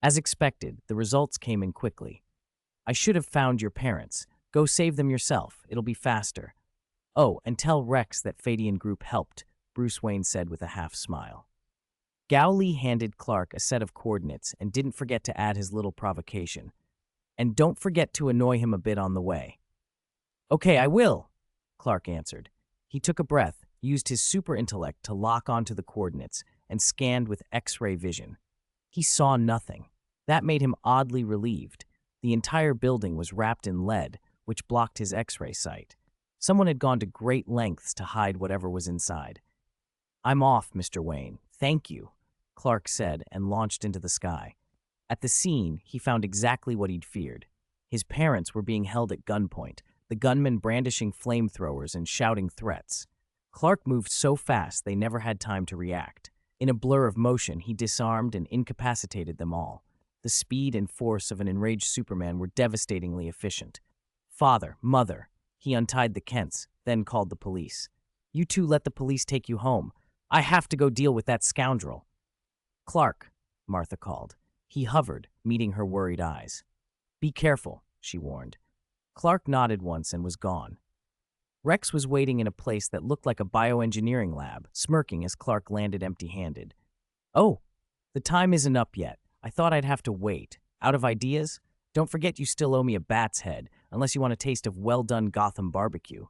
As expected, the results came in quickly. I should have found your parents. Go save them yourself. It'll be faster. Oh, and tell Rex that Fadian Group helped, Bruce Wayne said with a half smile. Gowley handed Clark a set of coordinates and didn't forget to add his little provocation. And don't forget to annoy him a bit on the way. Okay, I will, Clark answered. He took a breath, used his super intellect to lock onto the coordinates, and scanned with X-ray vision. He saw nothing. That made him oddly relieved. The entire building was wrapped in lead, which blocked his X-ray sight. Someone had gone to great lengths to hide whatever was inside. I'm off, Mr. Wayne. Thank you, Clark said and launched into the sky. At the scene, he found exactly what he'd feared. His parents were being held at gunpoint, the gunmen brandishing flamethrowers and shouting threats. Clark moved so fast they never had time to react. In a blur of motion, he disarmed and incapacitated them all. The speed and force of an enraged Superman were devastatingly efficient. Father, mother, he untied the Kents, then called the police. You two let the police take you home. I have to go deal with that scoundrel. Clark, Martha called. He hovered, meeting her worried eyes. Be careful, she warned. Clark nodded once and was gone. Rex was waiting in a place that looked like a bioengineering lab, smirking as Clark landed empty-handed. Oh, the time isn't up yet. I thought I'd have to wait. Out of ideas? Don't forget you still owe me a bat's head, unless you want a taste of well-done Gotham barbecue.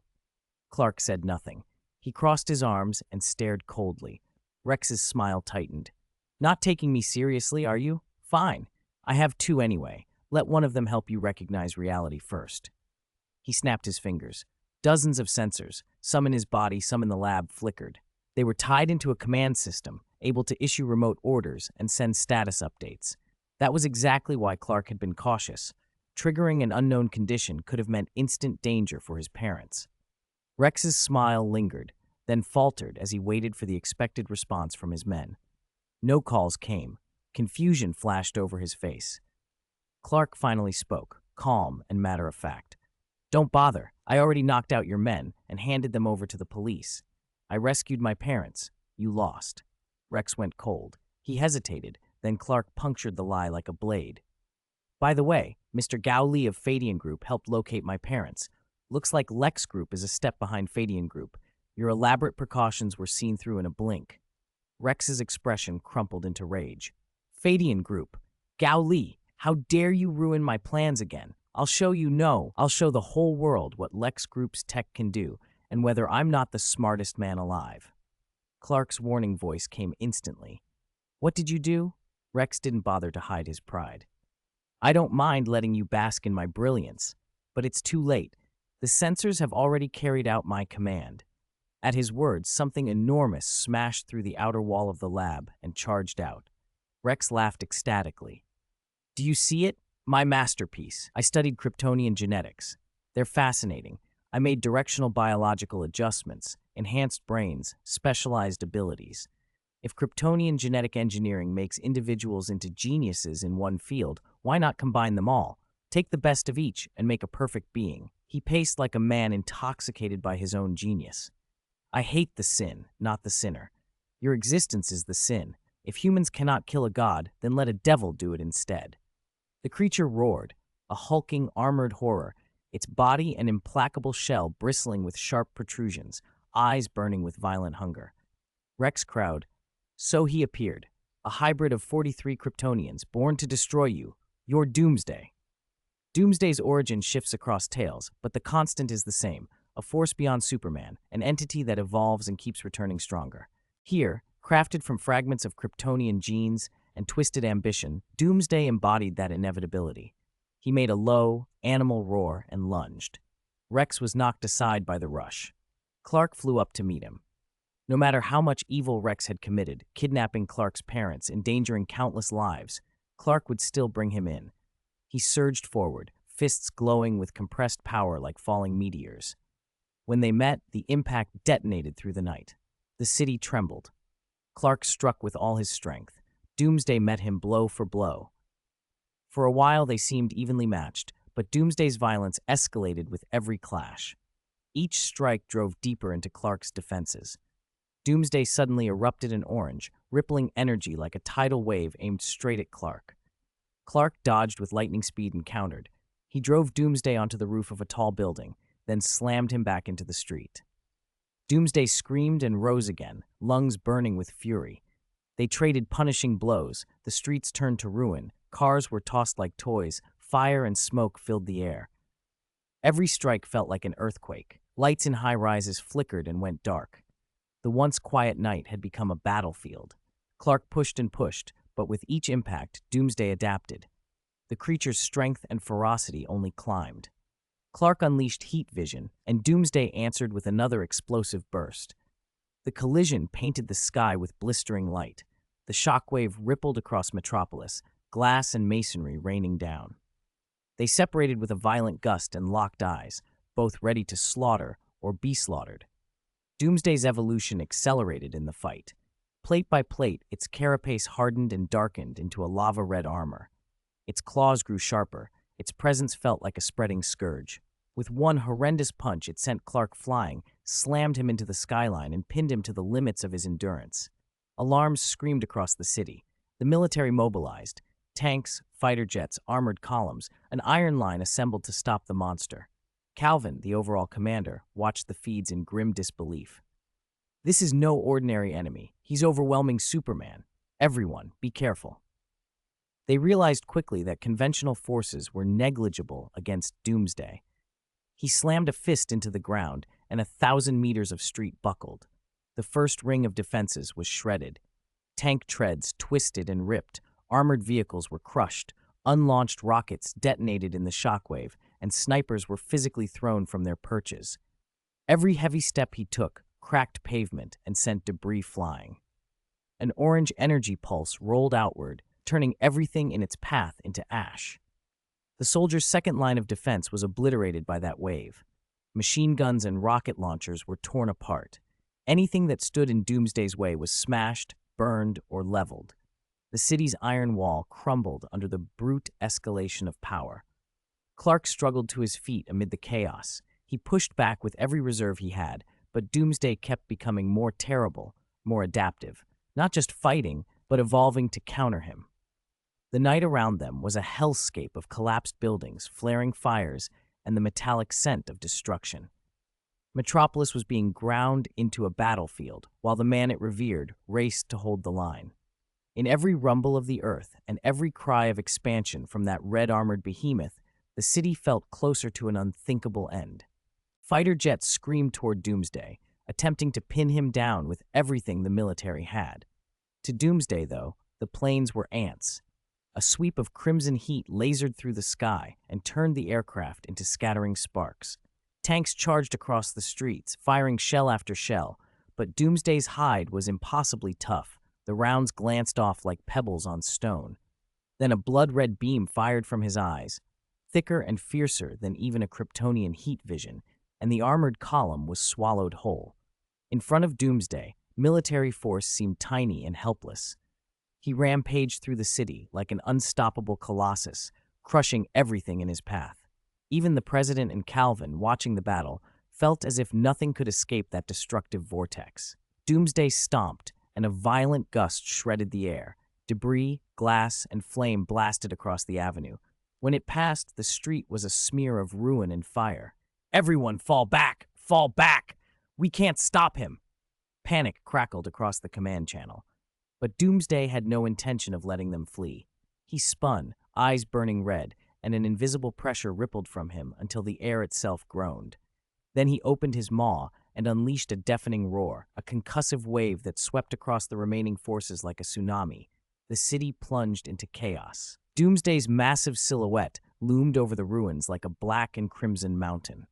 Clark said nothing. He crossed his arms and stared coldly. Rex's smile tightened. Not taking me seriously, are you? Fine. I have two anyway. Let one of them help you recognize reality first. He snapped his fingers. Dozens of sensors, some in his body, some in the lab, flickered. They were tied into a command system, able to issue remote orders and send status updates. That was exactly why Clark had been cautious. Triggering an unknown condition could have meant instant danger for his parents. Rex's smile lingered, then faltered as he waited for the expected response from his men. No calls came. Confusion flashed over his face. Clark finally spoke, calm and matter-of-fact. Don't bother. I already knocked out your men and handed them over to the police. I rescued my parents. You lost. Rex went cold. He hesitated, then Clark punctured the lie like a blade. By the way, Mr. Gowley of Fadian Group helped locate my parents. Looks like Lex Group is a step behind Fadian Group. Your elaborate precautions were seen through in a blink. Rex's expression crumpled into rage. Fadian Group. Gowley, how dare you ruin my plans again? I'll show the whole world what Lex Group's tech can do, and whether I'm not the smartest man alive. Clark's warning voice came instantly. What did you do? Rex didn't bother to hide his pride. I don't mind letting you bask in my brilliance, but it's too late. The sensors have already carried out my command. At his words, something enormous smashed through the outer wall of the lab and charged out. Rex laughed ecstatically. Do you see it? My masterpiece. I studied Kryptonian genetics. They're fascinating. I made directional biological adjustments, enhanced brains, specialized abilities. If Kryptonian genetic engineering makes individuals into geniuses in one field, why not combine them all? Take the best of each and make a perfect being. He paced like a man intoxicated by his own genius. I hate the sin, not the sinner. Your existence is the sin. If humans cannot kill a god, then let a devil do it instead. The creature roared, a hulking, armored horror, its body an implacable shell bristling with sharp protrusions, eyes burning with violent hunger. Rex crowed. So he appeared, a hybrid of 43 Kryptonians born to destroy you, your Doomsday. Doomsday's origin shifts across tales, but the constant is the same, a force beyond Superman, an entity that evolves and keeps returning stronger. Here, crafted from fragments of Kryptonian genes and twisted ambition, Doomsday embodied that inevitability. He made a low, animal roar and lunged. Rex was knocked aside by the rush. Clark flew up to meet him. No matter how much evil Rex had committed, kidnapping Clark's parents, endangering countless lives, Clark would still bring him in. He surged forward, fists glowing with compressed power like falling meteors. When they met, the impact detonated through the night. The city trembled. Clark struck with all his strength. Doomsday met him blow for blow. For a while they seemed evenly matched, but Doomsday's violence escalated with every clash. Each strike drove deeper into Clark's defenses. Doomsday suddenly erupted in orange, rippling energy like a tidal wave aimed straight at Clark. Clark dodged with lightning speed and countered. He drove Doomsday onto the roof of a tall building, then slammed him back into the street. Doomsday screamed and rose again, lungs burning with fury. They traded punishing blows, the streets turned to ruin, cars were tossed like toys, fire and smoke filled the air. Every strike felt like an earthquake. Lights in high-rises flickered and went dark. The once quiet night had become a battlefield. Clark pushed and pushed, but with each impact, Doomsday adapted. The creature's strength and ferocity only climbed. Clark unleashed heat vision, and Doomsday answered with another explosive burst. The collision painted the sky with blistering light. The shockwave rippled across Metropolis, glass and masonry raining down. They separated with a violent gust and locked eyes, both ready to slaughter or be slaughtered. Doomsday's evolution accelerated in the fight. Plate by plate, its carapace hardened and darkened into a lava-red armor. Its claws grew sharper. Its presence felt like a spreading scourge. With one horrendous punch, it sent Clark flying, slammed him into the skyline, and pinned him to the limits of his endurance. Alarms screamed across the city. The military mobilized. Tanks, fighter jets, armored columns, an iron line assembled to stop the monster. Calvin, the overall commander, watched the feeds in grim disbelief. This is no ordinary enemy. He's overwhelming Superman. Everyone, be careful. They realized quickly that conventional forces were negligible against Doomsday. He slammed a fist into the ground, and 1,000 meters of street buckled. The first ring of defenses was shredded. Tank treads twisted and ripped, armored vehicles were crushed, unlaunched rockets detonated in the shockwave, and snipers were physically thrown from their perches. Every heavy step he took cracked pavement and sent debris flying. An orange energy pulse rolled outward, turning everything in its path into ash. The soldiers' second line of defense was obliterated by that wave. Machine guns and rocket launchers were torn apart. Anything that stood in Doomsday's way was smashed, burned, or leveled. The city's iron wall crumbled under the brute escalation of power. Clark struggled to his feet amid the chaos. He pushed back with every reserve he had, but Doomsday kept becoming more terrible, more adaptive, not just fighting, but evolving to counter him. The night around them was a hellscape of collapsed buildings, flaring fires, and the metallic scent of destruction. Metropolis was being ground into a battlefield, while the man it revered raced to hold the line. In every rumble of the earth and every cry of expansion from that red-armored behemoth, the city felt closer to an unthinkable end. Fighter jets screamed toward Doomsday, attempting to pin him down with everything the military had. To Doomsday, though, the planes were ants. A sweep of crimson heat lasered through the sky and turned the aircraft into scattering sparks. Tanks charged across the streets, firing shell after shell, but Doomsday's hide was impossibly tough. The rounds glanced off like pebbles on stone. Then a blood-red beam fired from his eyes, thicker and fiercer than even a Kryptonian heat vision, and the armored column was swallowed whole. In front of Doomsday, military force seemed tiny and helpless. He rampaged through the city like an unstoppable colossus, crushing everything in his path. Even the president and Calvin, watching the battle, felt as if nothing could escape that destructive vortex. Doomsday stomped, and a violent gust shredded the air. Debris, glass, and flame blasted across the avenue. When it passed, the street was a smear of ruin and fire. "Everyone fall back! Fall back! We can't stop him!" Panic crackled across the command channel. But Doomsday had no intention of letting them flee. He spun, eyes burning red, and an invisible pressure rippled from him until the air itself groaned. Then he opened his maw and unleashed a deafening roar, a concussive wave that swept across the remaining forces like a tsunami. The city plunged into chaos. Doomsday's massive silhouette loomed over the ruins like a black and crimson mountain.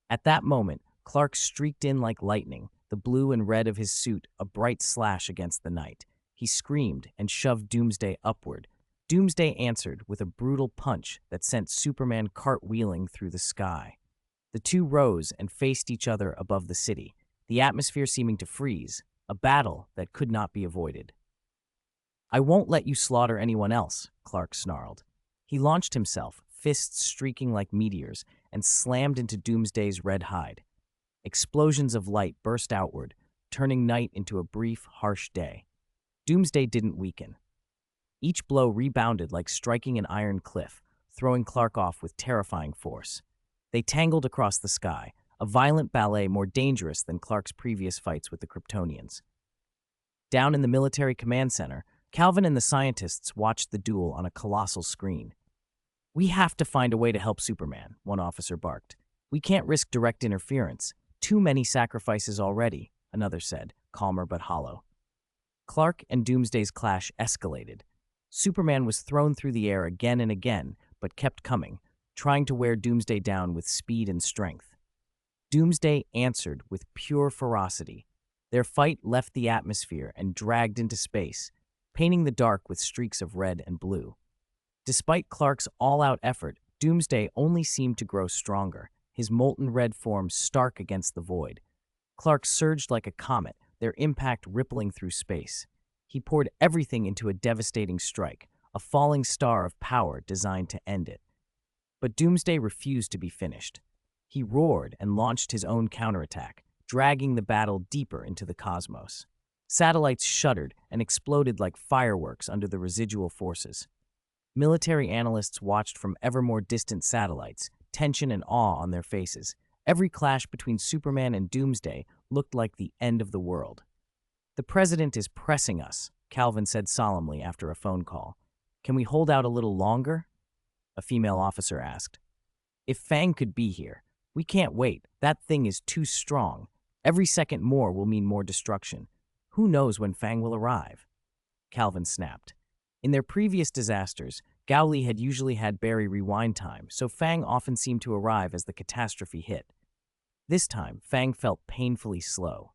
At that moment, Clark streaked in like lightning, the blue and red of his suit a bright slash against the night. He screamed and shoved Doomsday upward. Doomsday answered with a brutal punch that sent Superman cartwheeling through the sky. The two rose and faced each other above the city, the atmosphere seeming to freeze, a battle that could not be avoided. "I won't let you slaughter anyone else," Clark snarled. He launched himself, fists streaking like meteors, and slammed into Doomsday's red hide. Explosions of light burst outward, turning night into a brief, harsh day. Doomsday didn't weaken. Each blow rebounded like striking an iron cliff, throwing Clark off with terrifying force. They tangled across the sky, a violent ballet more dangerous than Clark's previous fights with the Kryptonians. Down in the military command center, Calvin and the scientists watched the duel on a colossal screen. "We have to find a way to help Superman," one officer barked. "We can't risk direct interference. Too many sacrifices already," another said, calmer but hollow. Clark and Doomsday's clash escalated. Superman was thrown through the air again and again, but kept coming, trying to wear Doomsday down with speed and strength. Doomsday answered with pure ferocity. Their fight left the atmosphere and dragged into space, painting the dark with streaks of red and blue. Despite Clark's all-out effort, Doomsday only seemed to grow stronger, his molten red form stark against the void. Clark surged like a comet, their impact rippling through space. He poured everything into a devastating strike, a falling star of power designed to end it. But Doomsday refused to be finished. He roared and launched his own counterattack, dragging the battle deeper into the cosmos. Satellites shuddered and exploded like fireworks under the residual forces. Military analysts watched from ever more distant satellites, tension and awe on their faces. Every clash between Superman and Doomsday looked like the end of the world. "The president is pressing us," Calvin said solemnly after a phone call. "Can we hold out a little longer?" A female officer asked. "If Fang could be here. We can't wait. That thing is too strong. Every second more will mean more destruction. Who knows when Fang will arrive?" Calvin snapped. In their previous disasters, Gowley had usually had Barry rewind time, so Fang often seemed to arrive as the catastrophe hit. This time, Fang felt painfully slow.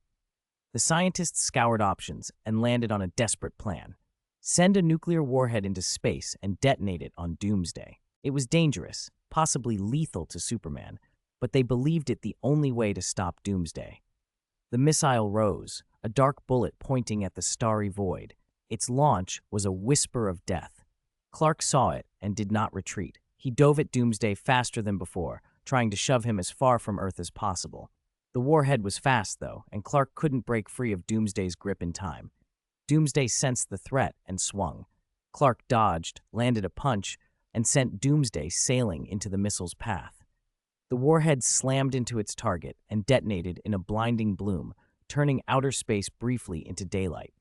The scientists scoured options and landed on a desperate plan. Send a nuclear warhead into space and detonate it on Doomsday. It was dangerous, possibly lethal to Superman, but they believed it the only way to stop Doomsday. The missile rose, a dark bullet pointing at the starry void. Its launch was a whisper of death. Clark saw it and did not retreat. He dove at Doomsday faster than before, trying to shove him as far from Earth as possible. The warhead was fast, though, and Clark couldn't break free of Doomsday's grip in time. Doomsday sensed the threat and swung. Clark dodged, landed a punch, and sent Doomsday sailing into the missile's path. The warhead slammed into its target and detonated in a blinding bloom, turning outer space briefly into daylight.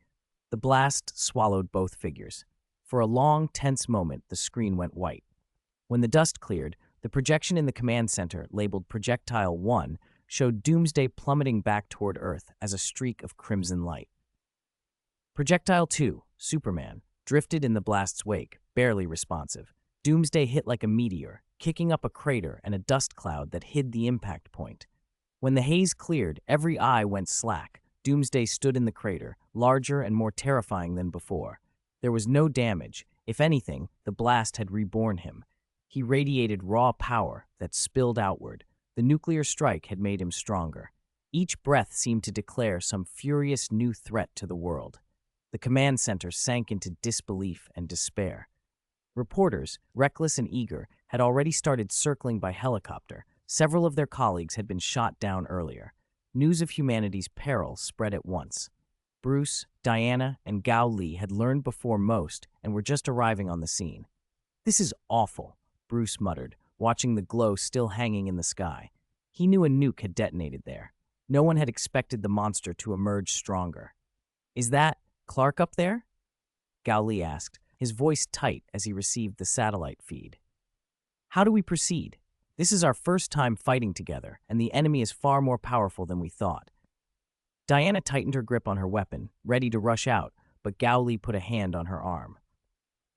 The blast swallowed both figures. For a long, tense moment, the screen went white. When the dust cleared, the projection in the command center, labeled Projectile 1, showed Doomsday plummeting back toward Earth as a streak of crimson light. Projectile 2, Superman, drifted in the blast's wake, barely responsive. Doomsday hit like a meteor, kicking up a crater and a dust cloud that hid the impact point. When the haze cleared, every eye went slack. Doomsday stood in the crater, larger and more terrifying than before. There was no damage. If anything, the blast had reborn him. He radiated raw power that spilled outward. The nuclear strike had made him stronger. Each breath seemed to declare some furious new threat to the world. The command center sank into disbelief and despair. Reporters, reckless and eager, had already started circling by helicopter. Several of their colleagues had been shot down earlier. News of humanity's peril spread at once. Bruce, Diana, and Gao Li had learned before most and were just arriving on the scene. "This is awful," Bruce muttered, watching the glow still hanging in the sky. He knew a nuke had detonated there. No one had expected the monster to emerge stronger. "Is that Clark up there?" Gao Li asked, his voice tight as he received the satellite feed. "How do we proceed? This is our first time fighting together, and the enemy is far more powerful than we thought." Diana tightened her grip on her weapon, ready to rush out, but Gao Li put a hand on her arm.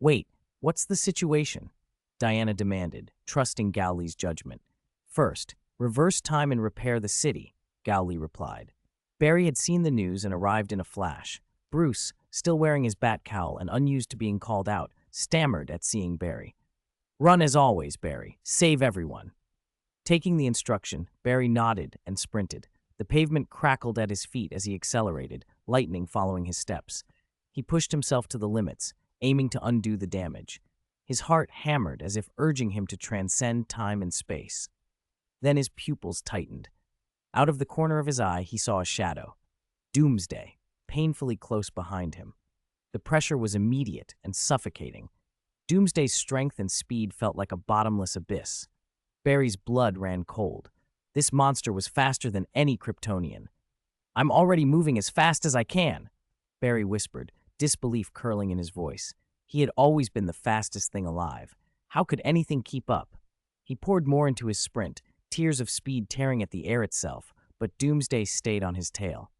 "Wait, what's the situation?" Diana demanded, trusting Gao Li's judgment. "First, reverse time and repair the city," Gao Li replied. Barry had seen the news and arrived in a flash. Bruce, still wearing his bat cowl and unused to being called out, stammered at seeing Barry. "Run as always, Barry. Save everyone." Taking the instruction, Barry nodded and sprinted. The pavement crackled at his feet as he accelerated, lightning following his steps. He pushed himself to the limits, aiming to undo the damage. His heart hammered as if urging him to transcend time and space. Then his pupils tightened. Out of the corner of his eye, he saw a shadow. Doomsday, painfully close behind him. The pressure was immediate and suffocating. Doomsday's strength and speed felt like a bottomless abyss. Barry's blood ran cold. This monster was faster than any Kryptonian. "I'm already moving as fast as I can," Barry whispered, disbelief curling in his voice. He had always been the fastest thing alive. How could anything keep up? He poured more into his sprint, tears of speed tearing at the air itself, but Doomsday stayed on his tail.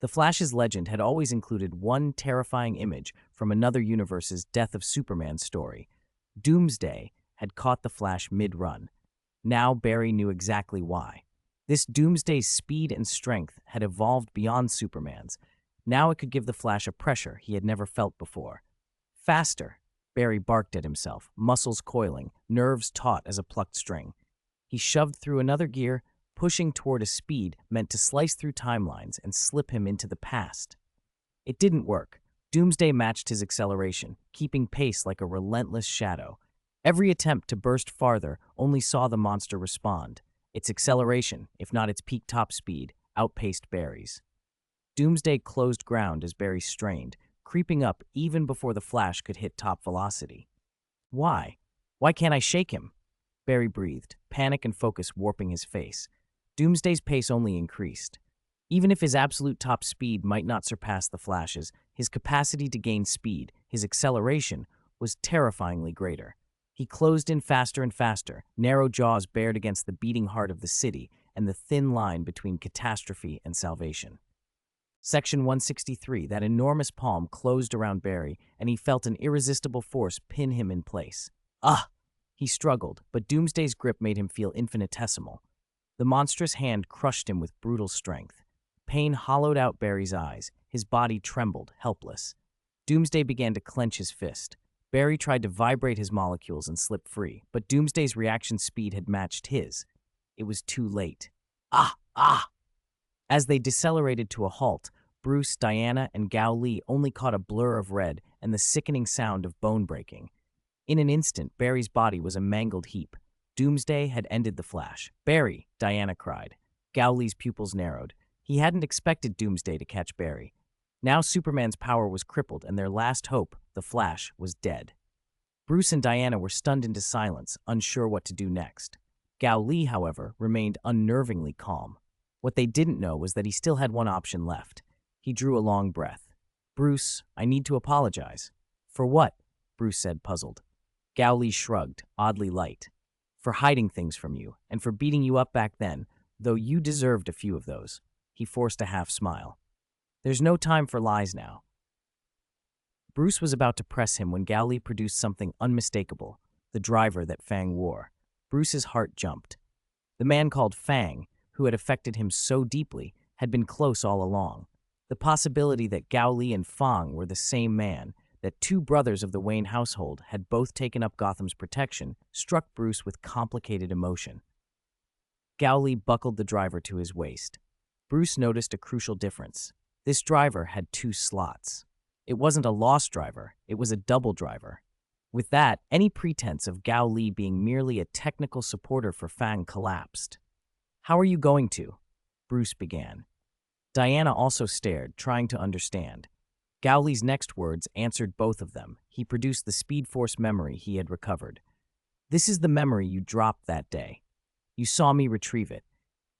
The Flash's legend had always included one terrifying image from another universe's Death of Superman story. Doomsday had caught the Flash mid-run. Now Barry knew exactly why. This Doomsday's speed and strength had evolved beyond Superman's. Now it could give the Flash a pressure he had never felt before. Faster, Barry barked at himself, muscles coiling, nerves taut as a plucked string. He shoved through another gear, pushing toward a speed meant to slice through timelines and slip him into the past. It didn't work. Doomsday matched his acceleration, keeping pace like a relentless shadow. Every attempt to burst farther only saw the monster respond. Its acceleration, if not its peak top speed, outpaced Barry's. Doomsday closed ground as Barry strained, creeping up even before the Flash could hit top velocity. Why? Why can't I shake him? Barry breathed, panic and focus warping his face. Doomsday's pace only increased. Even if his absolute top speed might not surpass the Flash's, his capacity to gain speed, his acceleration, was terrifyingly greater. He closed in faster and faster, narrow jaws bared against the beating heart of the city and the thin line between catastrophe and salvation. Section 163, that enormous palm closed around Barry, and he felt an irresistible force pin him in place. Ah! He struggled, but Doomsday's grip made him feel infinitesimal. The monstrous hand crushed him with brutal strength. Pain hollowed out Barry's eyes. His body trembled, helpless. Doomsday began to clench his fist. Barry tried to vibrate his molecules and slip free, but Doomsday's reaction speed had matched his. It was too late. Ah! Ah! As they decelerated to a halt, Bruce, Diana, and Gao Li only caught a blur of red and the sickening sound of bone breaking. In an instant, Barry's body was a mangled heap. Doomsday had ended the Flash. "Barry!" Diana cried. Gao Li's pupils narrowed. He hadn't expected Doomsday to catch Barry. Now Superman's power was crippled, and their last hope, the Flash, was dead. Bruce and Diana were stunned into silence, unsure what to do next. Gao Li, however, remained unnervingly calm. What they didn't know was that he still had one option left. He drew a long breath. "Bruce, I need to apologize." "For what?" Bruce said, puzzled. Gao Li shrugged, oddly light. "For hiding things from you, and for beating you up back then, though you deserved a few of those." He forced a half smile. "There's no time for lies now." Bruce was about to press him when Gao Li produced something unmistakable, the driver that Fang wore. Bruce's heart jumped. The man called Fang, who had affected him so deeply, had been close all along. The possibility that Gao Li and Fang were the same man, that two brothers of the Wayne household had both taken up Gotham's protection, struck Bruce with complicated emotion. Gao Li buckled the driver to his waist. Bruce noticed a crucial difference. This driver had two slots. It wasn't a lost driver, it was a double driver. With that, any pretense of Gao Li being merely a technical supporter for Fang collapsed. "How are you going to?" Bruce began. Diana also stared, trying to understand. Gao Li's next words answered both of them. He produced the Speed Force memory he had recovered. "This is the memory you dropped that day. You saw me retrieve it."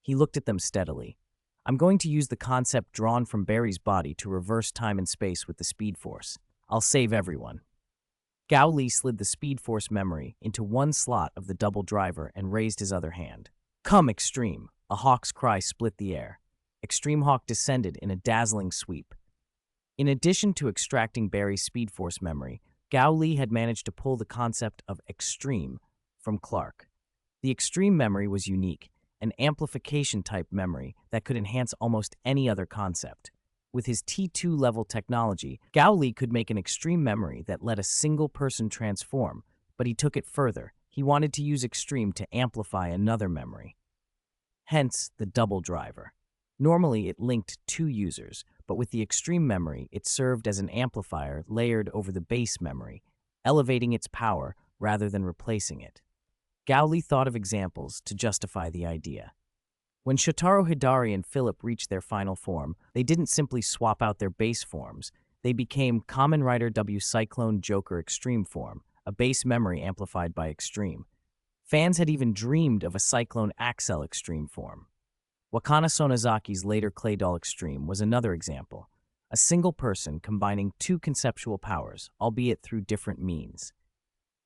He looked at them steadily. "I'm going to use the concept drawn from Barry's body to reverse time and space with the Speed Force. I'll save everyone." Gao Li slid the Speed Force memory into one slot of the double driver and raised his other hand. "Come, Extreme!" A hawk's cry split the air. Extreme Hawk descended in a dazzling sweep. In addition to extracting Barry's Speed Force memory, Gao Li had managed to pull the concept of Extreme from Clark. The Extreme memory was unique, an amplification-type memory that could enhance almost any other concept. With his T2 level technology, Gao Li could make an extreme memory that let a single person transform, but he took it further. He wanted to use Extreme to amplify another memory. Hence, the double driver. Normally, it linked two users, but with the Extreme memory, it served as an amplifier layered over the base memory, elevating its power rather than replacing it. Gao Li thought of examples to justify the idea. When Shotaro Hidari and Philip reached their final form, they didn't simply swap out their base forms. They became Kamen Rider W Cyclone Joker Extreme Form, a base memory amplified by Extreme. Fans had even dreamed of a Cyclone Axel Extreme Form. Wakana Sonozaki's later Clay Doll Extreme was another example, a single person combining two conceptual powers, albeit through different means.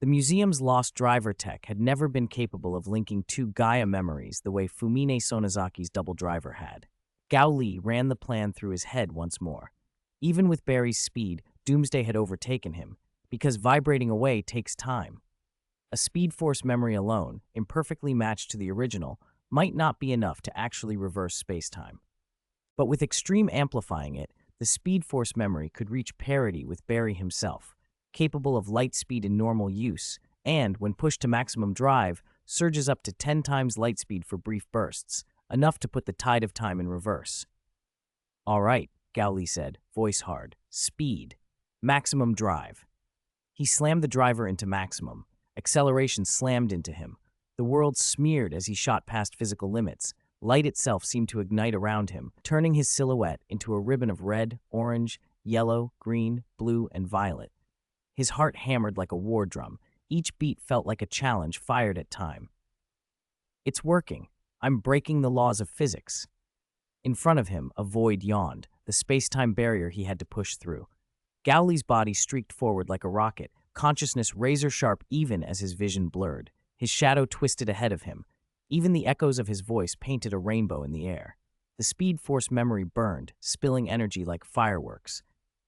The museum's lost driver tech had never been capable of linking two Gaia memories the way Fumine Sonozaki's double driver had. Gao Li ran the plan through his head once more. Even with Barry's speed, Doomsday had overtaken him, because vibrating away takes time. A Speed Force memory alone, imperfectly matched to the original, might not be enough to actually reverse spacetime. But with Extreme amplifying it, the Speed Force memory could reach parity with Barry himself, capable of light speed in normal use, and, when pushed to maximum drive, surges up to 10 times light speed for brief bursts, enough to put the tide of time in reverse. "All right," Gao Li said, voice hard. "Speed. Maximum drive." He slammed the driver into maximum. Acceleration slammed into him. The world smeared as he shot past physical limits. Light itself seemed to ignite around him, turning his silhouette into a ribbon of red, orange, yellow, green, blue, and violet. His heart hammered like a war drum. Each beat felt like a challenge fired at time. "It's working. I'm breaking the laws of physics." In front of him, a void yawned, the space-time barrier he had to push through. Gao Li's body streaked forward like a rocket, consciousness razor-sharp even as his vision blurred. His shadow twisted ahead of him. Even the echoes of his voice painted a rainbow in the air. The Speed Force memory burned, spilling energy like fireworks.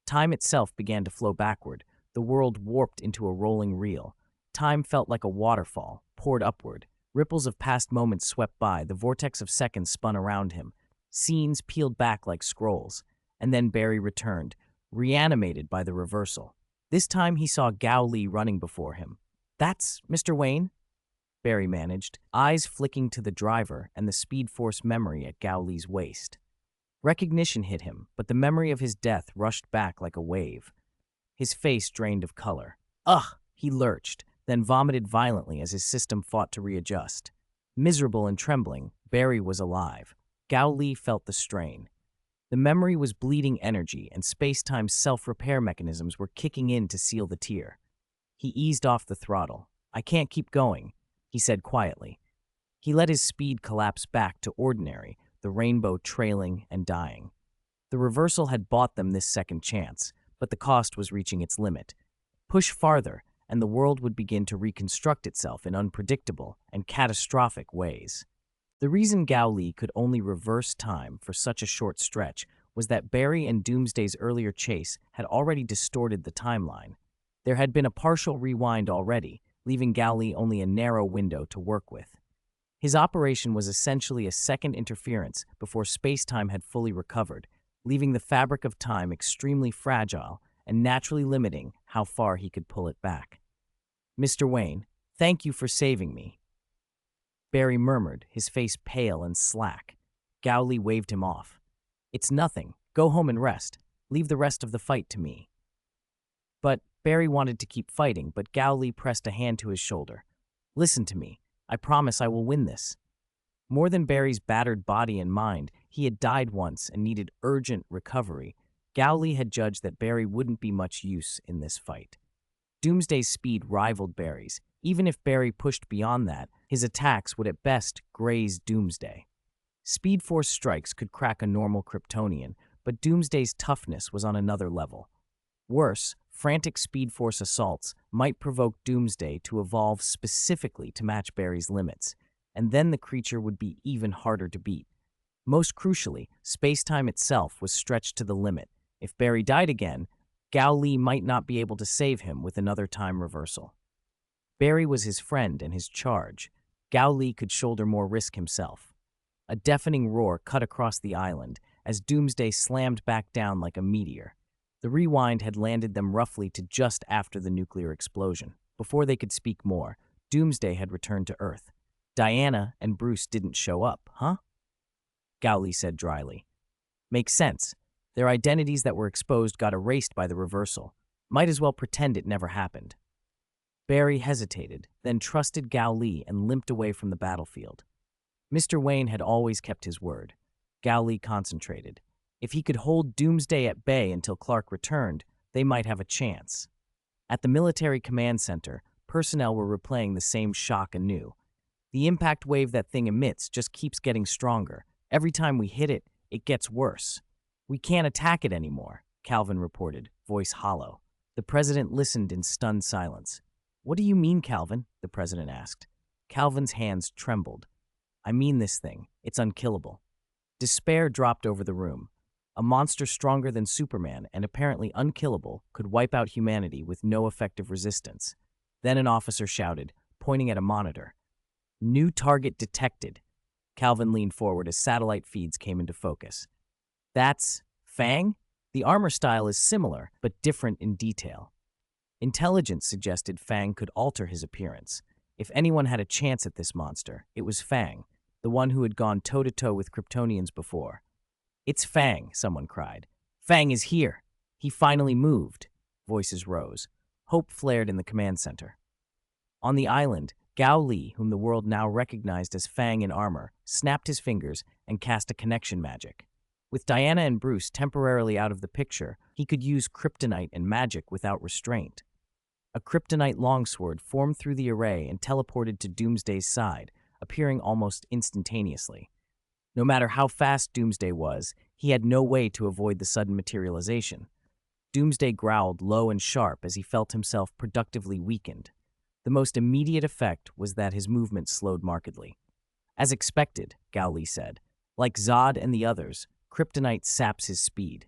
Time itself began to flow backward. The world warped into a rolling reel. Time felt like a waterfall, poured upward. Ripples of past moments swept by, the vortex of seconds spun around him. Scenes peeled back like scrolls. And then Barry returned, reanimated by the reversal. This time he saw Gao Li running before him. "That's Mr. Wayne?" Barry managed, eyes flicking to the driver and the Speed Force memory at Gao Li's waist. Recognition hit him, but the memory of his death rushed back like a wave. His face drained of color. "Ugh!" He lurched, then vomited violently as his system fought to readjust. Miserable and trembling, Barry was alive. Gao Li felt the strain. The memory was bleeding energy, and space-time's self-repair mechanisms were kicking in to seal the tear. He eased off the throttle. "I can't keep going," he said quietly. He let his speed collapse back to ordinary, the rainbow trailing and dying. The reversal had bought them this second chance, but the cost was reaching its limit. Push farther, and the world would begin to reconstruct itself in unpredictable and catastrophic ways. The reason Gao Li could only reverse time for such a short stretch was that Barry and Doomsday's earlier chase had already distorted the timeline. There had been a partial rewind already, leaving Gao Li only a narrow window to work with. His operation was essentially a second interference before space-time had fully recovered, leaving the fabric of time extremely fragile and naturally limiting how far he could pull it back. "Mr. Wayne, thank you for saving me," Barry murmured, his face pale and slack. Gao Li waved him off. "It's nothing. Go home and rest. Leave the rest of the fight to me." But Barry wanted to keep fighting, but Gao Li pressed a hand to his shoulder. "Listen to me. I promise I will win this." More than Barry's battered body and mind, he had died once and needed urgent recovery. Gao Li had judged that Barry wouldn't be much use in this fight. Doomsday's speed rivaled Barry's. Even if Barry pushed beyond that, his attacks would at best graze Doomsday. Speed Force strikes could crack a normal Kryptonian, but Doomsday's toughness was on another level. Worse, frantic Speed Force assaults might provoke Doomsday to evolve specifically to match Barry's limits, and then the creature would be even harder to beat. Most crucially, space-time itself was stretched to the limit. If Barry died again, Gao Li might not be able to save him with another time reversal. Barry was his friend and his charge. Gao Li could shoulder more risk himself. A deafening roar cut across the island as Doomsday slammed back down like a meteor. The rewind had landed them roughly to just after the nuclear explosion. Before they could speak more, Doomsday had returned to Earth. "Diana and Bruce didn't show up, huh?" Gao Li said dryly. "Makes sense. Their identities that were exposed got erased by the reversal. Might as well pretend it never happened." Barry hesitated, then trusted Gao Li and limped away from the battlefield. Mr. Wayne had always kept his word. Gao Li concentrated. If he could hold Doomsday at bay until Clark returned, they might have a chance. At the military command center, personnel were replaying the same shock anew. The impact wave that thing emits just keeps getting stronger. Every time we hit it, it gets worse. We can't attack it anymore, Calvin reported, voice hollow. The president listened in stunned silence. What do you mean, Calvin? The president asked. Calvin's hands trembled. I mean this thing. It's unkillable. Despair dropped over the room. A monster stronger than Superman and apparently unkillable could wipe out humanity with no effective resistance. Then an officer shouted, pointing at a monitor. New target detected. Calvin leaned forward as satellite feeds came into focus. That's Fang? The armor style is similar, but different in detail. Intelligence suggested Fang could alter his appearance. If anyone had a chance at this monster, it was Fang, the one who had gone toe-to-toe with Kryptonians before. It's Fang, someone cried. Fang is here. He finally moved. Voices rose. Hope flared in the command center. On the island, Gao Li, whom the world now recognized as Fang in armor, snapped his fingers and cast a connection magic. With Diana and Bruce temporarily out of the picture, he could use kryptonite and magic without restraint. A kryptonite longsword formed through the array and teleported to Doomsday's side, appearing almost instantaneously. No matter how fast Doomsday was, he had no way to avoid the sudden materialization. Doomsday growled low and sharp as he felt himself productively weakened. The most immediate effect was that his movement slowed markedly. As expected, Gao Li said. Like Zod and the others, kryptonite saps his speed.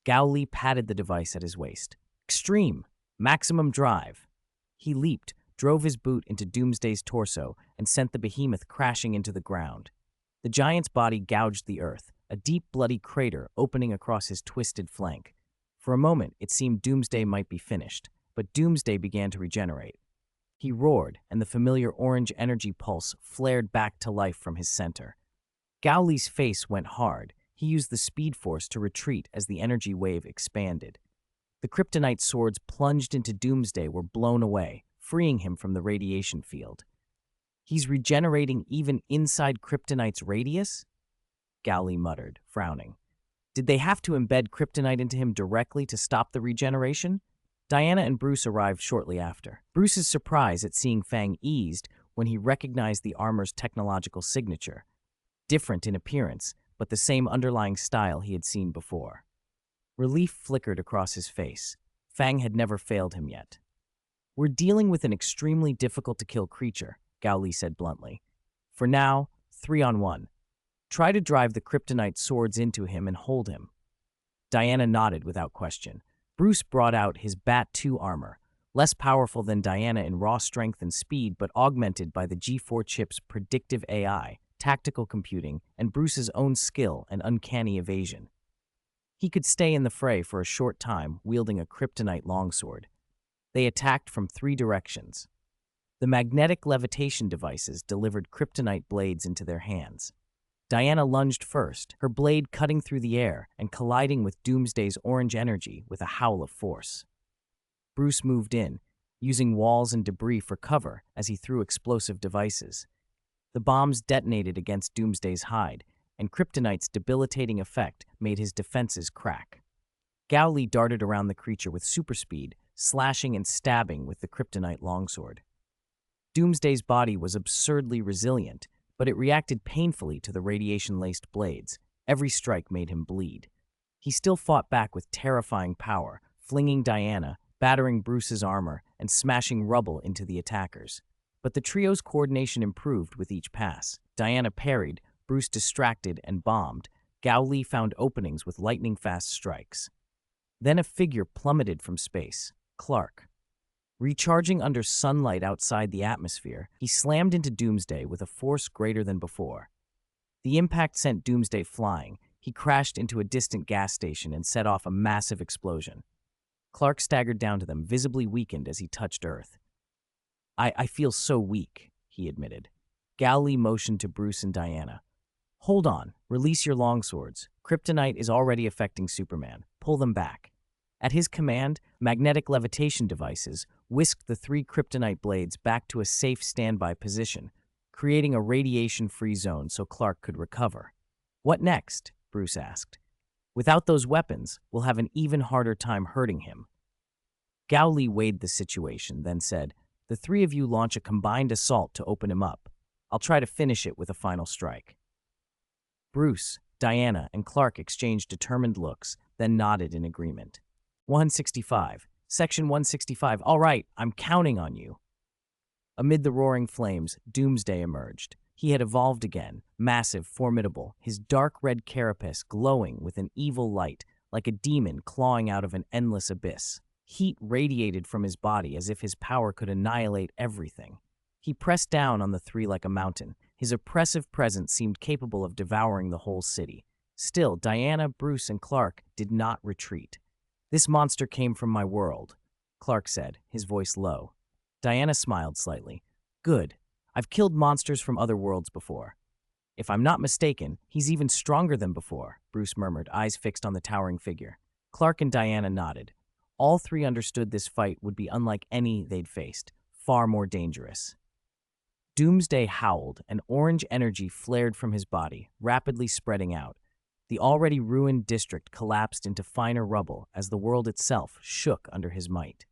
Gao Li patted the device at his waist. Extreme! Maximum drive! He leaped, drove his boot into Doomsday's torso, and sent the behemoth crashing into the ground. The giant's body gouged the earth, a deep bloody crater opening across his twisted flank. For a moment, it seemed Doomsday might be finished, but Doomsday began to regenerate. He roared, and the familiar orange energy pulse flared back to life from his center. Gao Li's face went hard. He used the speed force to retreat as the energy wave expanded. The kryptonite swords plunged into Doomsday were blown away, freeing him from the radiation field. He's regenerating even inside kryptonite's radius? Gao Li muttered, frowning. Did they have to embed kryptonite into him directly to stop the regeneration? Diana and Bruce arrived shortly after. Bruce's surprise at seeing Fang eased when he recognized the armor's technological signature. Different in appearance, but the same underlying style he had seen before. Relief flickered across his face. Fang had never failed him yet. We're dealing with an extremely difficult-to-kill creature, Gao Li said bluntly. For now, 3-on-1. Try to drive the kryptonite swords into him and hold him. Diana nodded without question. Bruce brought out his Bat-2 armor, less powerful than Diana in raw strength and speed, but augmented by the G4 chip's predictive AI, tactical computing, and Bruce's own skill and uncanny evasion. He could stay in the fray for a short time, wielding a kryptonite longsword. They attacked from 3 directions. The magnetic levitation devices delivered kryptonite blades into their hands. Diana lunged first, her blade cutting through the air and colliding with Doomsday's orange energy with a howl of force. Bruce moved in, using walls and debris for cover as he threw explosive devices. The bombs detonated against Doomsday's hide, and kryptonite's debilitating effect made his defenses crack. Gao Li darted around the creature with super speed, slashing and stabbing with the kryptonite longsword. Doomsday's body was absurdly resilient, but it reacted painfully to the radiation-laced blades. Every strike made him bleed. He still fought back with terrifying power, flinging Diana, battering Bruce's armor, and smashing rubble into the attackers. But the trio's coordination improved with each pass. Diana parried, Bruce distracted and bombed. Gao Li found openings with lightning-fast strikes. Then a figure plummeted from space, Clark. Recharging under sunlight outside the atmosphere, he slammed into Doomsday with a force greater than before. The impact sent Doomsday flying. He crashed into a distant gas station and set off a massive explosion. Clark staggered down to them, visibly weakened as he touched Earth. I feel so weak, he admitted. Gao Li motioned to Bruce and Diana. Hold on, release your longswords. Kryptonite is already affecting Superman. Pull them back. At his command, magnetic levitation devices whisked the 3 kryptonite blades back to a safe standby position, creating a radiation-free zone so Clark could recover. What next? Bruce asked. Without those weapons, we'll have an even harder time hurting him. Gao Li weighed the situation, then said, "The three of you launch a combined assault to open him up. I'll try to finish it with a final strike." Bruce, Diana, and Clark exchanged determined looks, then nodded in agreement. 165. Section 165. All right, I'm counting on you. Amid the roaring flames, Doomsday emerged. He had evolved again, massive, formidable, his dark red carapace glowing with an evil light, like a demon clawing out of an endless abyss. Heat radiated from his body as if his power could annihilate everything. He pressed down on the three like a mountain. His oppressive presence seemed capable of devouring the whole city. Still, Diana, Bruce, and Clark did not retreat. "This monster came from my world," Clark said, his voice low. Diana smiled slightly. "Good. I've killed monsters from other worlds before." "If I'm not mistaken, he's even stronger than before," Bruce murmured, eyes fixed on the towering figure. Clark and Diana nodded. All three understood this fight would be unlike any they'd faced, far more dangerous. Doomsday howled, and orange energy flared from his body, rapidly spreading out. The already ruined district collapsed into finer rubble as the world itself shook under his might.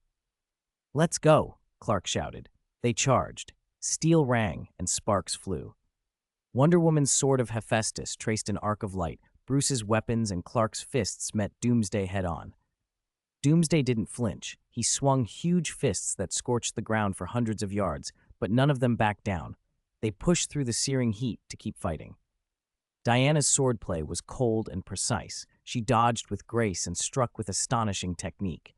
"Let's go," Clark shouted. They charged. Steel rang, and sparks flew. Wonder Woman's sword of Hephaestus traced an arc of light. Bruce's weapons and Clark's fists met Doomsday head-on. Doomsday didn't flinch. He swung huge fists that scorched the ground for hundreds of yards, but none of them backed down. They pushed through the searing heat to keep fighting. Diana's swordplay was cold and precise. She dodged with grace and struck with astonishing technique.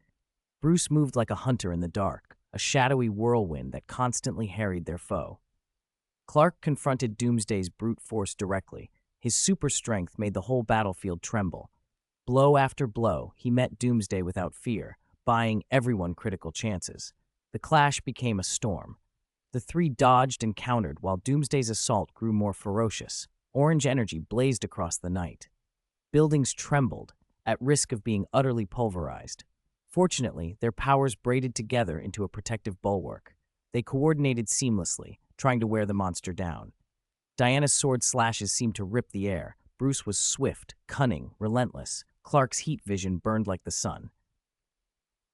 Bruce moved like a hunter in the dark, a shadowy whirlwind that constantly harried their foe. Clark confronted Doomsday's brute force directly. His super strength made the whole battlefield tremble. Blow after blow, he met Doomsday without fear, buying everyone critical chances. The clash became a storm. The three dodged and countered while Doomsday's assault grew more ferocious. Orange energy blazed across the night. Buildings trembled, at risk of being utterly pulverized. Fortunately, their powers braided together into a protective bulwark. They coordinated seamlessly, trying to wear the monster down. Diana's sword slashes seemed to rip the air. Bruce was swift, cunning, relentless. Clark's heat vision burned like the sun.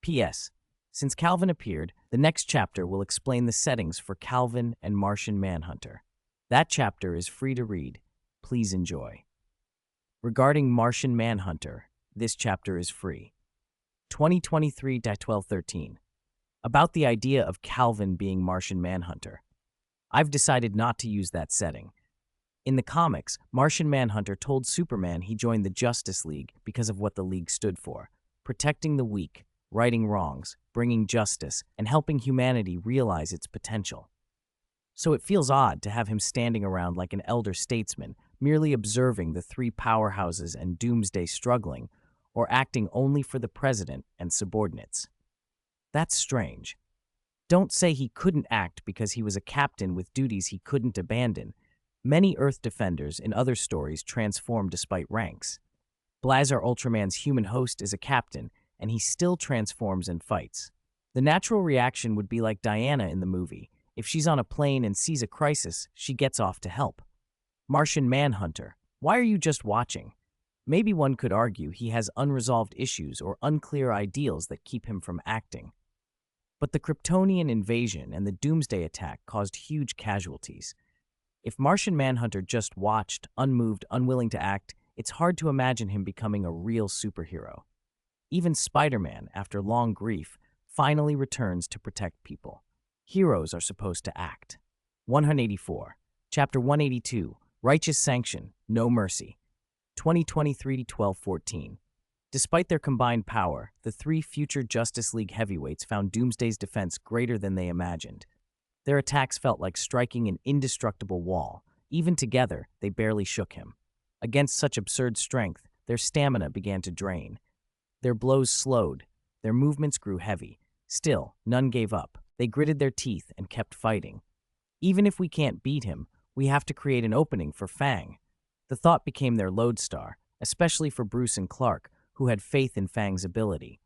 P.S. Since Calvin appeared, the next chapter will explain the settings for Calvin and Martian Manhunter. That chapter is free to read. Please enjoy. Regarding Martian Manhunter, this chapter is free. 2023-1213. About the idea of Calvin being Martian Manhunter. I've decided not to use that setting. In the comics, Martian Manhunter told Superman he joined the Justice League because of what the League stood for: protecting the weak, righting wrongs, bringing justice, and helping humanity realize its potential. So it feels odd to have him standing around like an elder statesman, merely observing the three powerhouses and Doomsday struggling, or acting only for the president and subordinates. That's strange. Don't say he couldn't act because he was a captain with duties he couldn't abandon. Many Earth defenders in other stories transform despite ranks. Blazar Ultraman's human host is a captain, and he still transforms and fights. The natural reaction would be like Diana in the movie. If she's on a plane and sees a crisis, she gets off to help. Martian Manhunter, why are you just watching? Maybe one could argue he has unresolved issues or unclear ideals that keep him from acting. But the Kryptonian invasion and the Doomsday attack caused huge casualties. If Martian Manhunter just watched, unmoved, unwilling to act, it's hard to imagine him becoming a real superhero. Even Spider-Man, after long grief, finally returns to protect people. Heroes are supposed to act. 184. Chapter 182. Righteous Sanction, No Mercy. 2023-1214. Despite their combined power, the three future Justice League heavyweights found Doomsday's defense greater than they imagined. Their attacks felt like striking an indestructible wall. Even together, they barely shook him. Against such absurd strength, their stamina began to drain. Their blows slowed. Their movements grew heavy. Still, none gave up. They gritted their teeth and kept fighting. Even if we can't beat him, we have to create an opening for Fang. The thought became their lodestar, especially for Bruce and Clark, who had faith in Fang's ability.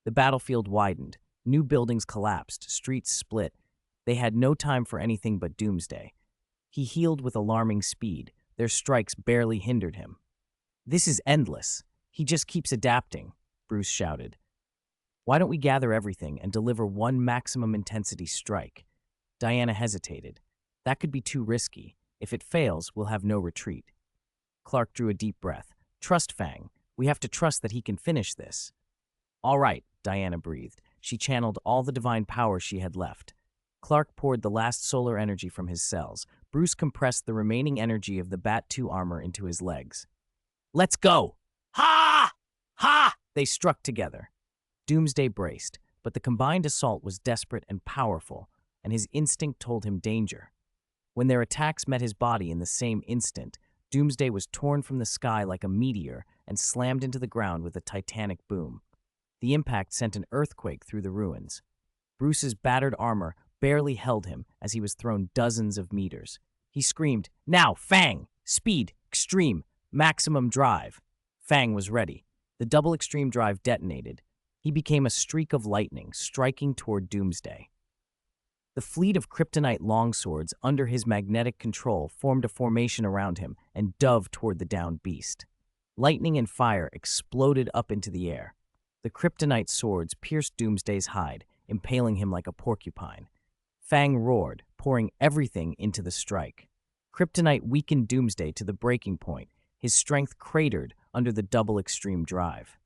The battlefield widened. New buildings collapsed. Streets split. They had no time for anything but Doomsday. He healed with alarming speed. Their strikes barely hindered him. This is endless. He just keeps adapting, Bruce shouted. Why don't we gather everything and deliver one maximum intensity strike? Diana hesitated. That could be too risky. If it fails, we'll have no retreat. Clark drew a deep breath. Trust Fang. We have to trust that he can finish this. All right, Diana breathed. She channeled all the divine power she had left. Clark poured the last solar energy from his cells. Bruce compressed the remaining energy of the Bat-2 armor into his legs. Let's go! Ha! Ha! They struck together. Doomsday braced, but the combined assault was desperate and powerful, and his instinct told him danger. When their attacks met his body in the same instant, Doomsday was torn from the sky like a meteor and slammed into the ground with a titanic boom. The impact sent an earthquake through the ruins. Bruce's battered armor barely held him as he was thrown dozens of meters. He screamed, "Now, Fang! Speed! Extreme! Maximum drive!" Fang was ready. The double extreme drive detonated. He became a streak of lightning, striking toward Doomsday. The fleet of kryptonite longswords under his magnetic control formed a formation around him and dove toward the downed beast. Lightning and fire exploded up into the air. The kryptonite swords pierced Doomsday's hide, impaling him like a porcupine. Fang roared, pouring everything into the strike. Kryptonite weakened Doomsday to the breaking point. His strength cratered under the double extreme drive.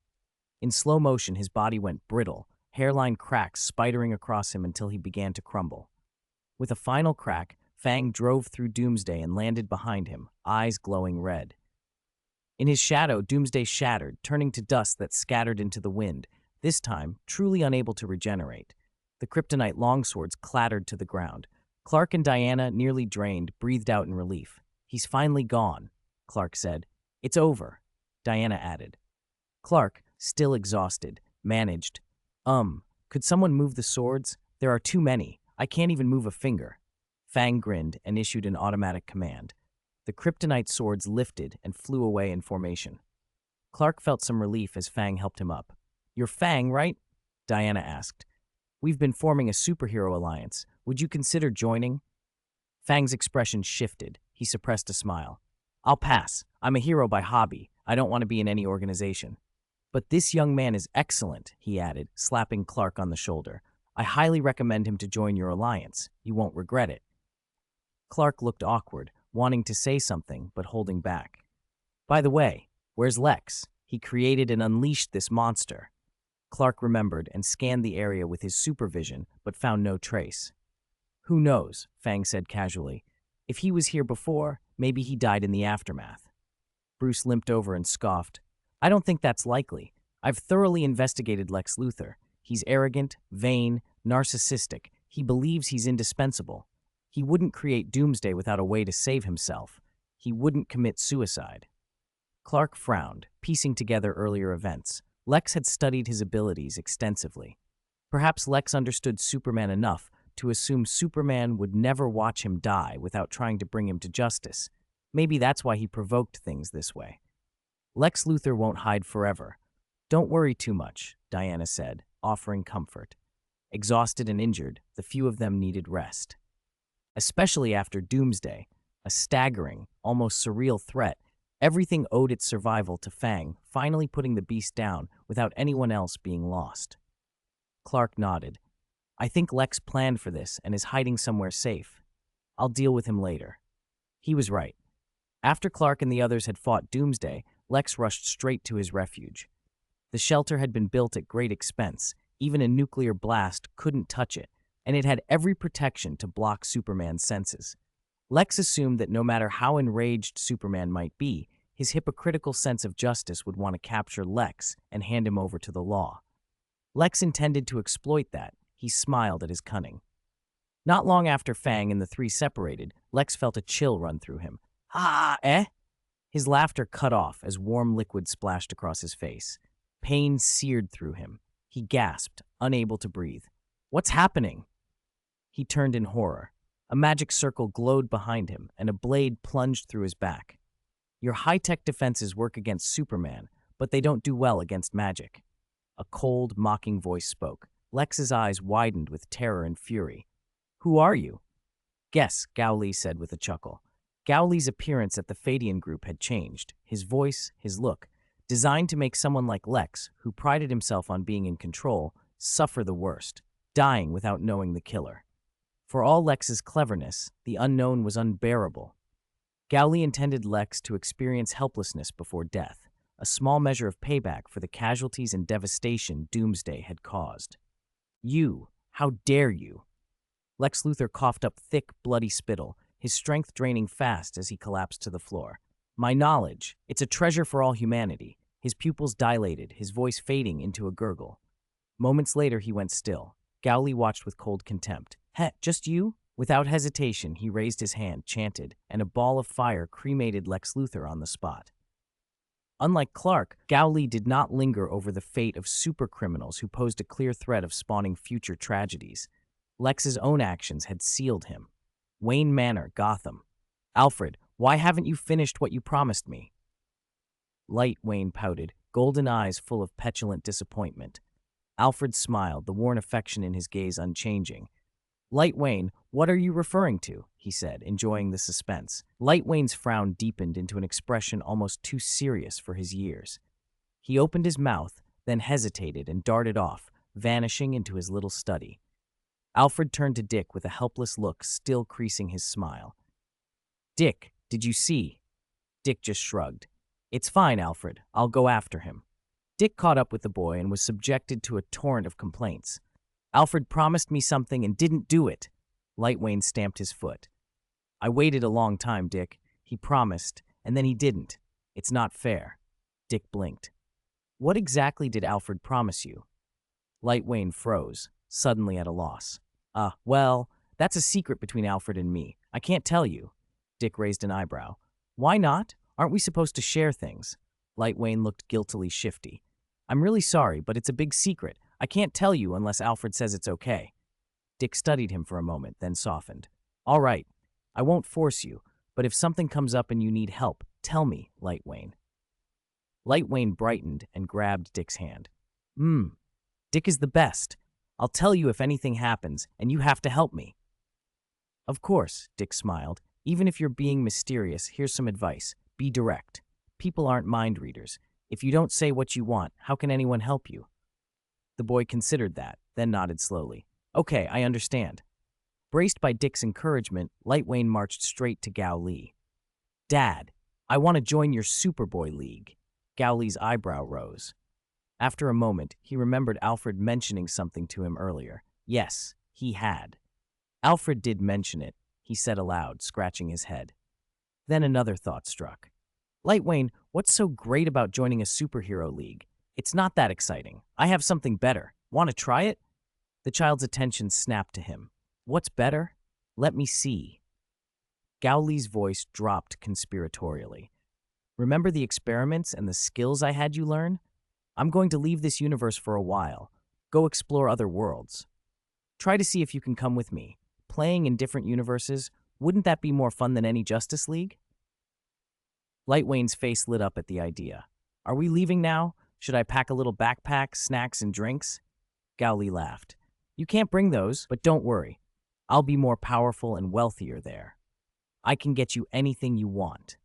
In slow motion, his body went brittle, hairline cracks spidering across him until he began to crumble. With a final crack, Fang drove through Doomsday and landed behind him, eyes glowing red. In his shadow, Doomsday shattered, turning to dust that scattered into the wind, this time truly unable to regenerate. The kryptonite longswords clattered to the ground. Clark and Diana, nearly drained, breathed out in relief. "He's finally gone," Clark said. "It's over," Diana added. Clark, still exhausted, managed, could someone move the swords? There are too many. I can't even move a finger." Fang grinned and issued an automatic command. The kryptonite swords lifted and flew away in formation. Clark felt some relief as Fang helped him up. "You're Fang, right?" Diana asked. "We've been forming a superhero alliance. Would you consider joining?" Fang's expression shifted. He suppressed a smile. "I'll pass. I'm a hero by hobby. I don't want to be in any organization." "But this young man is excellent," he added, slapping Clark on the shoulder. "I highly recommend him to join your alliance. You won't regret it." Clark looked awkward, wanting to say something, but holding back. "By the way, where's Lex? He created and unleashed this monster." Clark remembered and scanned the area with his supervision, but found no trace. "Who knows?" Fang said casually. "If he was here before, maybe he died in the aftermath." Bruce limped over and scoffed. "I don't think that's likely. I've thoroughly investigated Lex Luthor. He's arrogant, vain, narcissistic. He believes he's indispensable. He wouldn't create Doomsday without a way to save himself. He wouldn't commit suicide." Clark frowned, piecing together earlier events. Lex had studied his abilities extensively. Perhaps Lex understood Superman enough to assume Superman would never watch him die without trying to bring him to justice. Maybe that's why he provoked things this way. "Lex Luthor won't hide forever. Don't worry too much," Diana said, offering comfort. Exhausted and injured, the few of them needed rest. Especially after Doomsday, a staggering, almost surreal threat, everything owed its survival to Fang finally putting the beast down without anyone else being lost. Clark nodded. "I think Lex planned for this and is hiding somewhere safe. I'll deal with him later." He was right. After Clark and the others had fought Doomsday, Lex rushed straight to his refuge. The shelter had been built at great expense. Even a nuclear blast couldn't touch it, and it had every protection to block Superman's senses. Lex assumed that no matter how enraged Superman might be, his hypocritical sense of justice would want to capture Lex and hand him over to the law. Lex intended to exploit that. He smiled at his cunning. Not long after Fang and the three separated, Lex felt a chill run through him. "Ah, eh?" His laughter cut off as warm liquid splashed across his face. Pain seared through him. He gasped, unable to breathe. "What's happening?" He turned in horror. A magic circle glowed behind him, and a blade plunged through his back. "Your high-tech defenses work against Superman, but they don't do well against magic." A cold, mocking voice spoke. Lex's eyes widened with terror and fury. "Who are you?" "Guess," Gao Li said with a chuckle. Gao Li's appearance at the Fadian group had changed. His voice, his look. designed to make someone like Lex, who prided himself on being in control, suffer the worst, dying without knowing the killer. For all Lex's cleverness, the unknown was unbearable. Gowley intended Lex to experience helplessness before death, a small measure of payback for the casualties and devastation Doomsday had caused. You, how dare you? Lex Luthor coughed up thick, bloody spittle, his strength draining fast as he collapsed to the floor. My knowledge, it's a treasure for all humanity. His pupils dilated, his voice fading into a gurgle. Moments later, he went still. Gowley watched with cold contempt. Just you? Without hesitation, he raised his hand, chanted, and a ball of fire cremated Lex Luthor on the spot. Unlike Clark, Gowley did not linger over the fate of supercriminals who posed a clear threat of spawning future tragedies. Lex's own actions had sealed him. Wayne Manor, Gotham. Alfred, why haven't you finished what you promised me? Light, Wayne pouted, golden eyes full of petulant disappointment. Alfred smiled, the worn affection in his gaze unchanging. Light Wayne, what are you referring to? He said, enjoying the suspense. Light Wayne's frown deepened into an expression almost too serious for his years. He opened his mouth, then hesitated and darted off, vanishing into his little study. Alfred turned to Dick with a helpless look still creasing his smile. Dick, did you see? Dick just shrugged. It's fine, Alfred. I'll go after him. Dick caught up with the boy and was subjected to a torrent of complaints. Alfred promised me something and didn't do it. Light Wayne stamped his foot. I waited a long time, Dick. He promised, and then he didn't. It's not fair. Dick blinked. What exactly did Alfred promise you? Light Wayne froze, suddenly at a loss. Well, that's a secret between Alfred and me. I can't tell you. Dick raised an eyebrow. Why not? Aren't we supposed to share things? Light Wayne looked guiltily shifty. I'm really sorry, but it's a big secret. I can't tell you unless Alfred says it's okay. Dick studied him for a moment, then softened. All right, I won't force you, but if something comes up and you need help, tell me, Light Wayne. Light Wayne brightened and grabbed Dick's hand. Dick is the best. I'll tell you if anything happens, and you have to help me. Of course, Dick smiled. Even if you're being mysterious, here's some advice. Be direct. People aren't mind readers. If you don't say what you want, how can anyone help you? The boy considered that, then nodded slowly. Okay, I understand. Braced by Dick's encouragement, Light Wayne marched straight to Gowley. Dad, I want to join your Superboy League. Gowley's eyebrow rose. After a moment, he remembered Alfred mentioning something to him earlier. Yes, he had. Alfred did mention it, he said aloud, scratching his head. Then another thought struck. Light Wayne, what's so great about joining a superhero league? It's not that exciting. I have something better. Want to try it? The child's attention snapped to him. What's better? Let me see. Gowley's voice dropped conspiratorially. Remember the experiments and the skills I had you learn? I'm going to leave this universe for a while. Go explore other worlds. Try to see if you can come with me. Playing in different universes, wouldn't that be more fun than any Justice League? Light Wayne's face lit up at the idea. Are we leaving now? Should I pack a little backpack, snacks, and drinks? Gowley laughed. You can't bring those, but don't worry. I'll be more powerful and wealthier there. I can get you anything you want.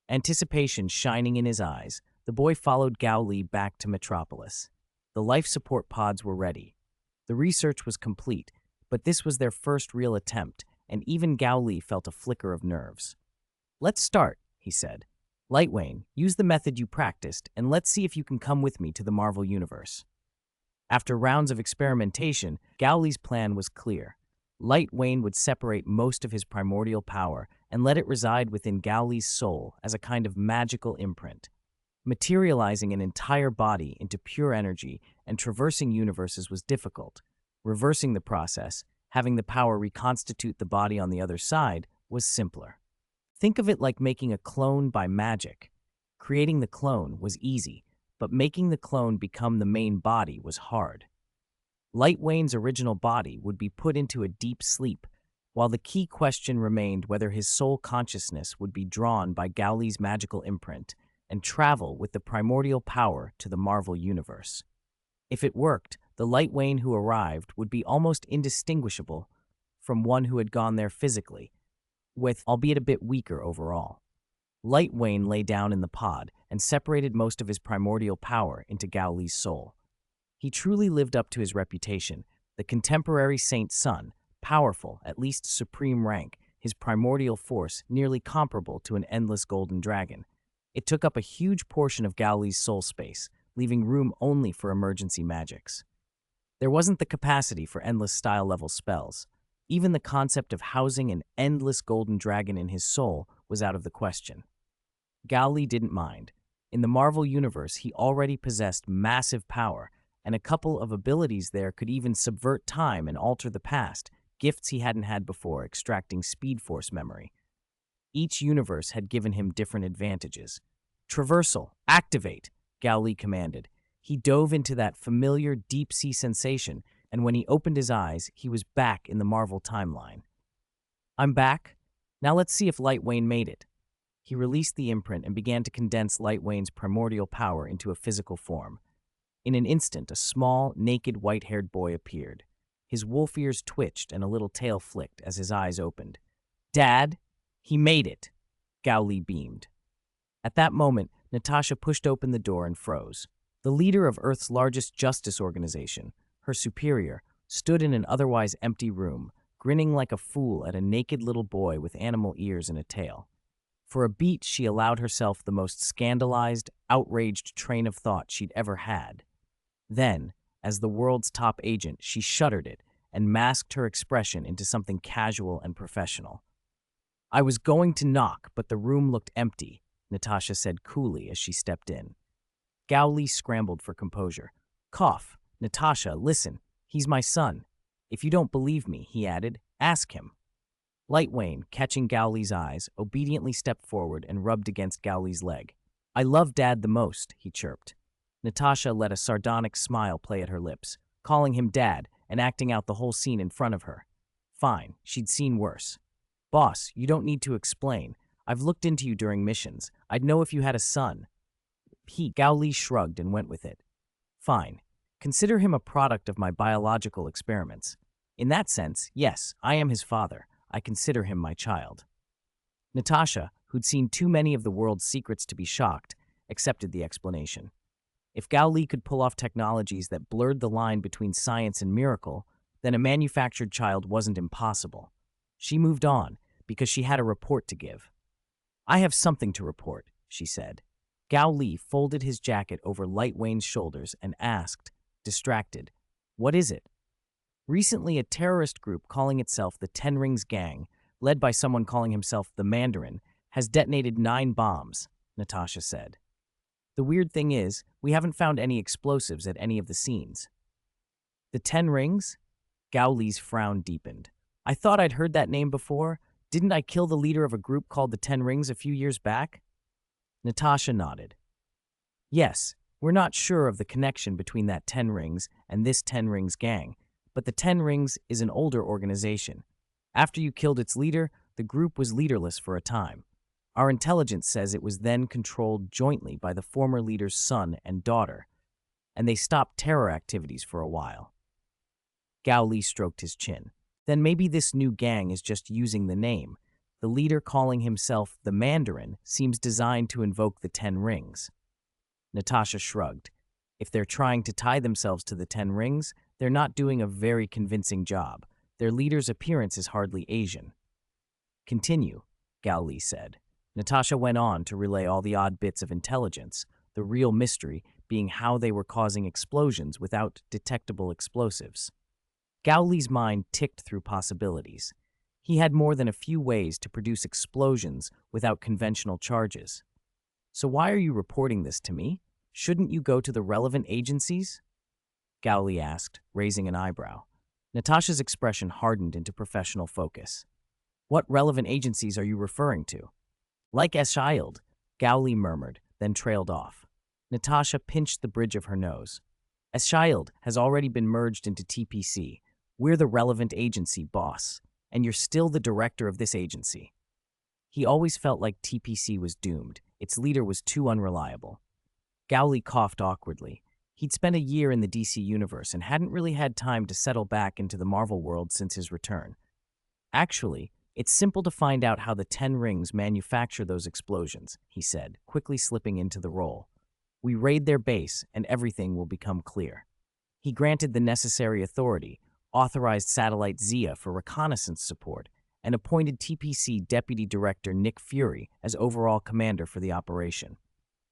Anticipation shining in his eyes, the boy followed Gowley back to Metropolis. The life support pods were ready. The research was complete, but this was their first real attempt, and even Gowley felt a flicker of nerves. Let's start, he said. Light Wayne, use the method you practiced, and let's see if you can come with me to the Marvel Universe. After rounds of experimentation, Gowley's plan was clear. Light Wayne would separate most of his primordial power and let it reside within Gowley's soul as a kind of magical imprint. Materializing an entire body into pure energy and traversing universes was difficult. Reversing the process, having the power reconstitute the body on the other side, was simpler. Think of it like making a clone by magic. Creating the clone was easy, but making the clone become the main body was hard. Light Wayne's original body would be put into a deep sleep, while the key question remained whether his soul consciousness would be drawn by Gowley's magical imprint and travel with the primordial power to the Marvel Universe. If it worked, the Light Wayne who arrived would be almost indistinguishable from one who had gone there physically, with albeit a bit weaker overall. Lightwayne lay down in the pod and separated most of his primordial power into Gao Li's soul. He truly lived up to his reputation, the contemporary saint's son, powerful, at least supreme rank, his primordial force nearly comparable to an endless golden dragon. It took up a huge portion of Gao Li's soul space, leaving room only for emergency magics. There wasn't the capacity for endless style-level spells. Even the concept of housing an endless golden dragon in his soul was out of the question. Gao Li didn't mind. In the Marvel Universe, he already possessed massive power, and a couple of abilities there could even subvert time and alter the past, gifts he hadn't had before, extracting Speed Force memory. Each universe had given him different advantages. Traversal, activate, Gao Li commanded. He dove into that familiar deep-sea sensation, and when he opened his eyes, he was back in the Marvel timeline. I'm back. Now let's see if Lightwayne made it. He released the imprint and began to condense Lightwayne's primordial power into a physical form. In an instant, a small, naked, white-haired boy appeared. His wolf ears twitched and a little tail flicked as his eyes opened. Dad, he made it, Gao Li beamed. At that moment, Natasha pushed open the door and froze. The leader of Earth's largest justice organization, her superior, stood in an otherwise empty room, grinning like a fool at a naked little boy with animal ears and a tail. For a beat, she allowed herself the most scandalized, outraged train of thought she'd ever had. Then, as the world's top agent, she shuttered it and masked her expression into something casual and professional. I was going to knock, but the room looked empty, Natasha said coolly as she stepped in. Gao Li scrambled for composure. Cough. Natasha, listen. He's my son. If you don't believe me, he added, ask him. Lightwayne, catching Gao Li's eyes, obediently stepped forward and rubbed against Gao Li's leg. I love Dad the most, he chirped. Natasha let a sardonic smile play at her lips, calling him Dad and acting out the whole scene in front of her. Fine, she'd seen worse. Boss, you don't need to explain. I've looked into you during missions. I'd know if you had a son. Gao Li shrugged and went with it. Fine. Consider him a product of my biological experiments. In that sense, yes, I am his father. I consider him my child. Natasha, who'd seen too many of the world's secrets to be shocked, accepted the explanation. If Gao Li could pull off technologies that blurred the line between science and miracle, then a manufactured child wasn't impossible. She moved on, because she had a report to give. I have something to report, she said. Gao Li folded his jacket over Lightwayne's shoulders and asked, distracted, what is it? Recently, a terrorist group calling itself the Ten Rings Gang, led by someone calling himself the Mandarin, has detonated 9 bombs, Natasha said. The weird thing is, we haven't found any explosives at any of the scenes. The Ten Rings? Gao Li's frown deepened. I thought I'd heard that name before. Didn't I kill the leader of a group called the Ten Rings a few years back? Natasha nodded. Yes, we're not sure of the connection between that Ten Rings and this Ten Rings gang, but the Ten Rings is an older organization. After you killed its leader, the group was leaderless for a time. Our intelligence says it was then controlled jointly by the former leader's son and daughter, and they stopped terror activities for a while. Gao Li stroked his chin. Then maybe this new gang is just using the name. The leader calling himself the Mandarin seems designed to invoke the Ten Rings. Natasha shrugged. If they're trying to tie themselves to the Ten Rings, they're not doing a very convincing job. Their leader's appearance is hardly Asian. Continue, Gao Li said. Natasha went on to relay all the odd bits of intelligence, the real mystery being how they were causing explosions without detectable explosives. Gao Li's mind ticked through possibilities. He had more than a few ways to produce explosions without conventional charges. So why are you reporting this to me? Shouldn't you go to the relevant agencies? Gao Li asked, raising an eyebrow. Natasha's expression hardened into professional focus. What relevant agencies are you referring to? Like Eschild, Gao Li murmured, then trailed off. Natasha pinched the bridge of her nose. Eschild has already been merged into TPC. We're the relevant agency, boss, and you're still the director of this agency. He always felt like TPC was doomed. Its leader was too unreliable. Gao Li coughed awkwardly. He'd spent a year in the DC universe and hadn't really had time to settle back into the Marvel world since his return. Actually, It's simple to find out how the 10 rings manufacture those explosions, he said, quickly slipping into the role. We raid their base, and everything will become clear. He granted the necessary authority, authorized Satellite Zia for reconnaissance support, and appointed TPC Deputy Director Nick Fury as overall commander for the operation.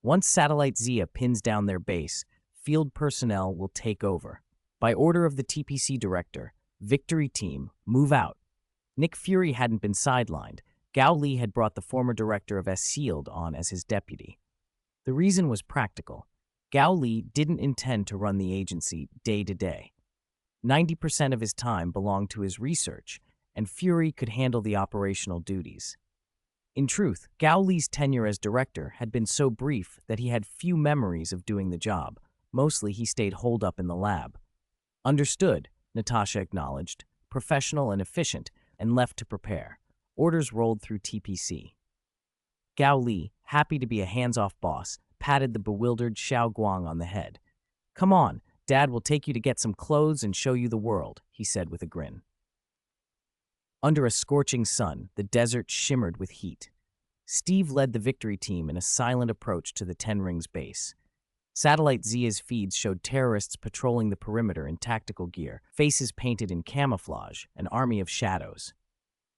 Once Satellite Zia pins down their base, field personnel will take over. By order of the TPC Director, Victory Team, move out. Nick Fury hadn't been sidelined. Gao Li had brought the former director of S.H.I.E.L.D. on as his deputy. The reason was practical. Gao Li didn't intend to run the agency day to day. 90% of his time belonged to his research, and Fury could handle the operational duties. In truth, Gao Li's tenure as director had been so brief that he had few memories of doing the job. Mostly he stayed holed up in the lab. Understood, Natasha acknowledged, professional and efficient, and left to prepare. Orders rolled through TPC. Gao Li, happy to be a hands-off boss, patted the bewildered Xiao Guang on the head. "Come on, Dad will take you to get some clothes and show you the world," he said with a grin. Under a scorching sun, the desert shimmered with heat. Steve led the victory team in a silent approach to the 10 Rings base. Satellite Zia's feeds showed terrorists patrolling the perimeter in tactical gear, faces painted in camouflage, an army of shadows.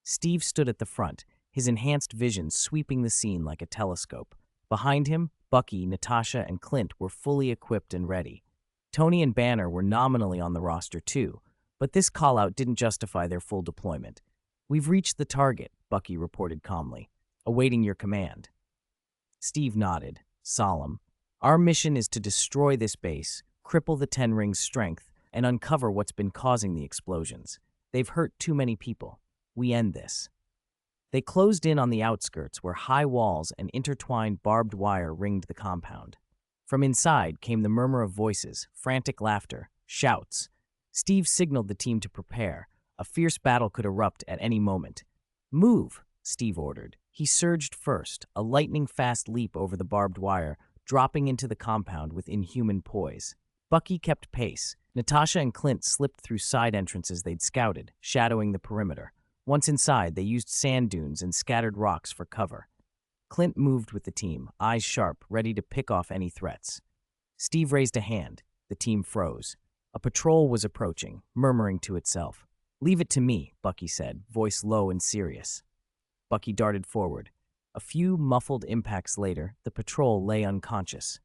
Steve stood at the front, his enhanced vision sweeping the scene like a telescope. Behind him, Bucky, Natasha, and Clint were fully equipped and ready. Tony and Banner were nominally on the roster too, but this call-out didn't justify their full deployment. "We've reached the target," Bucky reported calmly, "awaiting your command." Steve nodded, solemn. "Our mission is to destroy this base, cripple the 10 Rings' strength, and uncover what's been causing the explosions. They've hurt too many people. We end this." They closed in on the outskirts where high walls and intertwined barbed wire ringed the compound. From inside came the murmur of voices, frantic laughter, shouts. Steve signaled the team to prepare. A fierce battle could erupt at any moment. "Move," Steve ordered. He surged first, a lightning-fast leap over the barbed wire, dropping into the compound with inhuman poise. Bucky kept pace. Natasha and Clint slipped through side entrances they'd scouted, shadowing the perimeter. Once inside, they used sand dunes and scattered rocks for cover. Clint moved with the team, eyes sharp, ready to pick off any threats. Steve raised a hand. The team froze. A patrol was approaching, murmuring to itself. "Leave it to me," Bucky said, voice low and serious. Bucky darted forward. A few muffled impacts later, the patrol lay unconscious.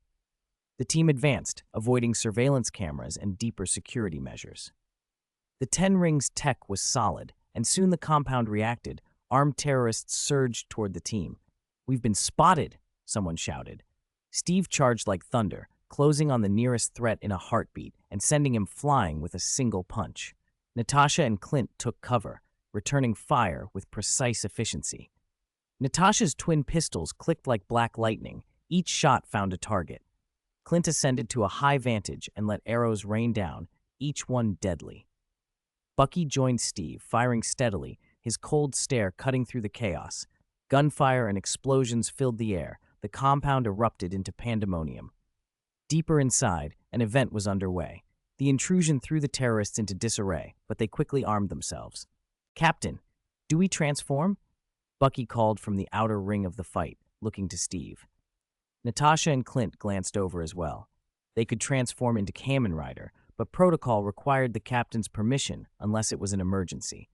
The team advanced, avoiding surveillance cameras and deeper security measures. The 10 Rings tech was solid, and soon the compound reacted. Armed terrorists surged toward the team. "We've been spotted," someone shouted. Steve charged like thunder, closing on the nearest threat in a heartbeat and sending him flying with a single punch. Natasha and Clint took cover, returning fire with precise efficiency. Natasha's twin pistols clicked like black lightning. Each shot found a target. Clint ascended to a high vantage and let arrows rain down, each one deadly. Bucky joined Steve, firing steadily, his cold stare cutting through the chaos. Gunfire and explosions filled the air. The compound erupted into pandemonium. Deeper inside, an event was underway. The intrusion threw the terrorists into disarray, but they quickly armed themselves. "Captain, do we transform?" Bucky called from the outer ring of the fight, looking to Steve. Natasha and Clint glanced over as well. They could transform into Kamen Rider, but protocol required the captain's permission unless it was an emergency.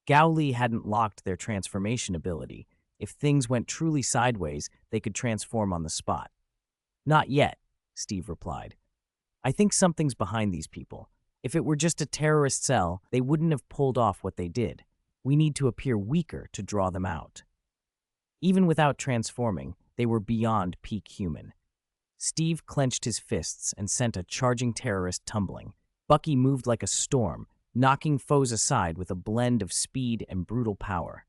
Gao Li hadn't locked their transformation ability. If things went truly sideways, they could transform on the spot. "Not yet," Steve replied. "I think something's behind these people. If it were just a terrorist cell, they wouldn't have pulled off what they did. We need to appear weaker to draw them out." Even without transforming, they were beyond peak human. Steve clenched his fists and sent a charging terrorist tumbling. Bucky moved like a storm, knocking foes aside with a blend of speed and brutal power.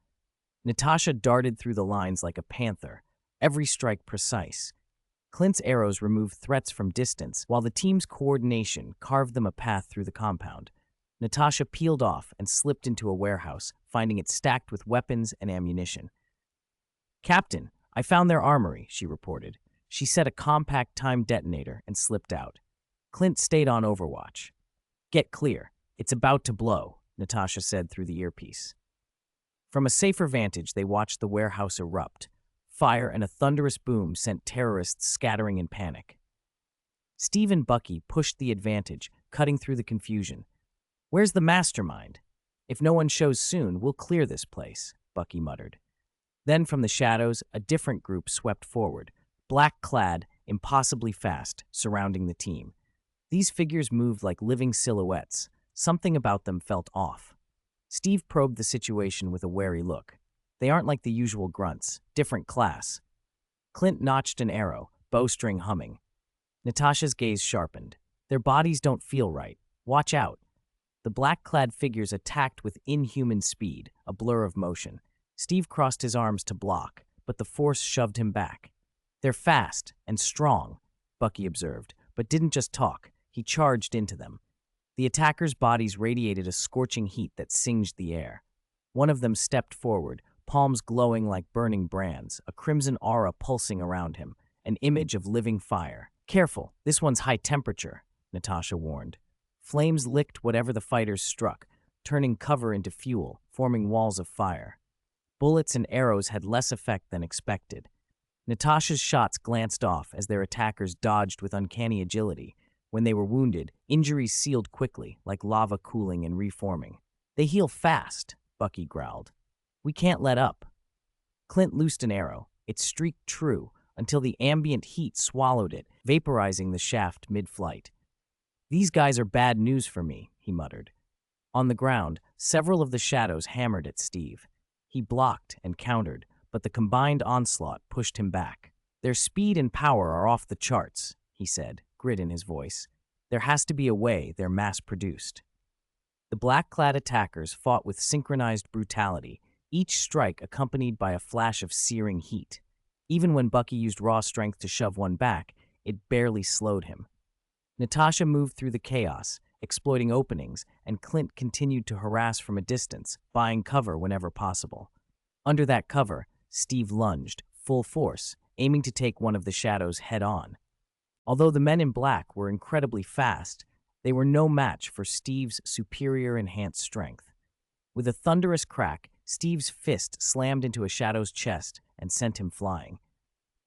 Natasha darted through the lines like a panther, every strike precise. Clint's arrows removed threats from distance, while the team's coordination carved them a path through the compound. Natasha peeled off and slipped into a warehouse, finding it stacked with weapons and ammunition. "Captain, I found their armory," she reported. She set a compact time detonator and slipped out. Clint stayed on overwatch. "Get clear. It's about to blow," Natasha said through the earpiece. From a safer vantage, they watched the warehouse erupt. Fire and a thunderous boom sent terrorists scattering in panic. Steve and Bucky pushed the advantage, cutting through the confusion. "Where's the mastermind? If no one shows soon, we'll clear this place," Bucky muttered. Then from the shadows, a different group swept forward, black-clad, impossibly fast, surrounding the team. These figures moved like living silhouettes. Something about them felt off. Steve probed the situation with a wary look. They aren't like the usual grunts, different class. Clint notched an arrow, bowstring humming. Natasha's gaze sharpened. "Their bodies don't feel right. Watch out." The black-clad figures attacked with inhuman speed, a blur of motion. Steve crossed his arms to block, but the force shoved him back. "They're fast and strong," Bucky observed, but didn't just talk. He charged into them. The attackers' bodies radiated a scorching heat that singed the air. One of them stepped forward, palms glowing like burning brands, a crimson aura pulsing around him, an image of living fire. "Careful, this one's high temperature," Natasha warned. Flames licked whatever the fighters struck, turning cover into fuel, forming walls of fire. Bullets and arrows had less effect than expected. Natasha's shots glanced off as their attackers dodged with uncanny agility. When they were wounded, injuries sealed quickly, like lava cooling and reforming. "They heal fast," Bucky growled. "We can't let up." Clint loosed an arrow. It streaked true until the ambient heat swallowed it, vaporizing the shaft mid-flight. "These guys are bad news for me," he muttered. On the ground, several of the shadows hammered at Steve. He blocked and countered, but the combined onslaught pushed him back. "Their speed and power are off the charts," he said, grit in his voice. "There has to be a way they're mass-produced." The black-clad attackers fought with synchronized brutality, each strike accompanied by a flash of searing heat. Even when Bucky used raw strength to shove one back, it barely slowed him. Natasha moved through the chaos, exploiting openings, and Clint continued to harass from a distance, buying cover whenever possible. Under that cover, Steve lunged, full force, aiming to take one of the shadows head-on. Although the men in black were incredibly fast, they were no match for Steve's superior enhanced strength. With a thunderous crack, Steve's fist slammed into a shadow's chest and sent him flying.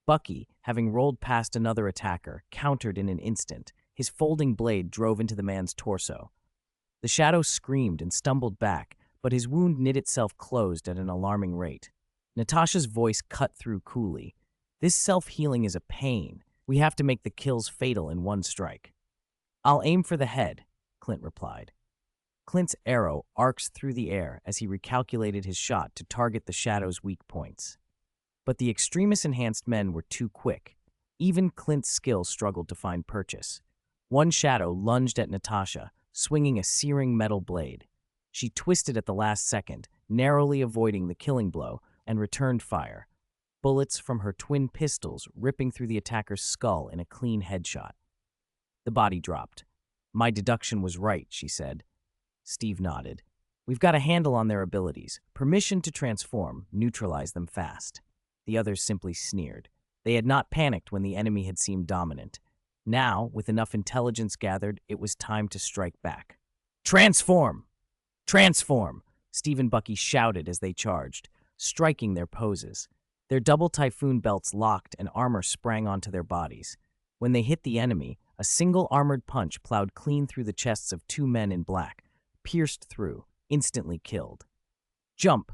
Bucky, having rolled past another attacker, countered in an instant. His folding blade drove into the man's torso. The shadow screamed and stumbled back, but his wound knit itself closed at an alarming rate. Natasha's voice cut through coolly. "This self-healing is a pain. We have to make the kills fatal in one strike." "I'll aim for the head," Clint replied. Clint's arrow arcs through the air as he recalculated his shot to target the shadow's weak points. But the extremis-enhanced men were too quick. Even Clint's skill struggled to find purchase. One shadow lunged at Natasha, swinging a searing metal blade. She twisted at the last second, narrowly avoiding the killing blow, and returned fire. Bullets from her twin pistols ripping through the attacker's skull in a clean headshot. The body dropped. "My deduction was right," she said. Steve nodded. "We've got a handle on their abilities. Permission to transform, neutralize them fast." The others simply sneered. They had not panicked when the enemy had seemed dominant. Now, with enough intelligence gathered, it was time to strike back. "Transform! Transform!" Steve and Bucky shouted as they charged, striking their poses. Their double typhoon belts locked and armor sprang onto their bodies. When they hit the enemy, a single armored punch plowed clean through the chests of two men in black, pierced through, instantly killed. "Jump!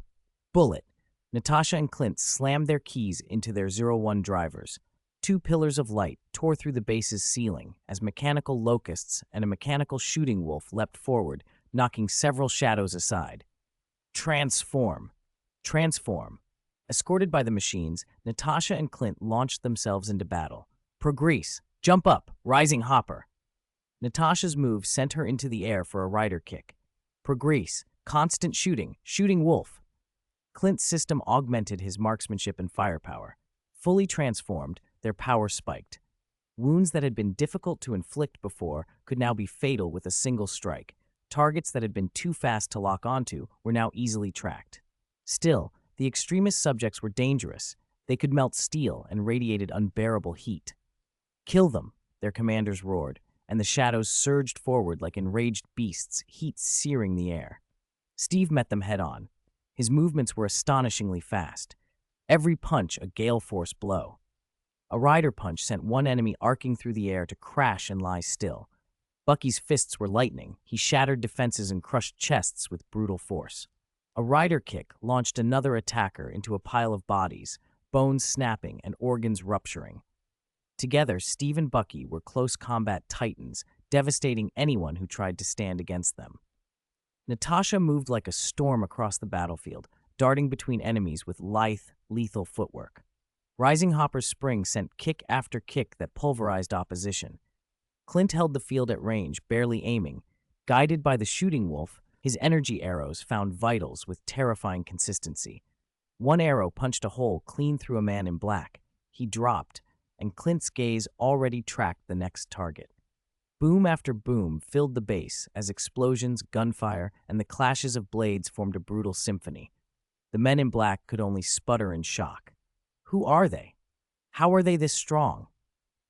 Bullet!" Natasha and Clint slammed their keys into their 01 drivers. Two pillars of light tore through the base's ceiling as mechanical locusts and a mechanical shooting wolf leapt forward, knocking several shadows aside. "Transform! Transform!" Escorted by the machines, Natasha and Clint launched themselves into battle. "Progress! Jump up! Rising hopper!" Natasha's move sent her into the air for a rider kick. "Progress! Constant shooting! Shooting wolf!" Clint's system augmented his marksmanship and firepower. Fully transformed, their power spiked. Wounds that had been difficult to inflict before could now be fatal with a single strike. Targets that had been too fast to lock onto were now easily tracked. Still, the extremist subjects were dangerous. They could melt steel and radiated unbearable heat. "Kill them," their commanders roared, and the shadows surged forward like enraged beasts, heat searing the air. Steve met them head-on. His movements were astonishingly fast. Every punch a gale-force blow. A rider punch sent one enemy arcing through the air to crash and lie still. Bucky's fists were lightning. He shattered defenses and crushed chests with brutal force. A rider kick launched another attacker into a pile of bodies, bones snapping and organs rupturing. Together, Steve and Bucky were close combat titans, devastating anyone who tried to stand against them. Natasha moved like a storm across the battlefield, darting between enemies with lithe, lethal footwork. Rising Hopper's spring sent kick after kick that pulverized opposition. Clint held the field at range, barely aiming. Guided by the shooting wolf, his energy arrows found vitals with terrifying consistency. One arrow punched a hole clean through a man in black. He dropped, and Clint's gaze already tracked the next target. Boom after boom filled the base as explosions, gunfire, and the clashes of blades formed a brutal symphony. The men in black could only sputter in shock. Who are they? How are they this strong?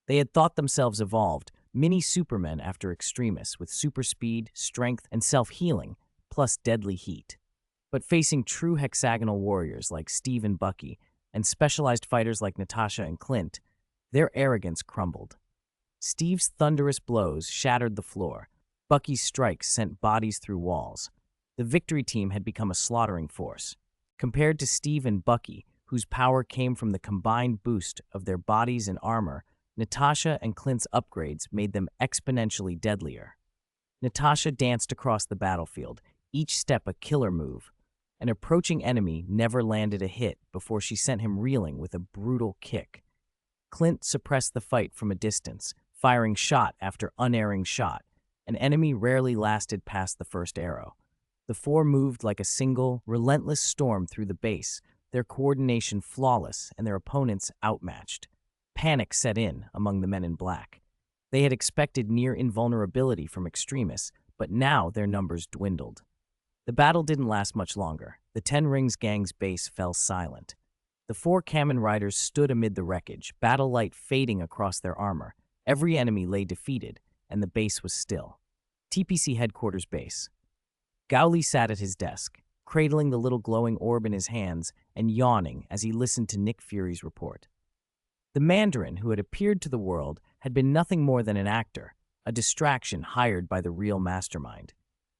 They had thought themselves evolved, mini supermen after extremists with super speed, strength, and self-healing, plus deadly heat. But facing true hexagonal warriors like Steve and Bucky, and specialized fighters like Natasha and Clint, their arrogance crumbled. Steve's thunderous blows shattered the floor. Bucky's strikes sent bodies through walls. The victory team had become a slaughtering force. Compared to Steve and Bucky, whose power came from the combined boost of their bodies and armor, Natasha and Clint's upgrades made them exponentially deadlier. Natasha danced across the battlefield, each step a killer move. An approaching enemy never landed a hit before she sent him reeling with a brutal kick. Clint suppressed the fight from a distance, firing shot after unerring shot. An enemy rarely lasted past the first arrow. The four moved like a single, relentless storm through the base, their coordination flawless and their opponents outmatched. Panic set in among the men in black. They had expected near invulnerability from extremists, but now their numbers dwindled. The battle didn't last much longer. The Ten Rings gang's base fell silent. The four Kamen Riders stood amid the wreckage, battle light fading across their armor. Every enemy lay defeated, and the base was still. TPC headquarters base. Gao Li sat at his desk, cradling the little glowing orb in his hands and yawning as he listened to Nick Fury's report. The Mandarin who had appeared to the world had been nothing more than an actor, a distraction hired by the real mastermind.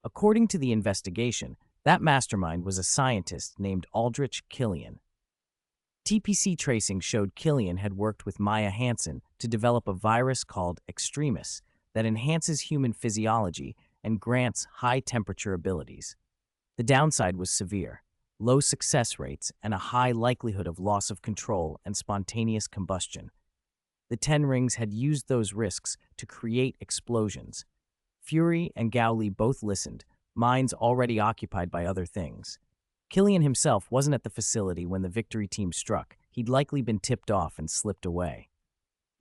According to the investigation, that mastermind was a scientist named Aldrich Killian. TPC tracing showed Killian had worked with Maya Hansen to develop a virus called Extremis that enhances human physiology and grants high-temperature abilities. The downside was severe: low success rates and a high likelihood of loss of control and spontaneous combustion. The Ten Rings had used those risks to create explosions. Fury and Gao Li both listened, minds already occupied by other things. Killian himself wasn't at the facility when the victory team struck. He'd likely been tipped off and slipped away.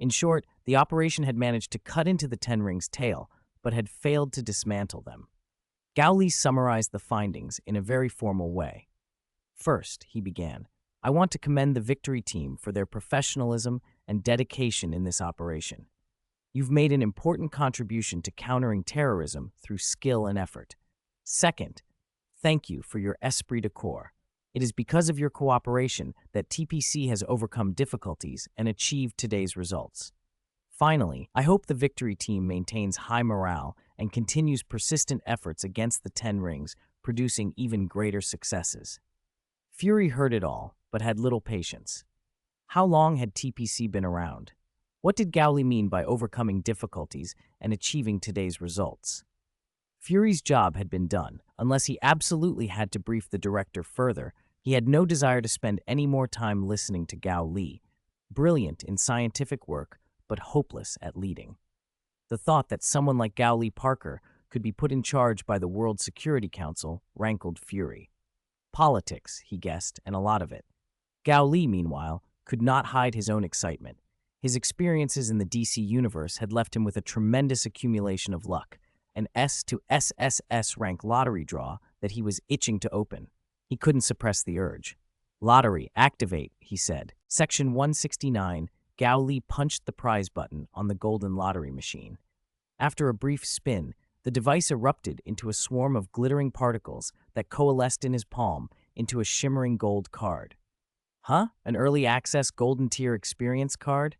In short, the operation had managed to cut into the Ten Rings' tail, but had failed to dismantle them. Gao Li summarized the findings in a very formal way. First, he began, I want to commend the victory team for their professionalism and dedication in this operation. You've made an important contribution to countering terrorism through skill and effort. Second, thank you for your esprit de corps. It is because of your cooperation that TPC has overcome difficulties and achieved today's results. Finally, I hope the victory team maintains high morale and continues persistent efforts against the Ten Rings, producing even greater successes. Fury heard it all, but had little patience. How long had TPC been around? What did Gao Li mean by overcoming difficulties and achieving today's results? Fury's job had been done. Unless he absolutely had to brief the director further, he had no desire to spend any more time listening to Gao Li, brilliant in scientific work, but hopeless at leading. The thought that someone like Gori Parker could be put in charge by the World Security Council rankled Fury. Politics, he guessed, and a lot of it. Gao Li, meanwhile, could not hide his own excitement. His experiences in the DC universe had left him with a tremendous accumulation of luck, an S to SSS rank lottery draw that he was itching to open. He couldn't suppress the urge. Lottery, activate, he said. Section 169, Gao Li punched the prize button on the golden lottery machine. After a brief spin, the device erupted into a swarm of glittering particles that coalesced in his palm, into a shimmering gold card. Huh? An early access golden tier experience card?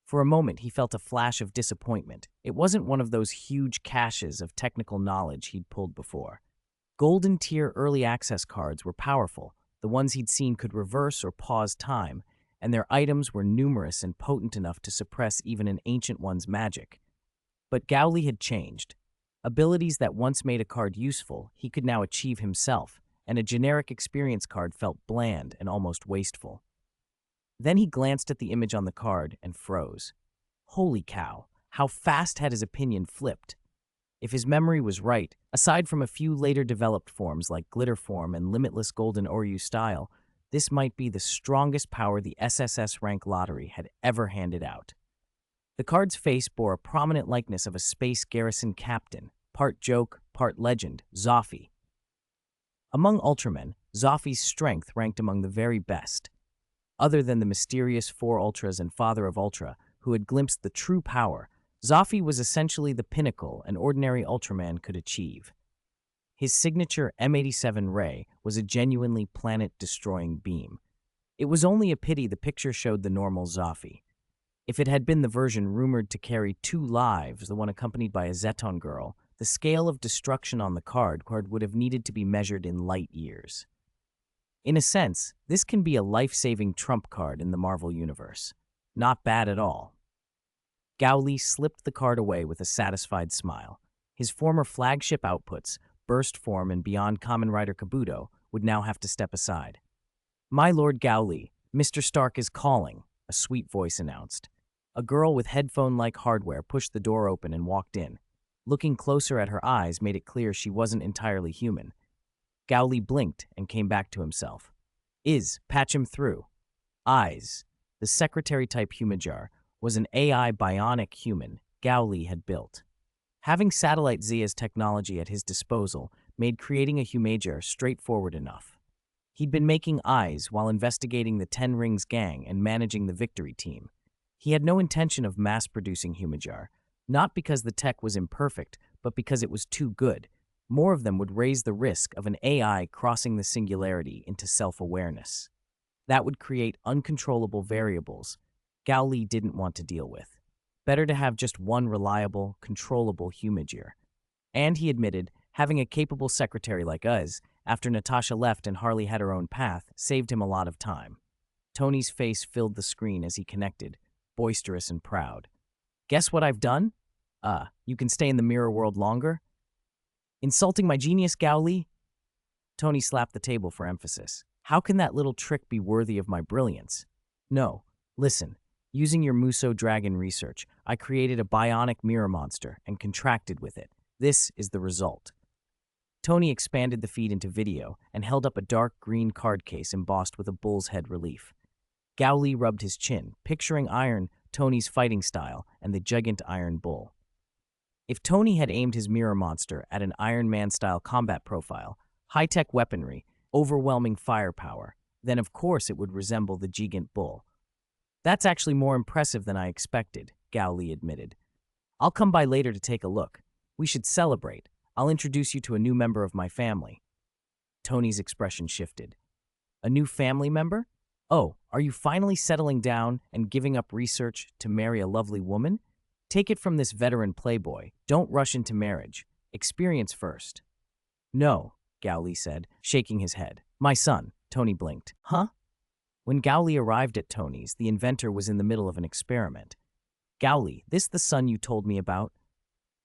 For a moment, he felt a flash of disappointment. It wasn't one of those huge caches of technical knowledge he'd pulled before. Golden tier early access cards were powerful. The ones he'd seen could reverse or pause time, and their items were numerous and potent enough to suppress even an ancient one's magic. But Gowli had changed. Abilities that once made a card useful, he could now achieve himself, and a generic experience card felt bland and almost wasteful. Then he glanced at the image on the card and froze. Holy cow, how fast had his opinion flipped? If his memory was right, aside from a few later developed forms like Glitter Form and Limitless Golden Oryu Style, this might be the strongest power the SSS rank lottery had ever handed out. The card's face bore a prominent likeness of a space garrison captain, part joke, part legend, Zophi. Among Ultramen, Zophi's strength ranked among the very best. Other than the mysterious Four Ultras and Father of Ultra, who had glimpsed the true power, Zophi was essentially the pinnacle an ordinary Ultraman could achieve. His signature M87 ray was a genuinely planet-destroying beam. It was only a pity the picture showed the normal Zophi. If it had been the version rumored to carry 2 lives, the one accompanied by a Zeton girl, the scale of destruction on the card would have needed to be measured in light years. In a sense, this can be a life-saving trump card in the Marvel Universe. Not bad at all. Gowli slipped the card away with a satisfied smile. His former flagship outputs, Burst Form and Beyond Kamen Rider Kabuto, would now have to step aside. "My Lord Gowli, Mr. Stark is calling," a sweet voice announced. A girl with headphone-like hardware pushed the door open and walked in. Looking closer at her eyes made it clear she wasn't entirely human. Gowli blinked and came back to himself. Patch him through." Eyes. The secretary-type Humajar was an AI bionic human Gowli had built. Having Satellite Zia's technology at his disposal made creating a Humajar straightforward enough. He'd been making eyes while investigating the Ten Rings gang and managing the Victory team. He had no intention of mass-producing Humajar, not because the tech was imperfect, but because it was too good. More of them would raise the risk of an AI crossing the singularity into self-awareness. That would create uncontrollable variables Gowli didn't want to deal with. Better to have just one reliable, controllable Humajar. And he admitted, having a capable secretary like us, after Natasha left and Harley had her own path, saved him a lot of time. Tony's face filled the screen as he connected, boisterous and proud. "Guess what I've done? You can stay in the mirror world longer?" "Insulting my genius, Gowli?" Tony slapped the table for emphasis. "How can that little trick be worthy of my brilliance?" "No, listen. Using your Muso Dragon research, I created a bionic mirror monster and contracted with it. This is the result." Tony expanded the feed into video and held up a dark green card case embossed with a bull's head relief. Gowli rubbed his chin, picturing Tony's fighting style and the gigant Iron Bull. If Tony had aimed his mirror monster at an Iron Man-style combat profile, high-tech weaponry, overwhelming firepower, then of course it would resemble the gigant bull. "That's actually more impressive than I expected," Gowli admitted. "I'll come by later to take a look. We should celebrate. I'll introduce you to a new member of my family." Tony's expression shifted. "A new family member? Oh, are you finally settling down and giving up research to marry a lovely woman? Take it from this veteran playboy. Don't rush into marriage. Experience first." "No," Gowli said, shaking his head. "My son." Tony blinked. "Huh?" When Gowli arrived at Tony's, the inventor was in the middle of an experiment. "Gowli, this the son you told me about?"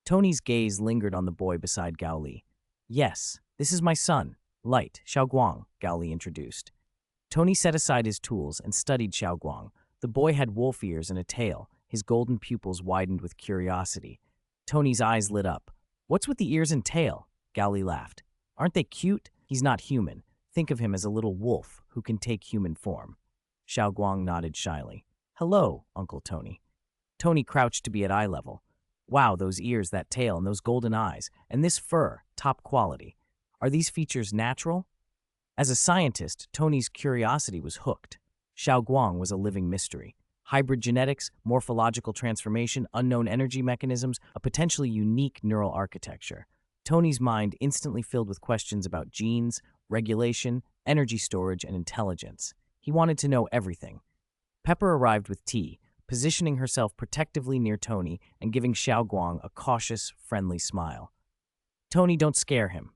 Tony's gaze lingered on the boy beside Gowli. "Yes, this is my son, Light, Xiaoguang," Gowli introduced. Tony set aside his tools and studied Xiaoguang. The boy had wolf ears and a tail. His golden pupils widened with curiosity. Tony's eyes lit up. "What's with the ears and tail?" Gowli laughed. "Aren't they cute? He's not human. Think of him as a little wolf who can take human form." Xiaoguang nodded shyly. "Hello, Uncle Tony." Tony crouched to be at eye level. "Wow, those ears, that tail, and those golden eyes. And this fur, top quality. Are these features natural?" As a scientist, Tony's curiosity was hooked. Xiaoguang was a living mystery. Hybrid genetics, morphological transformation, unknown energy mechanisms, a potentially unique neural architecture. Tony's mind instantly filled with questions about genes, regulation, energy storage, and intelligence. He wanted to know everything. Pepper arrived with tea, positioning herself protectively near Tony and giving Xiaoguang a cautious, friendly smile. Tony, don't scare him.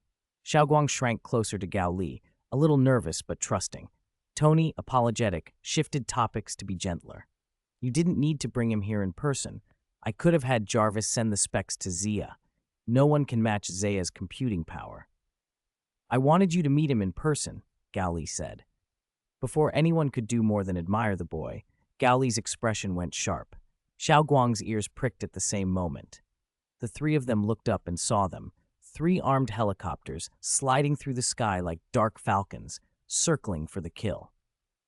Xiaoguang shrank closer to Gao Li, a little nervous but trusting. Tony, apologetic, shifted topics to be gentler. You didn't need to bring him here in person. I could have had Jarvis send the specs to Zia. No one can match Zaya's computing power. I wanted you to meet him in person, Gao Li said. Before anyone could do more than admire the boy, Gao Li's expression went sharp. Xiaoguang's ears pricked at the same moment. The three of them looked up and saw them, 3 armed helicopters sliding through the sky like dark falcons, circling for the kill.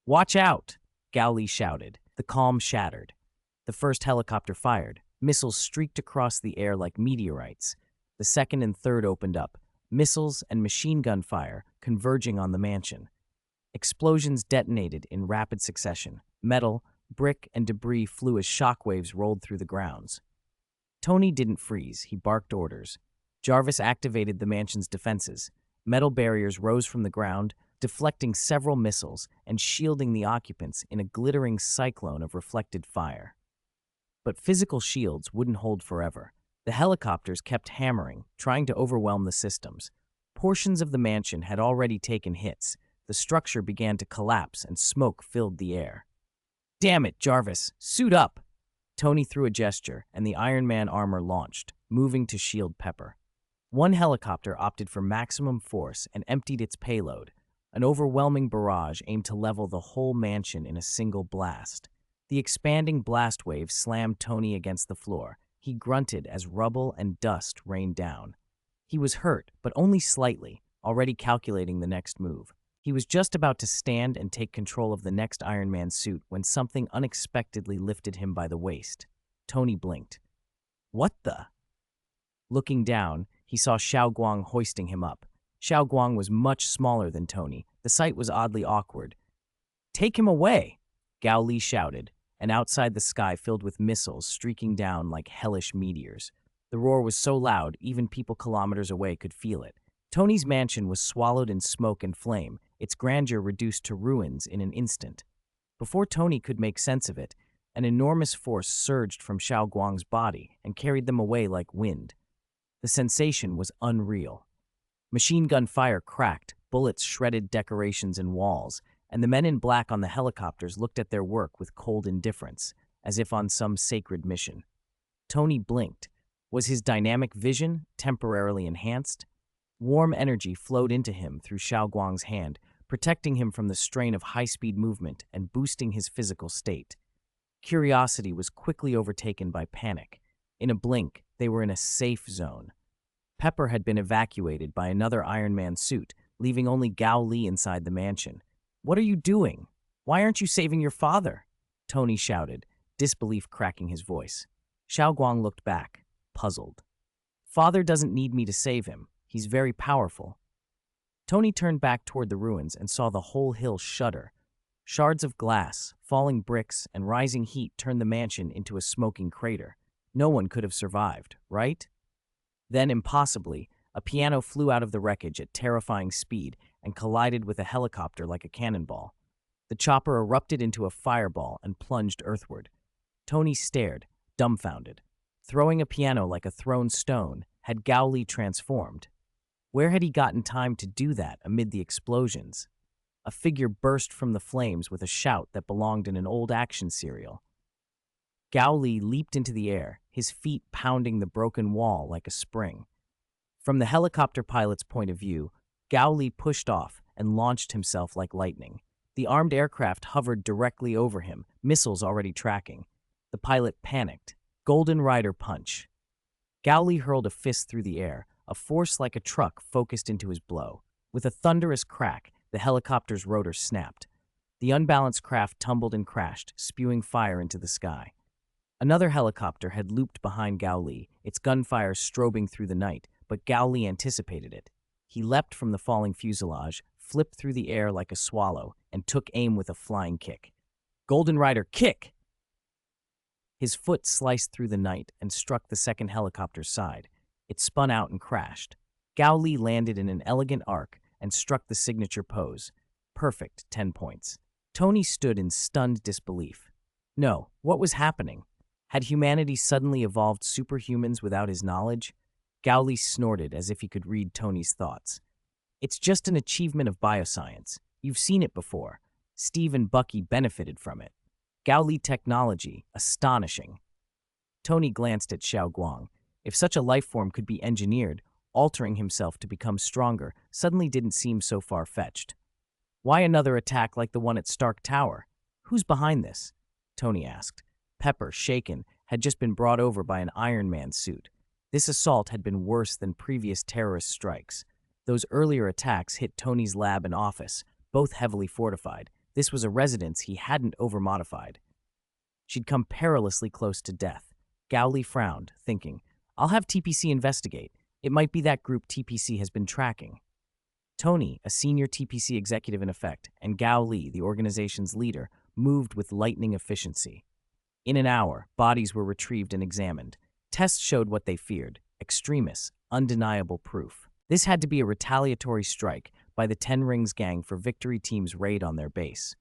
Watch out! Gao Li shouted. The calm shattered. The first helicopter fired. Missiles streaked across the air like meteorites. The second and third opened up, missiles and machine gun fire converging on the mansion. Explosions detonated in rapid succession. Metal, brick, and debris flew as shockwaves rolled through the grounds. Tony didn't freeze. He barked orders. Jarvis activated the mansion's defenses. Metal barriers rose from the ground, deflecting several missiles and shielding the occupants in a glittering cyclone of reflected fire. But physical shields wouldn't hold forever. The helicopters kept hammering, trying to overwhelm the systems. Portions of the mansion had already taken hits. The structure began to collapse and smoke filled the air. Damn it, Jarvis, suit up! Tony threw a gesture, and the Iron Man armor launched, moving to shield Pepper. One helicopter opted for maximum force and emptied its payload. An overwhelming barrage aimed to level the whole mansion in a single blast. The expanding blast wave slammed Tony against the floor. He grunted as rubble and dust rained down. He was hurt, but only slightly, already calculating the next move. He was just about to stand and take control of the next Iron Man suit when something unexpectedly lifted him by the waist. Tony blinked. What the? Looking down, he saw Xiaoguang hoisting him up. Xiaoguang was much smaller than Tony. The sight was oddly awkward. Take him away! Gao Li shouted, and outside the sky filled with missiles streaking down like hellish meteors. The roar was so loud, even people kilometers away could feel it. Tony's mansion was swallowed in smoke and flame, its grandeur reduced to ruins in an instant. Before Tony could make sense of it, an enormous force surged from Xiaoguang's body and carried them away like wind. The sensation was unreal. Machine gun fire cracked, bullets shredded decorations and walls, and the men in black on the helicopters looked at their work with cold indifference, as if on some sacred mission. Tony blinked. Was his dynamic vision temporarily enhanced? Warm energy flowed into him through Xiaoguang's hand, protecting him from the strain of high-speed movement and boosting his physical state. Curiosity was quickly overtaken by panic. In a blink, they were in a safe zone. Pepper had been evacuated by another Iron Man suit, leaving only Gao Li inside the mansion. What are you doing? Why aren't you saving your father? Tony shouted, disbelief cracking his voice. Xiaoguang looked back, puzzled. Father doesn't need me to save him. He's very powerful. Tony turned back toward the ruins and saw the whole hill shudder. Shards of glass, falling bricks, and rising heat turned the mansion into a smoking crater. No one could have survived, right? Then, impossibly, a piano flew out of the wreckage at terrifying speed and collided with a helicopter like a cannonball. The chopper erupted into a fireball and plunged earthward. Tony stared, dumbfounded. Throwing a piano like a thrown stone, had Gao Li transformed? Where had he gotten time to do that amid the explosions? A figure burst from the flames with a shout that belonged in an old action serial. Gao Li leaped into the air, his feet pounding the broken wall like a spring. From the helicopter pilot's point of view, Gao Li pushed off and launched himself like lightning. The armed aircraft hovered directly over him, missiles already tracking. The pilot panicked. Golden Rider punch. Gao Li hurled a fist through the air, a force like a truck focused into his blow. With a thunderous crack, the helicopter's rotor snapped. The unbalanced craft tumbled and crashed, spewing fire into the sky. Another helicopter had looped behind Gao Li, its gunfire strobing through the night, but Gao Li anticipated it. He leapt from the falling fuselage, flipped through the air like a swallow, and took aim with a flying kick. Golden Rider kick! His foot sliced through the night and struck the second helicopter's side. It spun out and crashed. Gao Li landed in an elegant arc and struck the signature pose. Perfect, 10 points. Tony stood in stunned disbelief. No, what was happening? Had humanity suddenly evolved superhumans without his knowledge? Gowley snorted as if he could read Tony's thoughts. It's just an achievement of bioscience. You've seen it before. Steve and Bucky benefited from it. Gowley technology, astonishing. Tony glanced at Xiao Guang. If such a life form could be engineered, altering himself to become stronger suddenly didn't seem so far-fetched. Why another attack like the one at Stark Tower? Who's behind this? Tony asked. Pepper, shaken, had just been brought over by an Iron Man suit. This assault had been worse than previous terrorist strikes. Those earlier attacks hit Tony's lab and office, both heavily fortified. This was a residence he hadn't overmodified. She'd come perilously close to death. Gowley frowned, thinking, I'll have TPC investigate. It might be that group TPC has been tracking. Tony, a senior TPC executive in effect, and Gao Li, the organization's leader, moved with lightning efficiency. In an hour, bodies were retrieved and examined. Tests showed what they feared: extremists, undeniable proof. This had to be a retaliatory strike by the Ten Rings gang for Victory Team's raid on their base.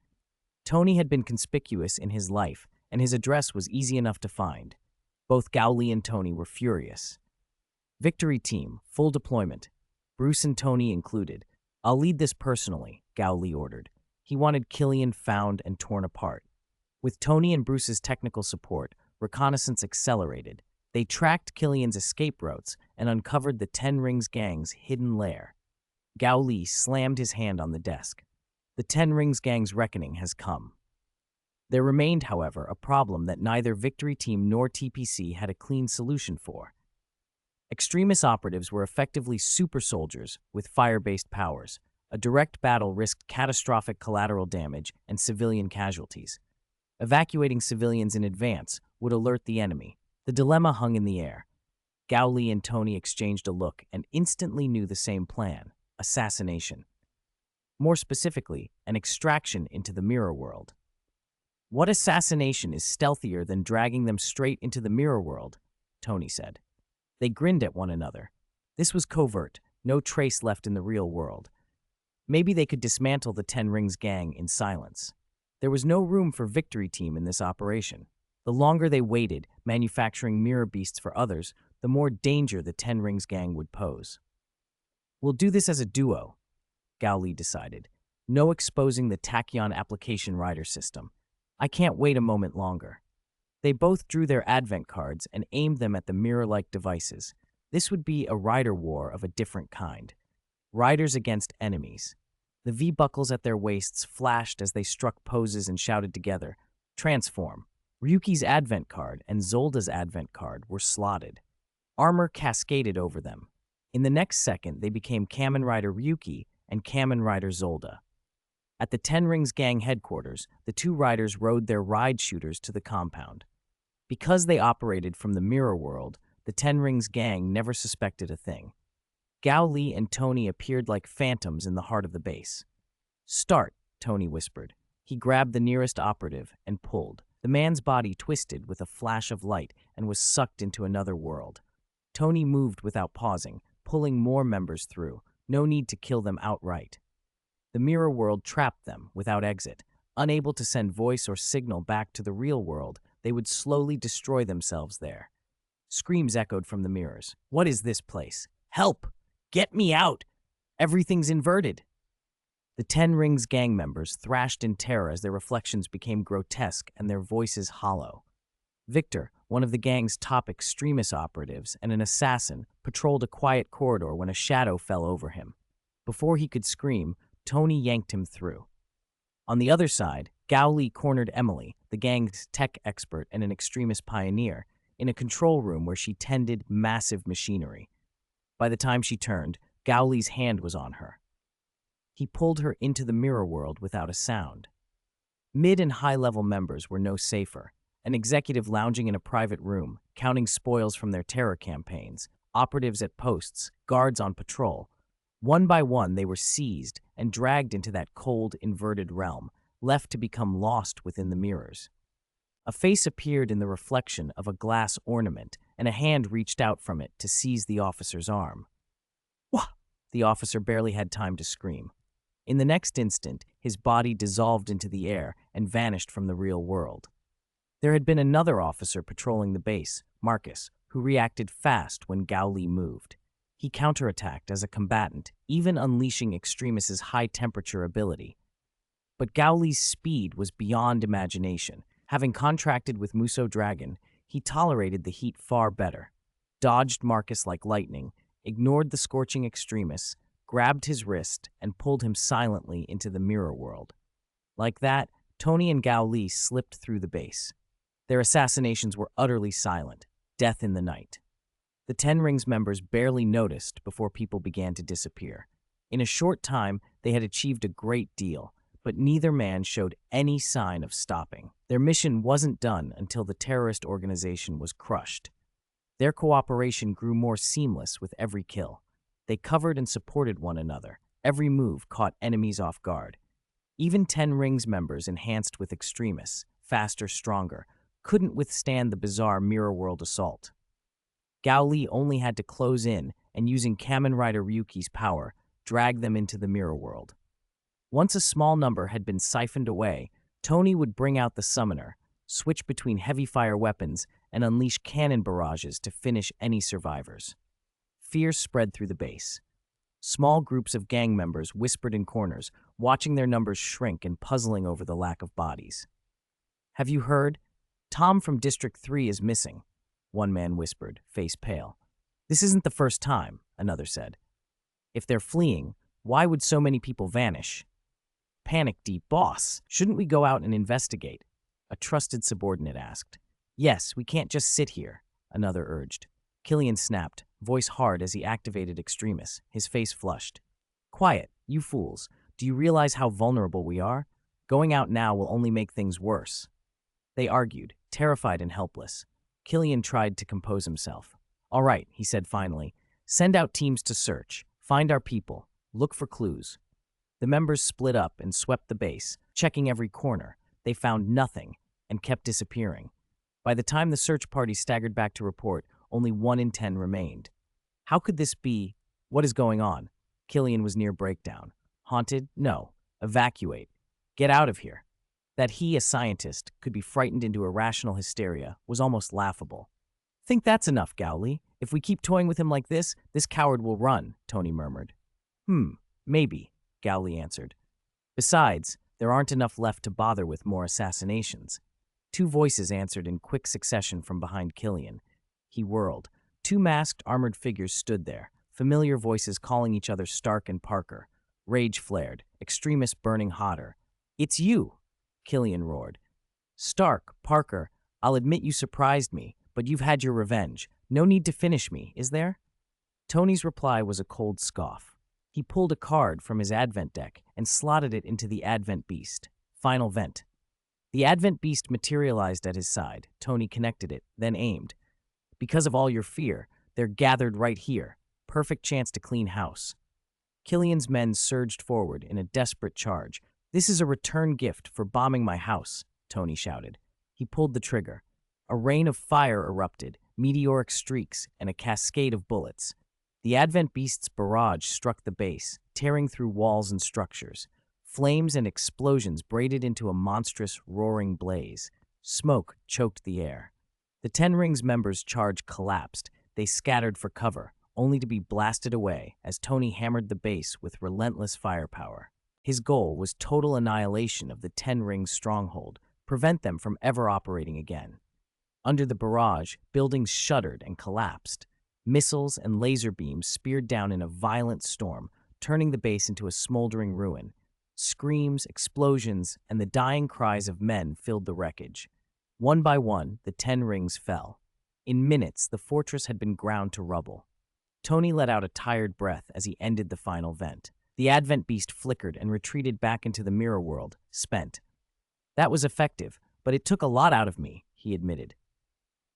Tony had been conspicuous in his life, and his address was easy enough to find. Both Gao Li and Tony were furious. Victory Team, full deployment. Bruce and Tony included. I'll lead this personally, Gao Li ordered. He wanted Killian found and torn apart. With Tony and Bruce's technical support, reconnaissance accelerated. They tracked Killian's escape routes and uncovered the Ten Rings gang's hidden lair. Gao Li slammed his hand on the desk. The Ten Rings gang's reckoning has come. There remained, however, a problem that neither Victory Team nor TPC had a clean solution for. Extremist operatives were effectively super soldiers with fire-based powers. A direct battle risked catastrophic collateral damage and civilian casualties. Evacuating civilians in advance would alert the enemy. The dilemma hung in the air. Gao Li and Tony exchanged a look and instantly knew the same plan: assassination. More specifically, an extraction into the mirror world. What assassination is stealthier than dragging them straight into the mirror world? Tony said. They grinned at one another. This was covert, no trace left in the real world. Maybe they could dismantle the Ten Rings gang in silence. There was no room for Victory Team in this operation. The longer they waited, manufacturing mirror beasts for others, the more danger the Ten Rings gang would pose. We'll do this as a duo, Gao Li decided. No exposing the Tachyon application rider system. I can't wait a moment longer. They both drew their advent cards and aimed them at the mirror-like devices. This would be a rider war of a different kind. Riders against enemies. The V-buckles at their waists flashed as they struck poses and shouted together, Transform. Ryuki's advent card and Zolda's advent card were slotted. Armor cascaded over them. In the next second, they became Kamen Rider Ryuki and Kamen Rider Zolda. At the Ten Rings gang headquarters, the two riders rode their ride shooters to the compound. Because they operated from the mirror world, the Ten Rings gang never suspected a thing. Gao Li and Tony appeared like phantoms in the heart of the base. Start, Tony whispered. He grabbed the nearest operative and pulled. The man's body twisted with a flash of light and was sucked into another world. Tony moved without pausing, pulling more members through. No need to kill them outright. The mirror world trapped them without exit. Unable to send voice or signal back to the real world, they would slowly destroy themselves there. Screams echoed from the mirrors. What is this place? Help! Get me out! Everything's inverted. The Ten Rings gang members thrashed in terror as their reflections became grotesque and their voices hollow. Victor, one of the gang's top extremist operatives and an assassin, patrolled a quiet corridor when a shadow fell over him. Before he could scream, Tony yanked him through. On the other side, Gao Li cornered Emily, the gang's tech expert and an extremist pioneer, in a control room where she tended massive machinery. By the time she turned, Gao Li's hand was on her. He pulled her into the mirror world without a sound. Mid- and high-level members were no safer. An executive lounging in a private room, counting spoils from their terror campaigns, operatives at posts, guards on patrol. One by one, they were seized and dragged into that cold, inverted realm, left to become lost within the mirrors. A face appeared in the reflection of a glass ornament, and a hand reached out from it to seize the officer's arm. Wah! The officer barely had time to scream. In the next instant, his body dissolved into the air and vanished from the real world. There had been another officer patrolling the base, Marcus, who reacted fast when Gao Li moved. He counterattacked as a combatant, even unleashing Extremis's high-temperature ability. But Gao Li's speed was beyond imagination. Having contracted with Muso Dragon, he tolerated the heat far better, dodged Marcus like lightning, ignored the scorching Extremis, grabbed his wrist, and pulled him silently into the mirror world. Like that, Tony and Gao Li slipped through the base. Their assassinations were utterly silent, death in the night. The Ten Rings members barely noticed before people began to disappear. In a short time, they had achieved a great deal, but neither man showed any sign of stopping. Their mission wasn't done until the terrorist organization was crushed. Their cooperation grew more seamless with every kill. They covered and supported one another. Every move caught enemies off guard. Even Ten Rings members enhanced with Extremis, faster, stronger, couldn't withstand the bizarre mirror world assault. Gao Li only had to close in and, using Kamen Rider Ryuki's power, drag them into the mirror world. Once a small number had been siphoned away, Tony would bring out the summoner, switch between heavy fire weapons, and unleash cannon barrages to finish any survivors. Fear spread through the base. Small groups of gang members whispered in corners, watching their numbers shrink and puzzling over the lack of bodies. "Have you heard? Tom from District 3 is missing," one man whispered, face pale. "This isn't the first time," another said. "If they're fleeing, why would so many people vanish?" "Panic deep, boss. Shouldn't we go out and investigate?" a trusted subordinate asked. "Yes, we can't just sit here," another urged. Killian snapped, voice hard as he activated Extremis, his face flushed. "Quiet, you fools. Do you realize how vulnerable we are? Going out now will only make things worse." They argued, terrified and helpless. Killian tried to compose himself. "All right," he said finally. "Send out teams to search. Find our people. Look for clues." The members split up and swept the base, checking every corner. They found nothing and kept disappearing. By the time the search party staggered back to report, only 1 in 10 remained. How could this be? What is going on? Killian was near breakdown. Haunted? No. Evacuate. Get out of here. That he, a scientist, could be frightened into irrational hysteria was almost laughable. "Think that's enough, Gao Li. If we keep toying with him like this coward will run," Tony murmured. Maybe," Gao Li answered. "Besides, there aren't enough left to bother with more assassinations." 2 voices answered in quick succession from behind Killian. He whirled. 2 masked, armored figures stood there, familiar voices calling each other Stark and Parker. Rage flared, Extremis burning hotter. "It's you!" Killian roared. "Stark, Parker, I'll admit you surprised me, but you've had your revenge. No need to finish me, is there?" Tony's reply was a cold scoff. He pulled a card from his Advent deck and slotted it into the Advent Beast. Final vent. The Advent Beast materialized at his side. Tony connected it, then aimed. "Because of all your fear, they're gathered right here. Perfect chance to clean house." Killian's men surged forward in a desperate charge. "This is a return gift for bombing my house," Tony shouted. He pulled the trigger. A rain of fire erupted, meteoric streaks, and a cascade of bullets. The Advent Beast's barrage struck the base, tearing through walls and structures. Flames and explosions braided into a monstrous, roaring blaze. Smoke choked the air. The Ten Rings members' charge collapsed. They scattered for cover, only to be blasted away as Tony hammered the base with relentless firepower. His goal was total annihilation of the Ten Rings' stronghold, prevent them from ever operating again. Under the barrage, buildings shuddered and collapsed. Missiles and laser beams speared down in a violent storm, turning the base into a smoldering ruin. Screams, explosions, and the dying cries of men filled the wreckage. One by one, the Ten Rings fell. In minutes, the fortress had been ground to rubble. Tony let out a tired breath as he ended the final vent. The Advent Beast flickered and retreated back into the mirror world, spent. "That was effective, but it took a lot out of me," he admitted.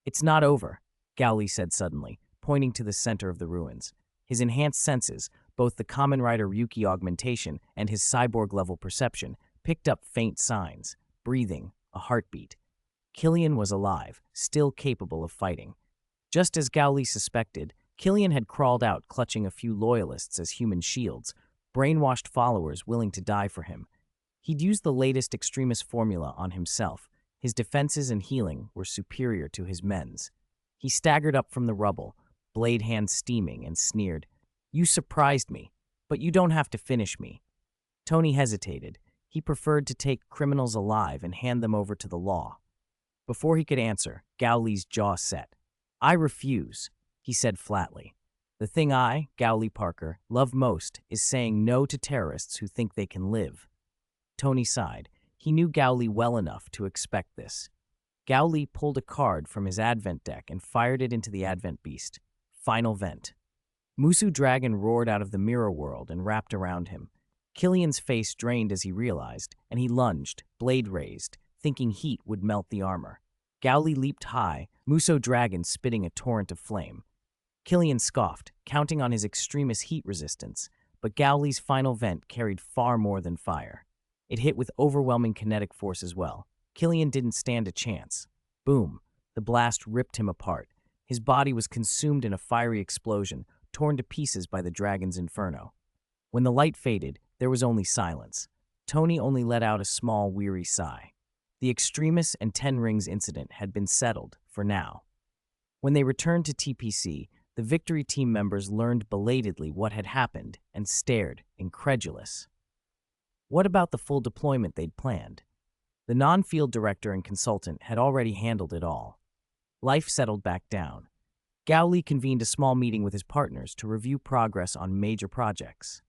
"It's not over," Gao Li said suddenly, pointing to the center of the ruins. His enhanced senses, both the Kamen Rider Ryuki augmentation and his cyborg-level perception, picked up faint signs, breathing, a heartbeat. Killian was alive, still capable of fighting. Just as Gao Li suspected, Killian had crawled out clutching a few loyalists as human shields. brainwashed followers willing to die for him. He'd used the latest extremist formula on himself. His defenses and healing were superior to his men's. He staggered up from the rubble, blade hand steaming, and sneered, "You surprised me, but you don't have to finish me." Tony hesitated. He preferred to take criminals alive and hand them over to the law. Before he could answer, Gao Li's jaw set. "I refuse," he said flatly. "The thing I, Gori Parker, love most is saying no to terrorists who think they can live." Tony sighed. He knew Gao Li well enough to expect this. Gao Li pulled a card from his advent deck and fired it into the advent beast. Final vent. Musu Dragon roared out of the mirror world and wrapped around him. Killian's face drained as he realized, and he lunged, blade raised, thinking heat would melt the armor. Gao Li leaped high, Muso Dragon spitting a torrent of flame. Killian scoffed, counting on his extremist heat resistance, but Gao Li's final vent carried far more than fire. It hit with overwhelming kinetic force as well. Killian didn't stand a chance. Boom! The blast ripped him apart. His body was consumed in a fiery explosion, torn to pieces by the dragon's inferno. When the light faded, there was only silence. Tony only let out a small, weary sigh. The Extremis and Ten Rings incident had been settled, for now. When they returned to TPC, the Victory team members learned belatedly what had happened and stared, incredulous. What about the full deployment they'd planned? The non-field director and consultant had already handled it all. Life settled back down. Gao Li convened a small meeting with his partners to review progress on major projects.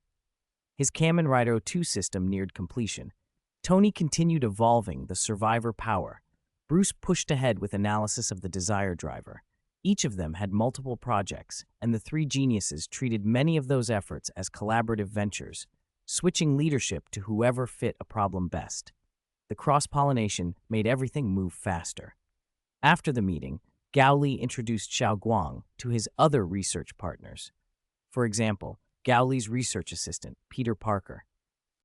His Kamen Rider 2 system neared completion. Tony continued evolving the survivor power. Bruce pushed ahead with analysis of the desire driver. Each of them had multiple projects, and the three geniuses treated many of those efforts as collaborative ventures, switching leadership to whoever fit a problem best. The cross-pollination made everything move faster. After the meeting, Gao Li introduced Xiao Guang to his other research partners. For example, Gao Li's research assistant, Peter Parker.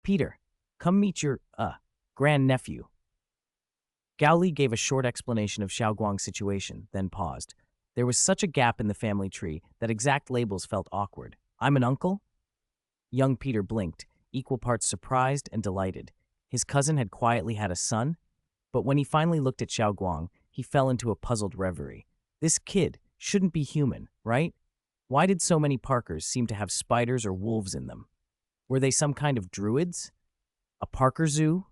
"Peter, come meet your, grandnephew." Gao Li gave a short explanation of Xiao Guang's situation, then paused. There was such a gap in the family tree that exact labels felt awkward. "I'm an uncle?" Young Peter blinked, equal parts surprised and delighted. His cousin had quietly had a son? But when he finally looked at Xiao Guang, he fell into a puzzled reverie. This kid shouldn't be human, right? Why did so many Parkers seem to have spiders or wolves in them? Were they some kind of druids? A Parker zoo?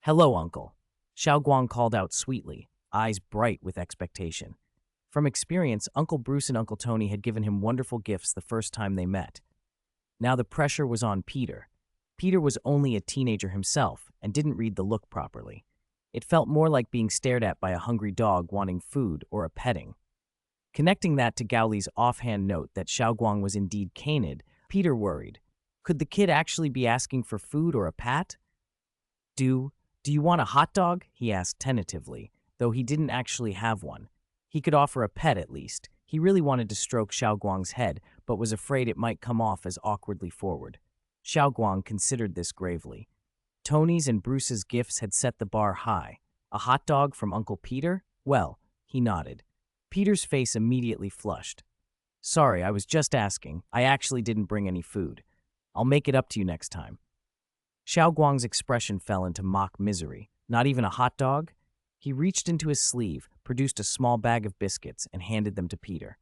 "Hello, Uncle," Xiao Guang called out sweetly, eyes bright with expectation. From experience, Uncle Bruce and Uncle Tony had given him wonderful gifts the first time they met. Now the pressure was on Peter. Peter was only a teenager himself and didn't read the look properly. It felt more like being stared at by a hungry dog wanting food or a petting. Connecting that to Gao Li's offhand note that Xiao Guang was indeed canid, Peter worried. Could the kid actually be asking for food or a pat? Do you want a hot dog?" he asked tentatively, though he didn't actually have one. He could offer a pet at least. He really wanted to stroke Xiao Guang's head, but was afraid it might come off as awkwardly forward. Xiao Guang considered this gravely. Tony's and Bruce's gifts had set the bar high. A hot dog from Uncle Peter? Well, he nodded. Peter's face immediately flushed. "Sorry, I was just asking. I actually didn't bring any food. I'll make it up to you next time." Xiao Guang's expression fell into mock misery. Not even a hot dog? He reached into his sleeve, produced a small bag of biscuits, and handed them to Peter.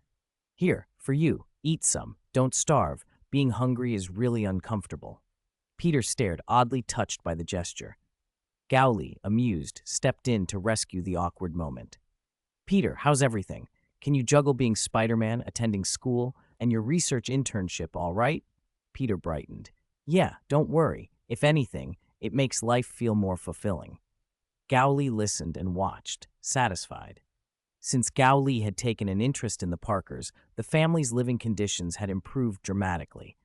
"Here, for you. Eat some. Don't starve. Being hungry is really uncomfortable." Peter stared, oddly touched by the gesture. Gao Li, amused, stepped in to rescue the awkward moment. "Peter, how's everything? Can you juggle being Spider-Man, attending school, and your research internship all right?" Peter brightened. "Yeah, don't worry. If anything, it makes life feel more fulfilling." Gao Li listened and watched, satisfied. Since Gao Li had taken an interest in the Parkers, the family's living conditions had improved dramatically.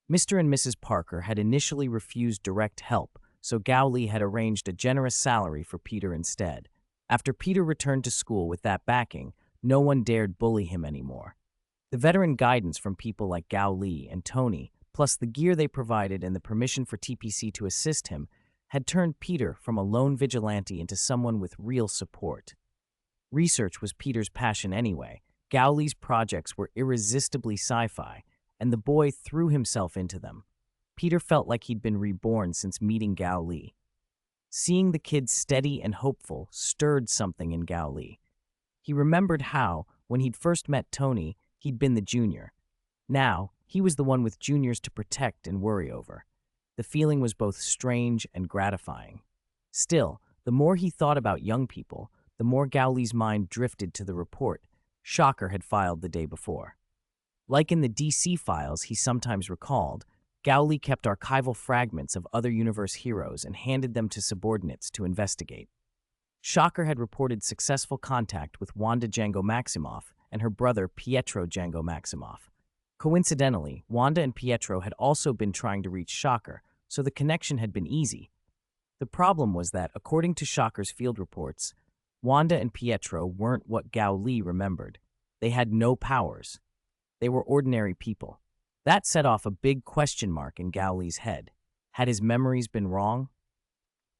Mr. and Mrs. Parker had initially refused direct help, so Gao Li had arranged a generous salary for Peter instead. After Peter returned to school with that backing, no one dared bully him anymore. The veteran guidance from people like Gao Li and Tony, plus the gear they provided and the permission for TPC to assist him, had turned Peter from a lone vigilante into someone with real support. Research was Peter's passion anyway. Gao Li's projects were irresistibly sci-fi, and the boy threw himself into them. Peter felt like he'd been reborn since meeting Gao Li. Seeing the kid steady and hopeful stirred something in Gao Li. He remembered how, when he'd first met Tony, he'd been the junior. Now, he was the one with juniors to protect and worry over. The feeling was both strange and gratifying. Still, the more he thought about young people, the more Gao Li's mind drifted to the report Shocker had filed the day before. Like in the DC files he sometimes recalled, Gao Li kept archival fragments of other universe heroes and handed them to subordinates to investigate. Shocker had reported successful contact with Wanda Django Maximoff and her brother Pietro Django Maximoff. Coincidentally, Wanda and Pietro had also been trying to reach Shocker, so the connection had been easy. The problem was that, according to Shocker's field reports, Wanda and Pietro weren't what Gao Li remembered. They had no powers. They were ordinary people. That set off a big question mark in Gao Li's head. Had his memories been wrong?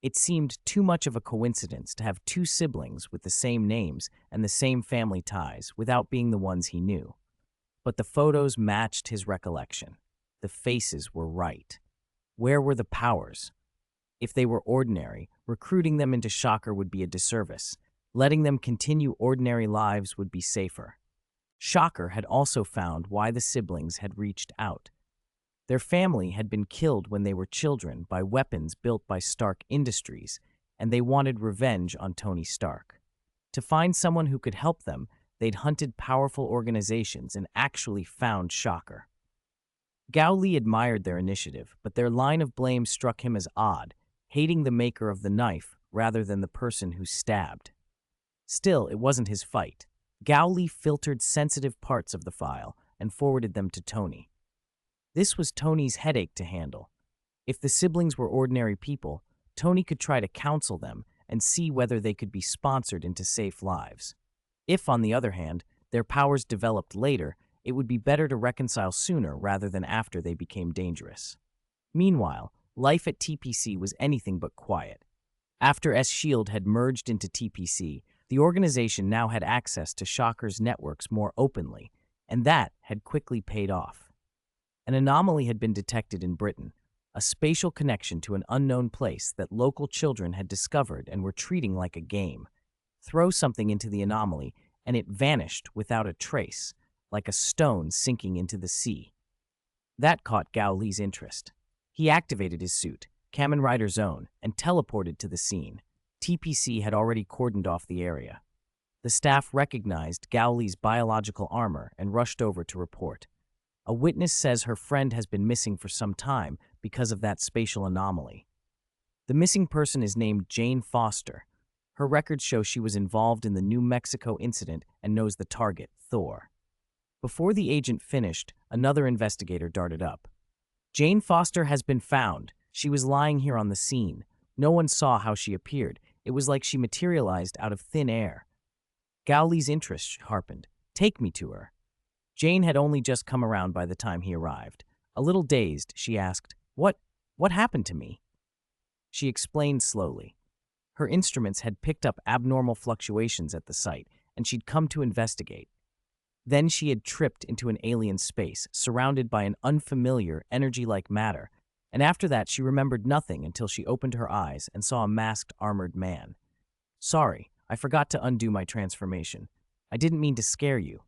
It seemed too much of a coincidence to have two siblings with the same names and the same family ties without being the ones he knew. But the photos matched his recollection. The faces were right. Where were the powers? If they were ordinary, recruiting them into Shocker would be a disservice. Letting them continue ordinary lives would be safer. Shocker had also found why the siblings had reached out. Their family had been killed when they were children by weapons built by Stark Industries, and they wanted revenge on Tony Stark. To find someone who could help them, they'd hunted powerful organizations and actually found Shocker. Gao Li admired their initiative, but their line of blame struck him as odd, hating the maker of the knife rather than the person who stabbed. Still, it wasn't his fight. Gao Li filtered sensitive parts of the file and forwarded them to Tony. This was Tony's headache to handle. If the siblings were ordinary people, Tony could try to counsel them and see whether they could be sponsored into safe lives. If, on the other hand, their powers developed later, it would be better to reconcile sooner rather than after they became dangerous. Meanwhile, life at TPC was anything but quiet. After S.H.I.E.L.D. had merged into TPC, the organization now had access to Shocker's networks more openly, and that had quickly paid off. An anomaly had been detected in Britain, a spatial connection to an unknown place that local children had discovered and were treating like a game. Throw something into the anomaly, and it vanished without a trace, like a stone sinking into the sea. That caught Gao Li's interest. He activated his suit, Kamen Rider's own, and teleported to the scene. TPC had already cordoned off the area. The staff recognized Gao Li's biological armor and rushed over to report. A witness says her friend has been missing for some time because of that spatial anomaly. The missing person is named Jane Foster. Her records show she was involved in the New Mexico incident and knows the target, Thor. Before the agent finished, another investigator darted up. Jane Foster has been found. She was lying here on the scene. No one saw how she appeared. It was like she materialized out of thin air. Gao Li's interest sharpened. Take me to her. Jane had only just come around by the time he arrived. A little dazed, she asked, What happened to me? She explained slowly. Her instruments had picked up abnormal fluctuations at the site, and she'd come to investigate. Then she had tripped into an alien space, surrounded by an unfamiliar, energy-like matter, and after that she remembered nothing until she opened her eyes and saw a masked, armored man. Sorry, I forgot to undo my transformation. I didn't mean to scare you.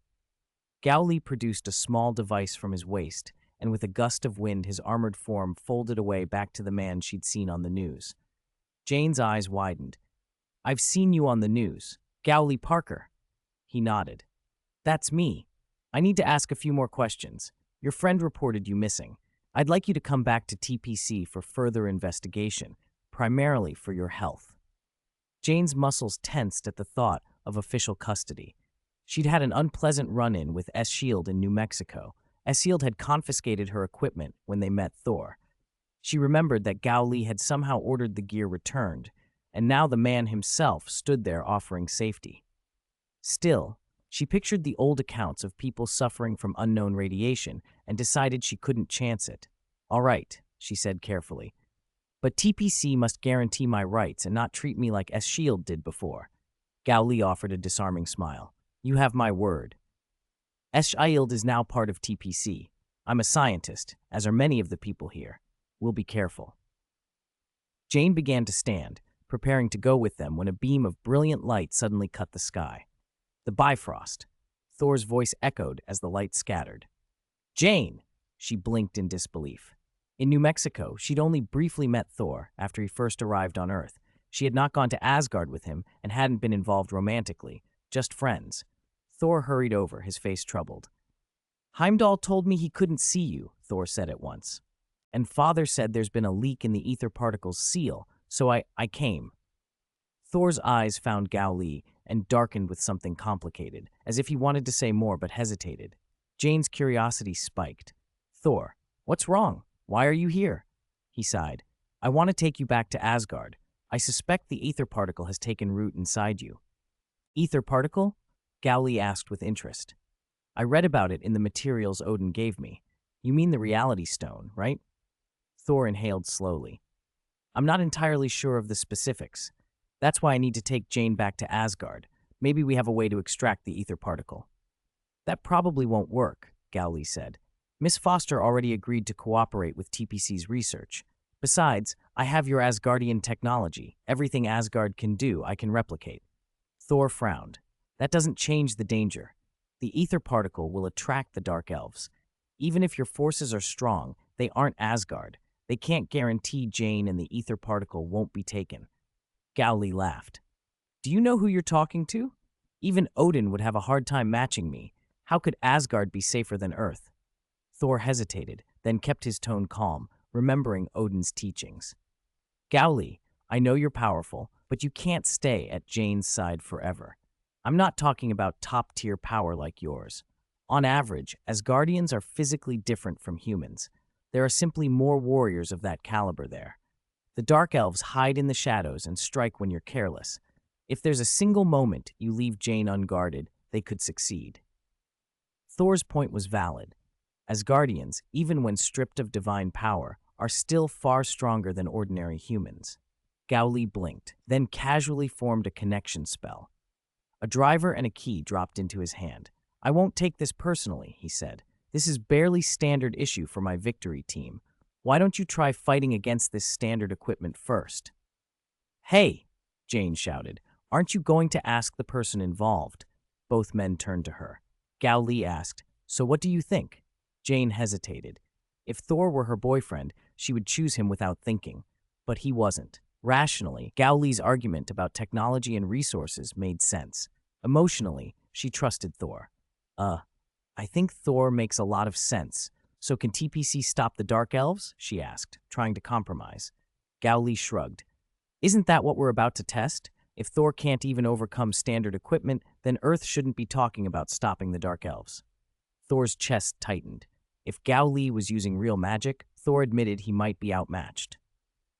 Gao Li produced a small device from his waist, and with a gust of wind his armored form folded away back to the man she'd seen on the news. Jane's eyes widened. I've seen you on the news. Gori Parker. He nodded. That's me. I need to ask a few more questions. Your friend reported you missing. I'd like you to come back to TPC for further investigation, primarily for your health. Jane's muscles tensed at the thought of official custody. She'd had an unpleasant run-in with S.H.I.E.L.D. in New Mexico. S.H.I.E.L.D. had confiscated her equipment when they met Thor. She remembered that Gao Li had somehow ordered the gear returned, and now the man himself stood there offering safety. Still, she pictured the old accounts of people suffering from unknown radiation and decided she couldn't chance it. All right, she said carefully. But TPC must guarantee my rights and not treat me like S.H.I.E.L.D. did before. Gao Li offered a disarming smile. You have my word. S.H.I.E.L.D. is now part of TPC. I'm a scientist, as are many of the people here. We'll be careful. Jane began to stand, preparing to go with them when a beam of brilliant light suddenly cut the sky. The Bifrost. Thor's voice echoed as the light scattered. Jane! She blinked in disbelief. In New Mexico, she'd only briefly met Thor after he first arrived on Earth. She had not gone to Asgard with him and hadn't been involved romantically, just friends. Thor hurried over, his face troubled. Heimdall told me he couldn't see you, Thor said at once. And Father said there's been a leak in the ether particle's seal, so I came. Thor's eyes found Gao Li and darkened with something complicated, as if he wanted to say more but hesitated. Jane's curiosity spiked. Thor, what's wrong? Why are you here? He sighed. I want to take you back to Asgard. I suspect the ether particle has taken root inside you. Ether particle? Gao Li asked with interest. I read about it in the materials Odin gave me. You mean the reality stone, right? Thor inhaled slowly. I'm not entirely sure of the specifics. That's why I need to take Jane back to Asgard. Maybe we have a way to extract the ether particle. That probably won't work, Gao Li said. Miss Foster already agreed to cooperate with TPC's research. Besides, I have your Asgardian technology. Everything Asgard can do, I can replicate. Thor frowned. That doesn't change the danger. The ether particle will attract the Dark Elves. Even if your forces are strong, they aren't Asgard. They can't guarantee Jane and the ether particle won't be taken. Gao Li laughed. Do you know who you're talking to? Even Odin would have a hard time matching me. How could Asgard be safer than Earth? Thor hesitated, then kept his tone calm, remembering Odin's teachings. Gao Li, I know you're powerful, but you can't stay at Jane's side forever. I'm not talking about top-tier power like yours. On average, Asgardians are physically different from humans. There are simply more warriors of that caliber there. The Dark Elves hide in the shadows and strike when you're careless. If there's a single moment you leave Jane unguarded, they could succeed. Thor's point was valid. Asgardians, even when stripped of divine power, are still far stronger than ordinary humans. Gao Li blinked, then casually formed a connection spell. A driver and a key dropped into his hand. I won't take this personally, he said. This is barely standard issue for my victory team. Why don't you try fighting against this standard equipment first? Hey, Jane shouted. Aren't you going to ask the person involved? Both men turned to her. Gao Li asked, so what do you think? Jane hesitated. If Thor were her boyfriend, she would choose him without thinking. But he wasn't. Rationally, Gao Li's argument about technology and resources made sense. Emotionally, she trusted Thor. I think Thor makes a lot of sense. So can TPC stop the Dark Elves? She asked, trying to compromise. Gao Li shrugged. Isn't that what we're about to test? If Thor can't even overcome standard equipment, then Earth shouldn't be talking about stopping the Dark Elves. Thor's chest tightened. If Gao Li was using real magic, Thor admitted he might be outmatched.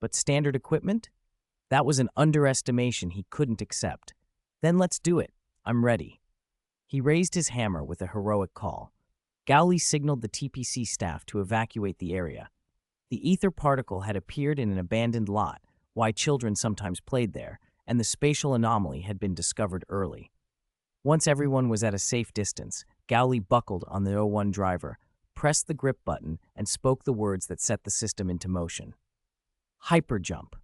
But standard equipment? That was an underestimation he couldn't accept. Then let's do it. I'm ready. He raised his hammer with a heroic call. Gao Li signaled the TPC staff to evacuate the area. The ether particle had appeared in an abandoned lot, why children sometimes played there, and the spatial anomaly had been discovered early. Once everyone was at a safe distance, Gao Li buckled on the O1 driver, pressed the grip button, and spoke the words that set the system into motion. Hyperjump.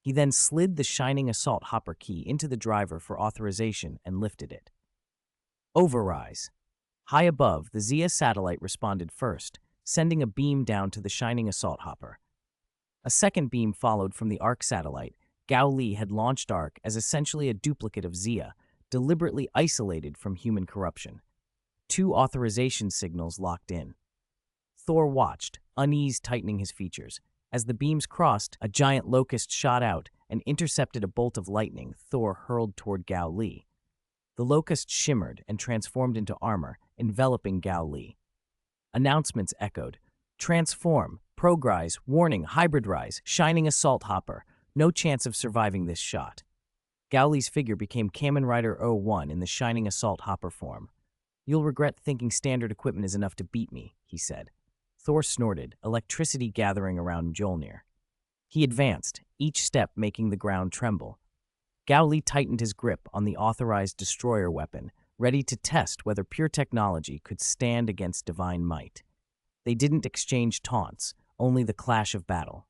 He then slid the shining assault hopper key into the driver for authorization and lifted it. Overrise. High above, the Zia satellite responded first, sending a beam down to the shining assault hopper. A second beam followed from the Arc satellite. Gao Li had launched Arc as essentially a duplicate of Zia, deliberately isolated from human corruption. 2 authorization signals locked in. Thor watched, unease tightening his features. As the beams crossed, a giant locust shot out and intercepted a bolt of lightning Thor hurled toward Gao Li. The locust shimmered and transformed into armor, enveloping Gao Li. Announcements echoed. Transform, progrise, warning, hybridrise, shining assault hopper. No chance of surviving this shot. Gao Li's figure became Kamen Rider 01 in the shining assault hopper form. You'll regret thinking standard equipment is enough to beat me, he said. Thor snorted, electricity gathering around Mjolnir. He advanced, each step making the ground tremble. Gao Li tightened his grip on the authorized destroyer weapon, ready to test whether pure technology could stand against divine might. They didn't exchange taunts, only the clash of battle.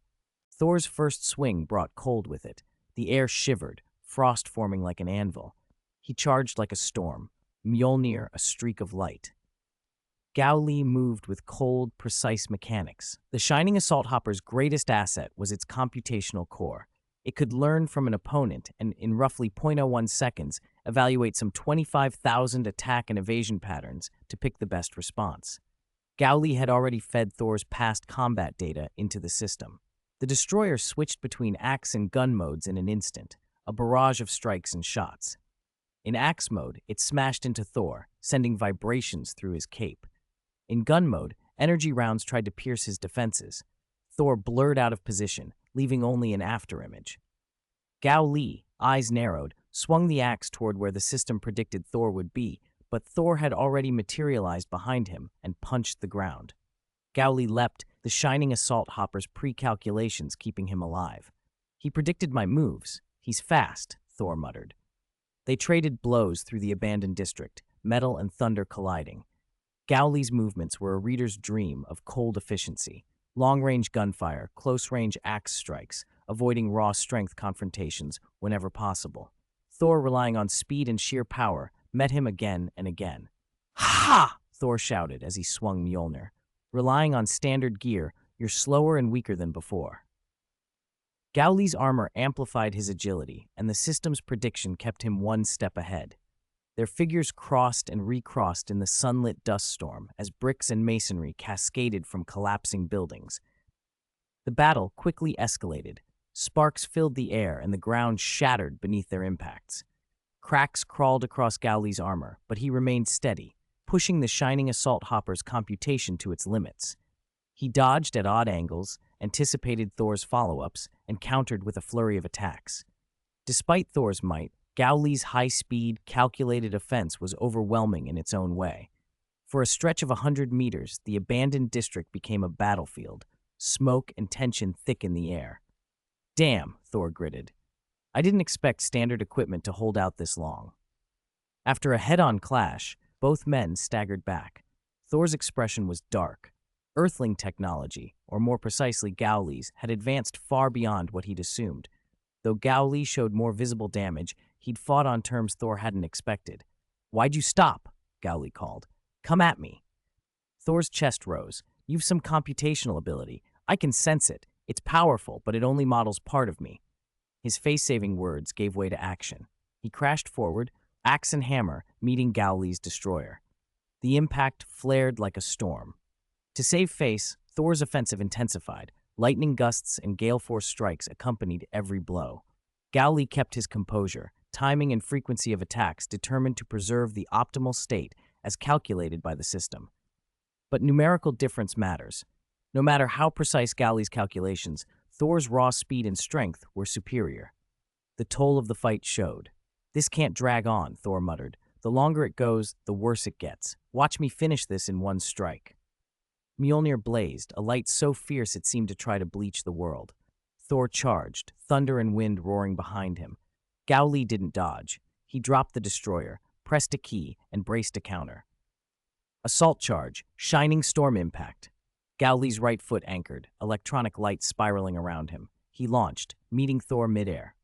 Thor's first swing brought cold with it. The air shivered, frost forming like an anvil. He charged like a storm, Mjolnir a streak of light. Gao Li moved with cold, precise mechanics. The Shining Assault Hopper's greatest asset was its computational core. It could learn from an opponent and, in roughly 0.01 seconds, evaluate some 25,000 attack and evasion patterns to pick the best response. Gao Li had already fed Thor's past combat data into the system. The destroyer switched between axe and gun modes in an instant, a barrage of strikes and shots. In axe mode, it smashed into Thor, sending vibrations through his cape. In gun mode, energy rounds tried to pierce his defenses. Thor blurred out of position, leaving only an afterimage. Gao Li, eyes narrowed, swung the axe toward where the system predicted Thor would be, but Thor had already materialized behind him and punched the ground. Gao Li leapt, the Shining Assault Hopper's pre-calculations keeping him alive. He predicted my moves. He's fast, Thor muttered. They traded blows through the abandoned district, metal and thunder colliding. Gao Li's movements were a reader's dream of cold efficiency. Long-range gunfire, close-range axe strikes, avoiding raw strength confrontations whenever possible. Thor, relying on speed and sheer power, met him again and again. Ha! Thor shouted as he swung Mjolnir. Relying on standard gear, you're slower and weaker than before. Gao Li's armor amplified his agility, and the system's prediction kept him one step ahead. Their figures crossed and recrossed in the sunlit dust storm as bricks and masonry cascaded from collapsing buildings. The battle quickly escalated. Sparks filled the air and the ground shattered beneath their impacts. Cracks crawled across Gao Li's armor, but he remained steady, pushing the Shining Assault Hopper's computation to its limits. He dodged at odd angles, anticipated Thor's follow-ups, and countered with a flurry of attacks. Despite Thor's might, Gao Li's high-speed, calculated offense was overwhelming in its own way. For a stretch of 100 meters, the abandoned district became a battlefield. Smoke and tension thick in the air. Damn, Thor gritted. I didn't expect standard equipment to hold out this long. After a head-on clash, both men staggered back. Thor's expression was dark. Earthling technology, or more precisely Gao Li's, had advanced far beyond what he'd assumed. Though Gao Li showed more visible damage, he'd fought on terms Thor hadn't expected. Why'd you stop? Gao Li called. Come at me. Thor's chest rose. You've some computational ability. I can sense it. It's powerful, but it only models part of me. His face-saving words gave way to action. He crashed forward, axe and hammer, meeting Gao Li's destroyer. The impact flared like a storm. To save face, Thor's offensive intensified. Lightning gusts and gale force strikes accompanied every blow. Gao Li kept his composure, timing and frequency of attacks determined to preserve the optimal state as calculated by the system. But numerical difference matters. No matter how precise Gao Li's calculations, Thor's raw speed and strength were superior. The toll of the fight showed. This can't drag on, Thor muttered. The longer it goes, the worse it gets. Watch me finish this in one strike. Mjolnir blazed, a light so fierce it seemed to try to bleach the world. Thor charged, thunder and wind roaring behind him. Gao Li didn't dodge. He dropped the destroyer, pressed a key, and braced a counter. Assault charge, shining storm impact. Gao Li's right foot anchored, electronic light spiraling around him. He launched, meeting Thor midair.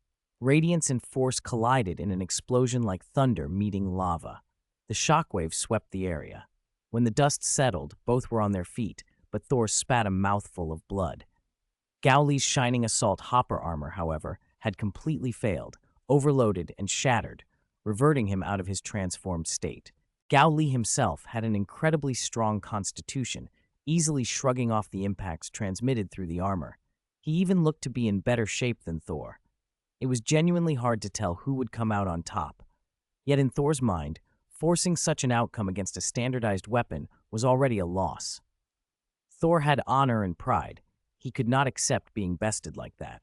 Radiance and force collided in an explosion like thunder meeting lava. The shockwave swept the area. When the dust settled, both were on their feet, but Thor spat a mouthful of blood. Gao Li's Shining Assault Hopper armor, however, had completely failed, overloaded and shattered, reverting him out of his transformed state. Gao Li himself had an incredibly strong constitution, easily shrugging off the impacts transmitted through the armor. He even looked to be in better shape than Thor. It was genuinely hard to tell who would come out on top. Yet in Thor's mind, forcing such an outcome against a standardized weapon was already a loss. Thor had honor and pride. He could not accept being bested like that.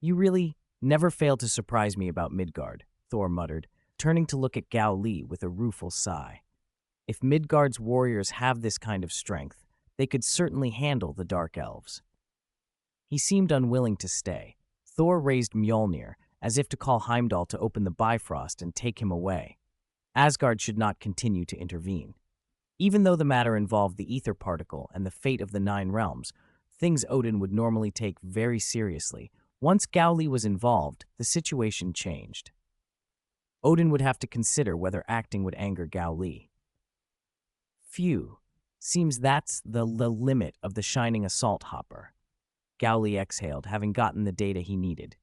You really never failed to surprise me about Midgard, Thor muttered, turning to look at Gao Li with a rueful sigh. If Midgard's warriors have this kind of strength, they could certainly handle the Dark Elves. He seemed unwilling to stay. Thor raised Mjolnir, as if to call Heimdall to open the Bifrost and take him away. Asgard should not continue to intervene. Even though the matter involved the ether particle and the fate of the Nine Realms, things Odin would normally take very seriously. Once Gaoli was involved, the situation changed. Odin would have to consider whether acting would anger Gaoli. Phew, seems that's the limit of the shining assault hopper. Gaoli exhaled, having gotten the data he needed.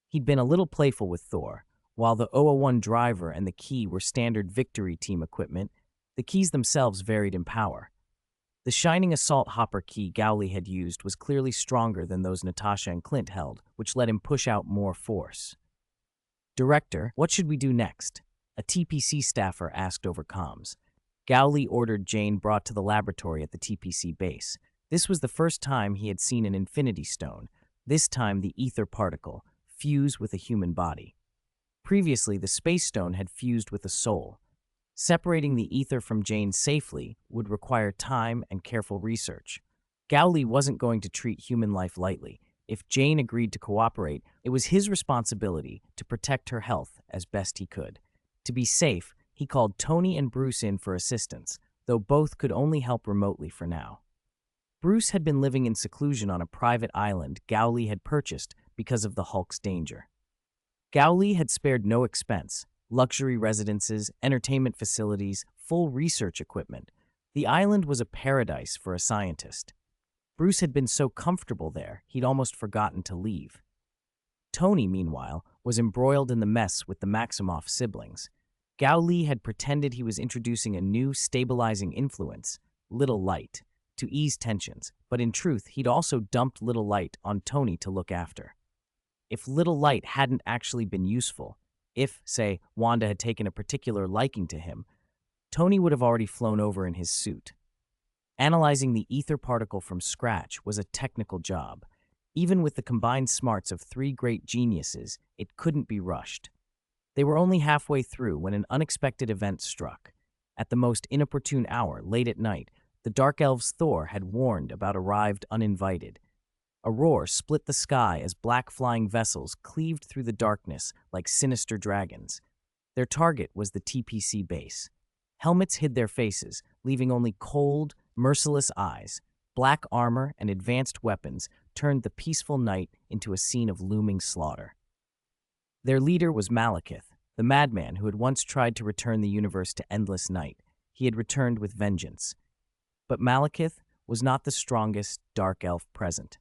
He'd been a little playful with Thor. While the 001 driver and the key were standard Victory team equipment, the keys themselves varied in power. The shining assault hopper key Gaoli had used was clearly stronger than those Natasha and Clint held, which let him push out more force. "Director, what should we do next?" a TPC staffer asked over comms. Gaoli ordered Jane brought to the laboratory at the TPC base. This was the first time he had seen an Infinity Stone, this time the ether particle, fuse with a human body. Previously, the Space Stone had fused with a soul. Separating the ether from Jane safely would require time and careful research. Gaoli wasn't going to treat human life lightly. If Jane agreed to cooperate, it was his responsibility to protect her health as best he could. To be safe, he called Tony and Bruce in for assistance, though both could only help remotely for now. Bruce had been living in seclusion on a private island Gaoli had purchased because of the Hulk's danger. Gaoli had spared no expense: luxury residences, entertainment facilities, full research equipment. The island was a paradise for a scientist. Bruce had been so comfortable there, he'd almost forgotten to leave. Tony, meanwhile, was embroiled in the mess with the Maximoff siblings. Gaoli had pretended he was introducing a new stabilizing influence, Little Light, to ease tensions, but in truth, he'd also dumped Little Light on Tony to look after. If Little Light hadn't actually been useful, if, say, Wanda had taken a particular liking to him, Tony would have already flown over in his suit. Analyzing the ether particle from scratch was a technical job. Even with the combined smarts of three great geniuses, it couldn't be rushed. They were only halfway through when an unexpected event struck. At the most inopportune hour, late at night, the Dark Elves Thor had warned about arrived uninvited. A roar split the sky as black flying vessels cleaved through the darkness like sinister dragons. Their target was the TPC base. Helmets hid their faces, leaving only cold, merciless eyes. Black armor and advanced weapons turned the peaceful night into a scene of looming slaughter. Their leader was Malekith, the madman who had once tried to return the universe to endless night. He had returned with vengeance. But Malekith was not the strongest dark elf present.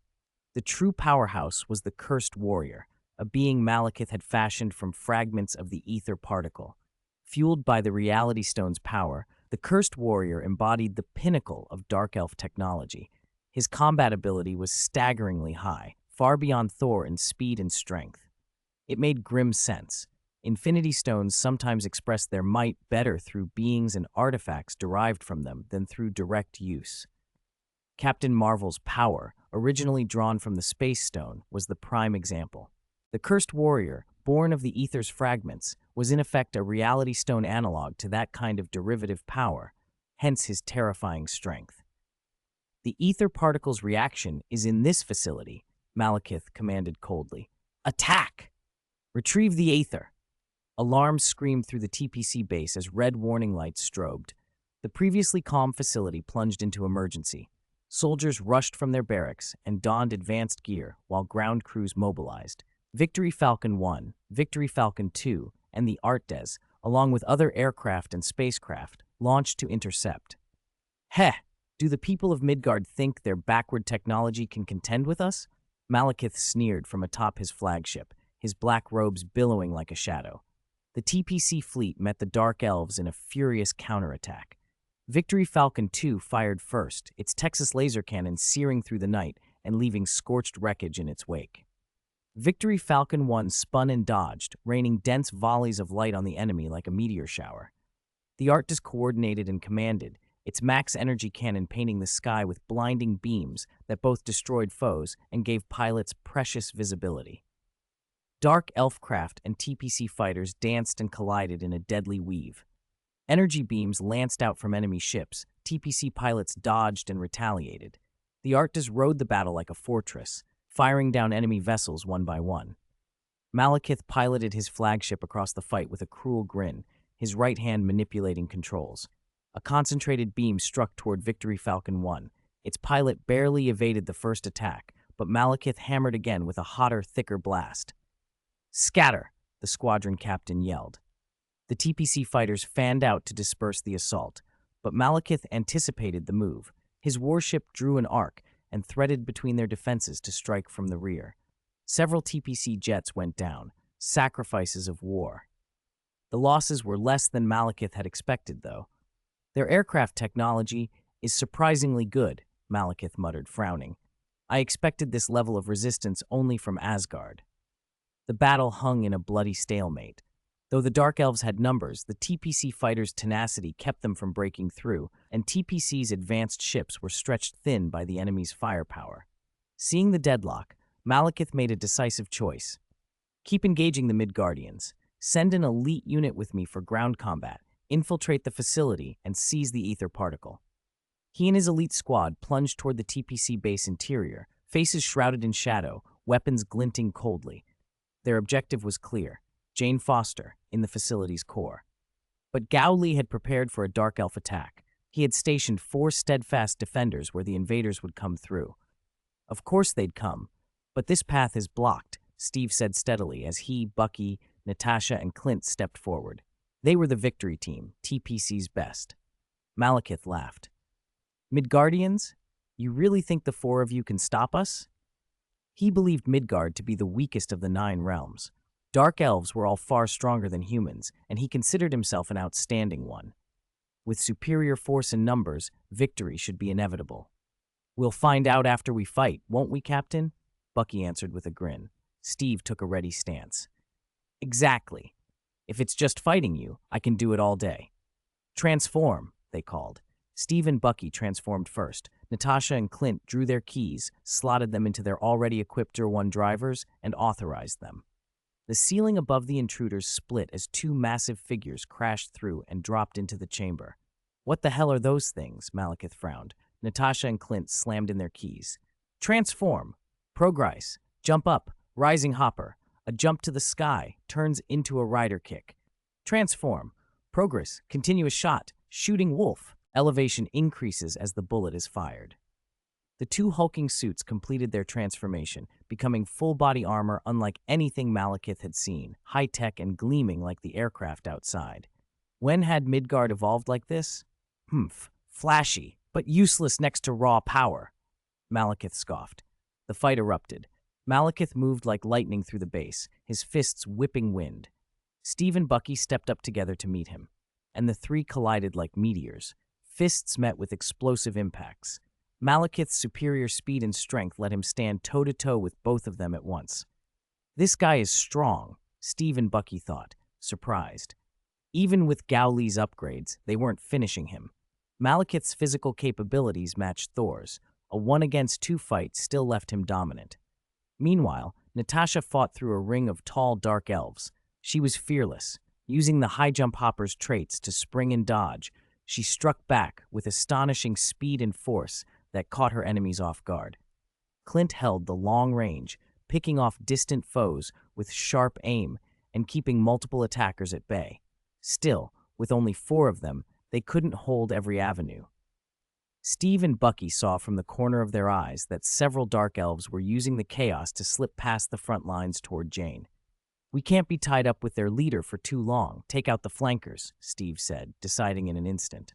The true powerhouse was the Cursed Warrior, a being Malekith had fashioned from fragments of the ether particle. Fueled by the Reality Stone's power, the Cursed Warrior embodied the pinnacle of dark elf technology. His combat ability was staggeringly high, far beyond Thor in speed and strength. It made grim sense. Infinity Stones sometimes expressed their might better through beings and artifacts derived from them than through direct use. Captain Marvel's power, originally drawn from the Space Stone, was the prime example. The Cursed Warrior, born of the Ether's fragments, was in effect a Reality Stone analog to that kind of derivative power, hence his terrifying strength. "The ether particle's reaction is in this facility," Malekith commanded coldly. "Attack! Retrieve the ether!" Alarms screamed through the TPC base as red warning lights strobed. The previously calm facility plunged into emergency. Soldiers rushed from their barracks and donned advanced gear while ground crews mobilized. Victory Falcon 1, Victory Falcon 2, and the Artes, along with other aircraft and spacecraft, launched to intercept. "Heh! Do the people of Midgard think their backward technology can contend with us?" Malekith sneered from atop his flagship, his black robes billowing like a shadow. The TPC fleet met the Dark Elves in a furious counterattack. Victory Falcon 2 fired first, its Texas laser cannon searing through the night and leaving scorched wreckage in its wake. Victory Falcon 1 spun and dodged, raining dense volleys of light on the enemy like a meteor shower. The Arctis coordinated and commanded, its max energy cannon painting the sky with blinding beams that both destroyed foes and gave pilots precious visibility. Dark elfcraft and TPC fighters danced and collided in a deadly weave. Energy beams lanced out from enemy ships. TPC pilots dodged and retaliated. The Arctis rode the battle like a fortress, firing down enemy vessels one by one. Malekith piloted his flagship across the fight with a cruel grin, his right hand manipulating controls. A concentrated beam struck toward Victory Falcon 1. Its pilot barely evaded the first attack, but Malekith hammered again with a hotter, thicker blast. "Scatter!" the squadron captain yelled. The TPC fighters fanned out to disperse the assault, but Malekith anticipated the move. His warship drew an arc and threaded between their defenses to strike from the rear. Several TPC jets went down, sacrifices of war. The losses were less than Malekith had expected, though. "Their aircraft technology is surprisingly good," Malekith muttered, frowning. "I expected this level of resistance only from Asgard." The battle hung in a bloody stalemate. Though the Dark Elves had numbers, the TPC fighters' tenacity kept them from breaking through, and TPC's advanced ships were stretched thin by the enemy's firepower. Seeing the deadlock, Malekith made a decisive choice. "Keep engaging the Midgardians. Send an elite unit with me for ground combat, infiltrate the facility, and seize the ether particle." He and his elite squad plunged toward the TPC base interior, faces shrouded in shadow, weapons glinting coldly. Their objective was clear: Jane Foster in the facility's core. But Gowli had prepared for a Dark Elf attack. He had stationed 4 steadfast defenders where the invaders would come through. "Of course they'd come, but this path is blocked," Steve said steadily as he, Bucky, Natasha, and Clint stepped forward. They were the victory team, TPC's best. Malekith laughed. "Midgardians? You really think the 4 of you can stop us?" He believed Midgard to be the weakest of the 9 realms. Dark Elves were all far stronger than humans, and he considered himself an outstanding one. With superior force and numbers, victory should be inevitable. "We'll find out after we fight, won't we, Captain?" Bucky answered with a grin. Steve took a ready stance. "Exactly. If it's just fighting you, I can do it all day." "Transform," they called. Steve and Bucky transformed first. Natasha and Clint drew their keys, slotted them into their already equipped Dur-1 drivers, and authorized them. The ceiling above the intruders split as 2 massive figures crashed through and dropped into the chamber. "What the hell are those things?" Malekith frowned. Natasha and Clint slammed in their keys. "Transform. Progress. Jump up. Rising hopper. A jump to the sky. Turns into a rider kick. Transform. Progress. Continuous shot. Shooting wolf. Elevation increases as the bullet is fired." The 2 hulking suits completed their transformation, becoming full-body armor unlike anything Malekith had seen, high-tech and gleaming like the aircraft outside. When had Midgard evolved like this? Flashy, but useless next to raw power. Malekith scoffed. The fight erupted. Malekith moved like lightning through the base, his fists whipping wind. Steve and Bucky stepped up together to meet him, and the 3 collided like meteors. Fists met with explosive impacts. Malekith's superior speed and strength let him stand toe-to-toe with both of them at once. "This guy is strong," Steve and Bucky thought, surprised. Even with Gowli's upgrades, they weren't finishing him. Malekith's physical capabilities matched Thor's. A 1-against-2 fight still left him dominant. Meanwhile, Natasha fought through a ring of tall Dark Elves. She was fearless. Using the high jump hopper's traits to spring and dodge, she struck back with astonishing speed and force that caught her enemies off guard. Clint held the long range, picking off distant foes with sharp aim and keeping multiple attackers at bay. Still, with only 4 of them, they couldn't hold every avenue. Steve and Bucky saw from the corner of their eyes that several Dark Elves were using the chaos to slip past the front lines toward Jane. "We can't be tied up with their leader for too long. Take out the flankers," Steve said, deciding in an instant.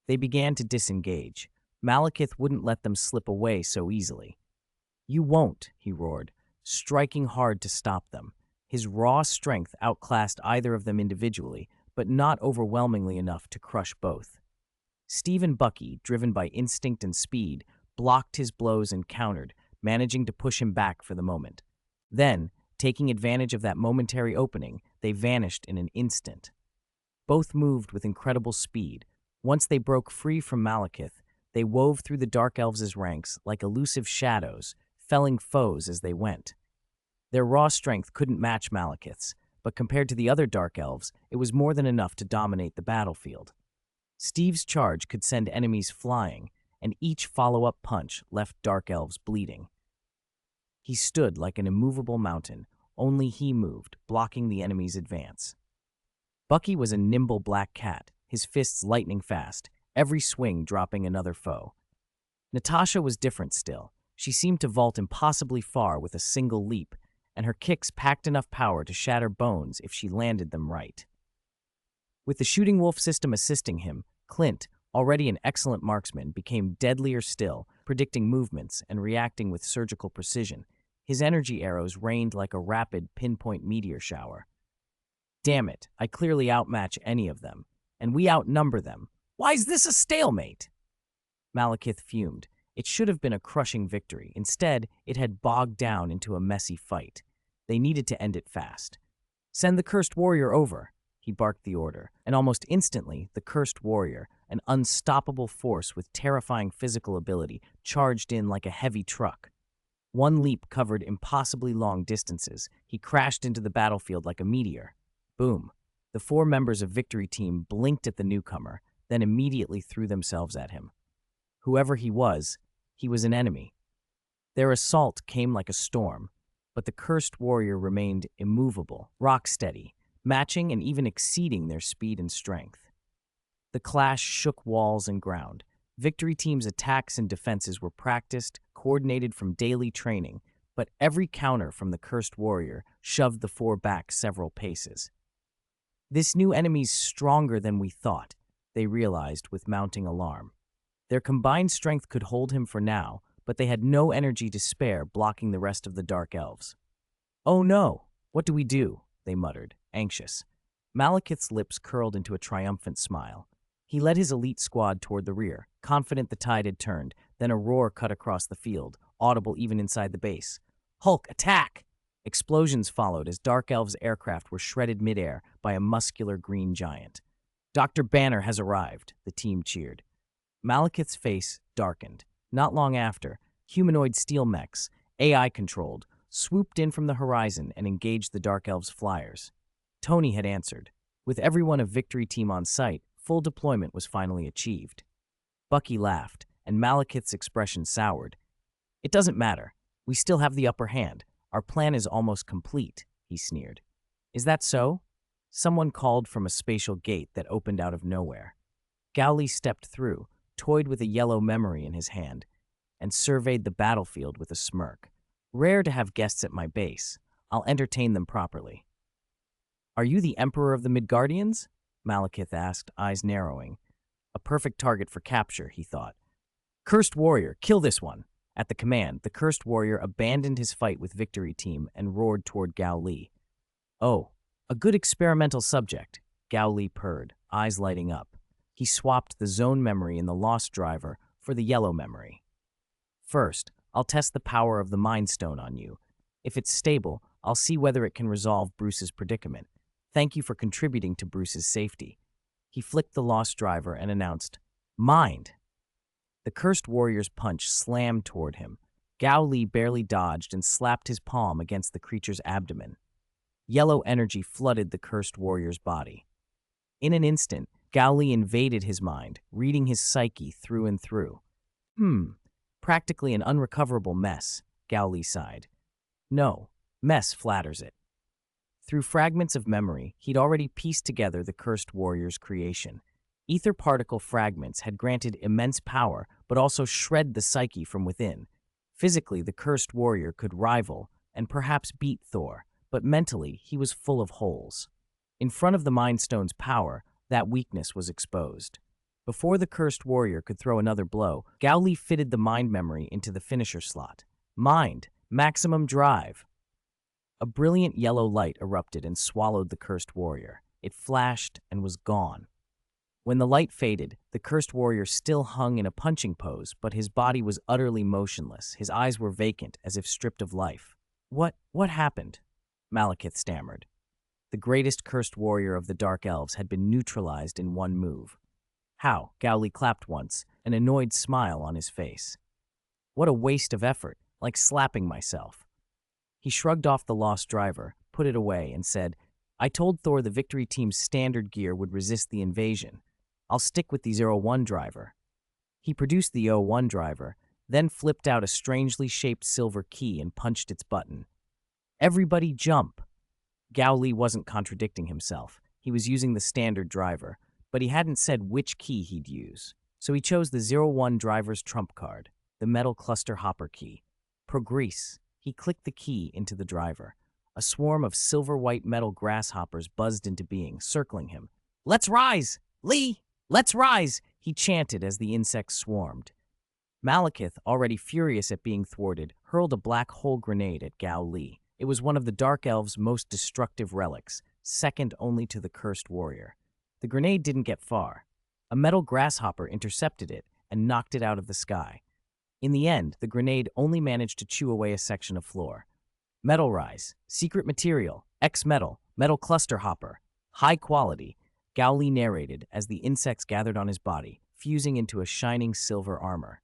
They began to disengage. Malekith wouldn't let them slip away so easily. "You won't," he roared, striking hard to stop them. His raw strength outclassed either of them individually, but not overwhelmingly enough to crush both. Steve and Bucky, driven by instinct and speed, blocked his blows and countered, managing to push him back for the moment. Then, taking advantage of that momentary opening, they vanished in an instant. Both moved with incredible speed. Once they broke free from Malekith, they wove through the Dark Elves' ranks like elusive shadows, felling foes as they went. Their raw strength couldn't match Malekith's, but compared to the other Dark Elves, it was more than enough to dominate the battlefield. Steve's charge could send enemies flying, and each follow-up punch left Dark Elves bleeding. He stood like an immovable mountain. Only he moved, blocking the enemy's advance. Bucky was a nimble black cat, his fists lightning fast, every swing dropping another foe. Natasha was different still. She seemed to vault impossibly far with a single leap, and her kicks packed enough power to shatter bones if she landed them right. With the shooting wolf system assisting him, Clint, already an excellent marksman, became deadlier still, predicting movements and reacting with surgical precision. His energy arrows rained like a rapid, pinpoint meteor shower. Damn it, I clearly outmatch any of them, and we outnumber them. Why's this a stalemate? Malekith fumed. It should have been a crushing victory. Instead, it had bogged down into a messy fight. They needed to end it fast. Send the cursed warrior over, he barked the order, and almost instantly, the cursed warrior, an unstoppable force with terrifying physical ability, charged in like a heavy truck. One leap covered impossibly long distances. He crashed into the battlefield like a meteor. Boom. The 4 members of Victory Team blinked at the newcomer, then immediately threw themselves at him. Whoever he was an enemy. Their assault came like a storm, but the cursed warrior remained immovable, rock-steady, matching and even exceeding their speed and strength. The clash shook walls and ground. Victory Team's attacks and defenses were practiced, coordinated from daily training, but every counter from the cursed warrior shoved the 4 back several paces. This new enemy's stronger than we thought, they realized with mounting alarm. Their combined strength could hold him for now, but they had no energy to spare, blocking the rest of the Dark Elves. "Oh no, what do we do?" they muttered, anxious. Malekith's lips curled into a triumphant smile. He led his elite squad toward the rear, confident the tide had turned. Then a roar cut across the field, audible even inside the base. "Hulk, attack!" Explosions followed as Dark Elves' aircraft were shredded midair by a muscular green giant. "Dr. Banner has arrived," the team cheered. Malekith's face darkened. Not long after, humanoid steel mechs, AI-controlled, swooped in from the horizon and engaged the Dark Elves' flyers. Tony had answered. With everyone of Victory Team on site, full deployment was finally achieved. Bucky laughed, and Malekith's expression soured. "It doesn't matter. We still have the upper hand. Our plan is almost complete," he sneered. "Is that so?" Someone called from a spatial gate that opened out of nowhere. Gowley stepped through, toyed with a yellow memory in his hand, and surveyed the battlefield with a smirk. "Rare to have guests at my base. I'll entertain them properly." "Are you the Emperor of the Midgardians?" Malekith asked, eyes narrowing. A perfect target for capture, he thought. "Cursed warrior, kill this one." At the command, the cursed warrior abandoned his fight with Victory Team and roared toward Gao Li. "Oh, a good experimental subject," Gao Li purred, eyes lighting up. He swapped the zone memory in the Lost Driver for the yellow memory. "First, I'll test the power of the Mind Stone on you. If it's stable, I'll see whether it can resolve Bruce's predicament. Thank you for contributing to Bruce's safety." He flicked the Lost Driver and announced, "Mind!" The cursed warrior's punch slammed toward him. Gao Li barely dodged and slapped his palm against the creature's abdomen. Yellow energy flooded the cursed warrior's body. In an instant, Gao Li invaded his mind, reading his psyche through and through. Practically an unrecoverable mess, Gao Li sighed. No, mess flatters it. Through fragments of memory, he'd already pieced together the cursed warrior's creation. Ether particle fragments had granted immense power, but also shred the psyche from within. Physically, the cursed warrior could rival and perhaps beat Thor, but mentally, he was full of holes. In front of the Mind Stone's power, that weakness was exposed. Before the cursed warrior could throw another blow, Gao Li fitted the mind memory into the finisher slot. Mind, maximum drive. A brilliant yellow light erupted and swallowed the cursed warrior. It flashed and was gone. When the light faded, the cursed warrior still hung in a punching pose, but his body was utterly motionless. His eyes were vacant, as if stripped of life. What happened?" Malekith stammered. The greatest cursed warrior of the Dark Elves had been neutralized in one move. "How?" Gao Li clapped once, an annoyed smile on his face. "What a waste of effort, like slapping myself." He shrugged off the Lost Driver, put it away, and said, "I told Thor the Victory Team's standard gear would resist the invasion. I'll stick with the 01 driver." He produced the 01 driver, then flipped out a strangely shaped silver key and punched its button. "Everybody jump!" Gao Li wasn't contradicting himself. He was using the standard driver, but he hadn't said which key he'd use. So he chose the 01 driver's trump card, the metal cluster hopper key. Progress. He clicked the key into the driver. A swarm of silver-white metal grasshoppers buzzed into being, circling him. "Let's rise! Lee! Let's rise!" he chanted as the insects swarmed. Malekith, already furious at being thwarted, hurled a black hole grenade at Gao Li. It was one of the Dark Elves' most destructive relics, second only to the Cursed Warrior. The grenade didn't get far. A metal grasshopper intercepted it and knocked it out of the sky. In the end, the grenade only managed to chew away a section of floor. Metal Rise, secret material, X-metal, metal cluster hopper, high quality, Gao Li narrated as the insects gathered on his body, fusing into a shining silver armor.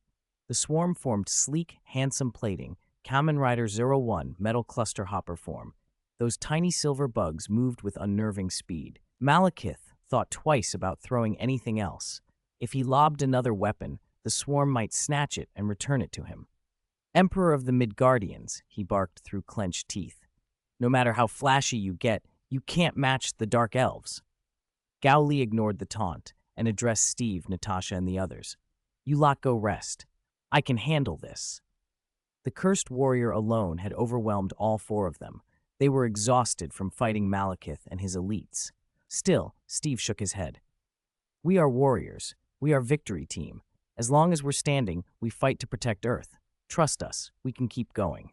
The swarm formed sleek, handsome plating, Kamen Rider 01 metal cluster hopper form. Those tiny silver bugs moved with unnerving speed. Malekith thought twice about throwing anything else. If he lobbed another weapon, the swarm might snatch it and return it to him. "Emperor of the Midgardians," he barked through clenched teeth. "No matter how flashy you get, you can't match the Dark Elves." Gao Li ignored the taunt and addressed Steve, Natasha, and the others. "You lot go rest. I can handle this." The Cursed Warrior alone had overwhelmed all four of them. They were exhausted from fighting Malekith and his elites. Still, Steve shook his head. "We are warriors. We are victory team. As long as we're standing, we fight to protect Earth. Trust us, we can keep going."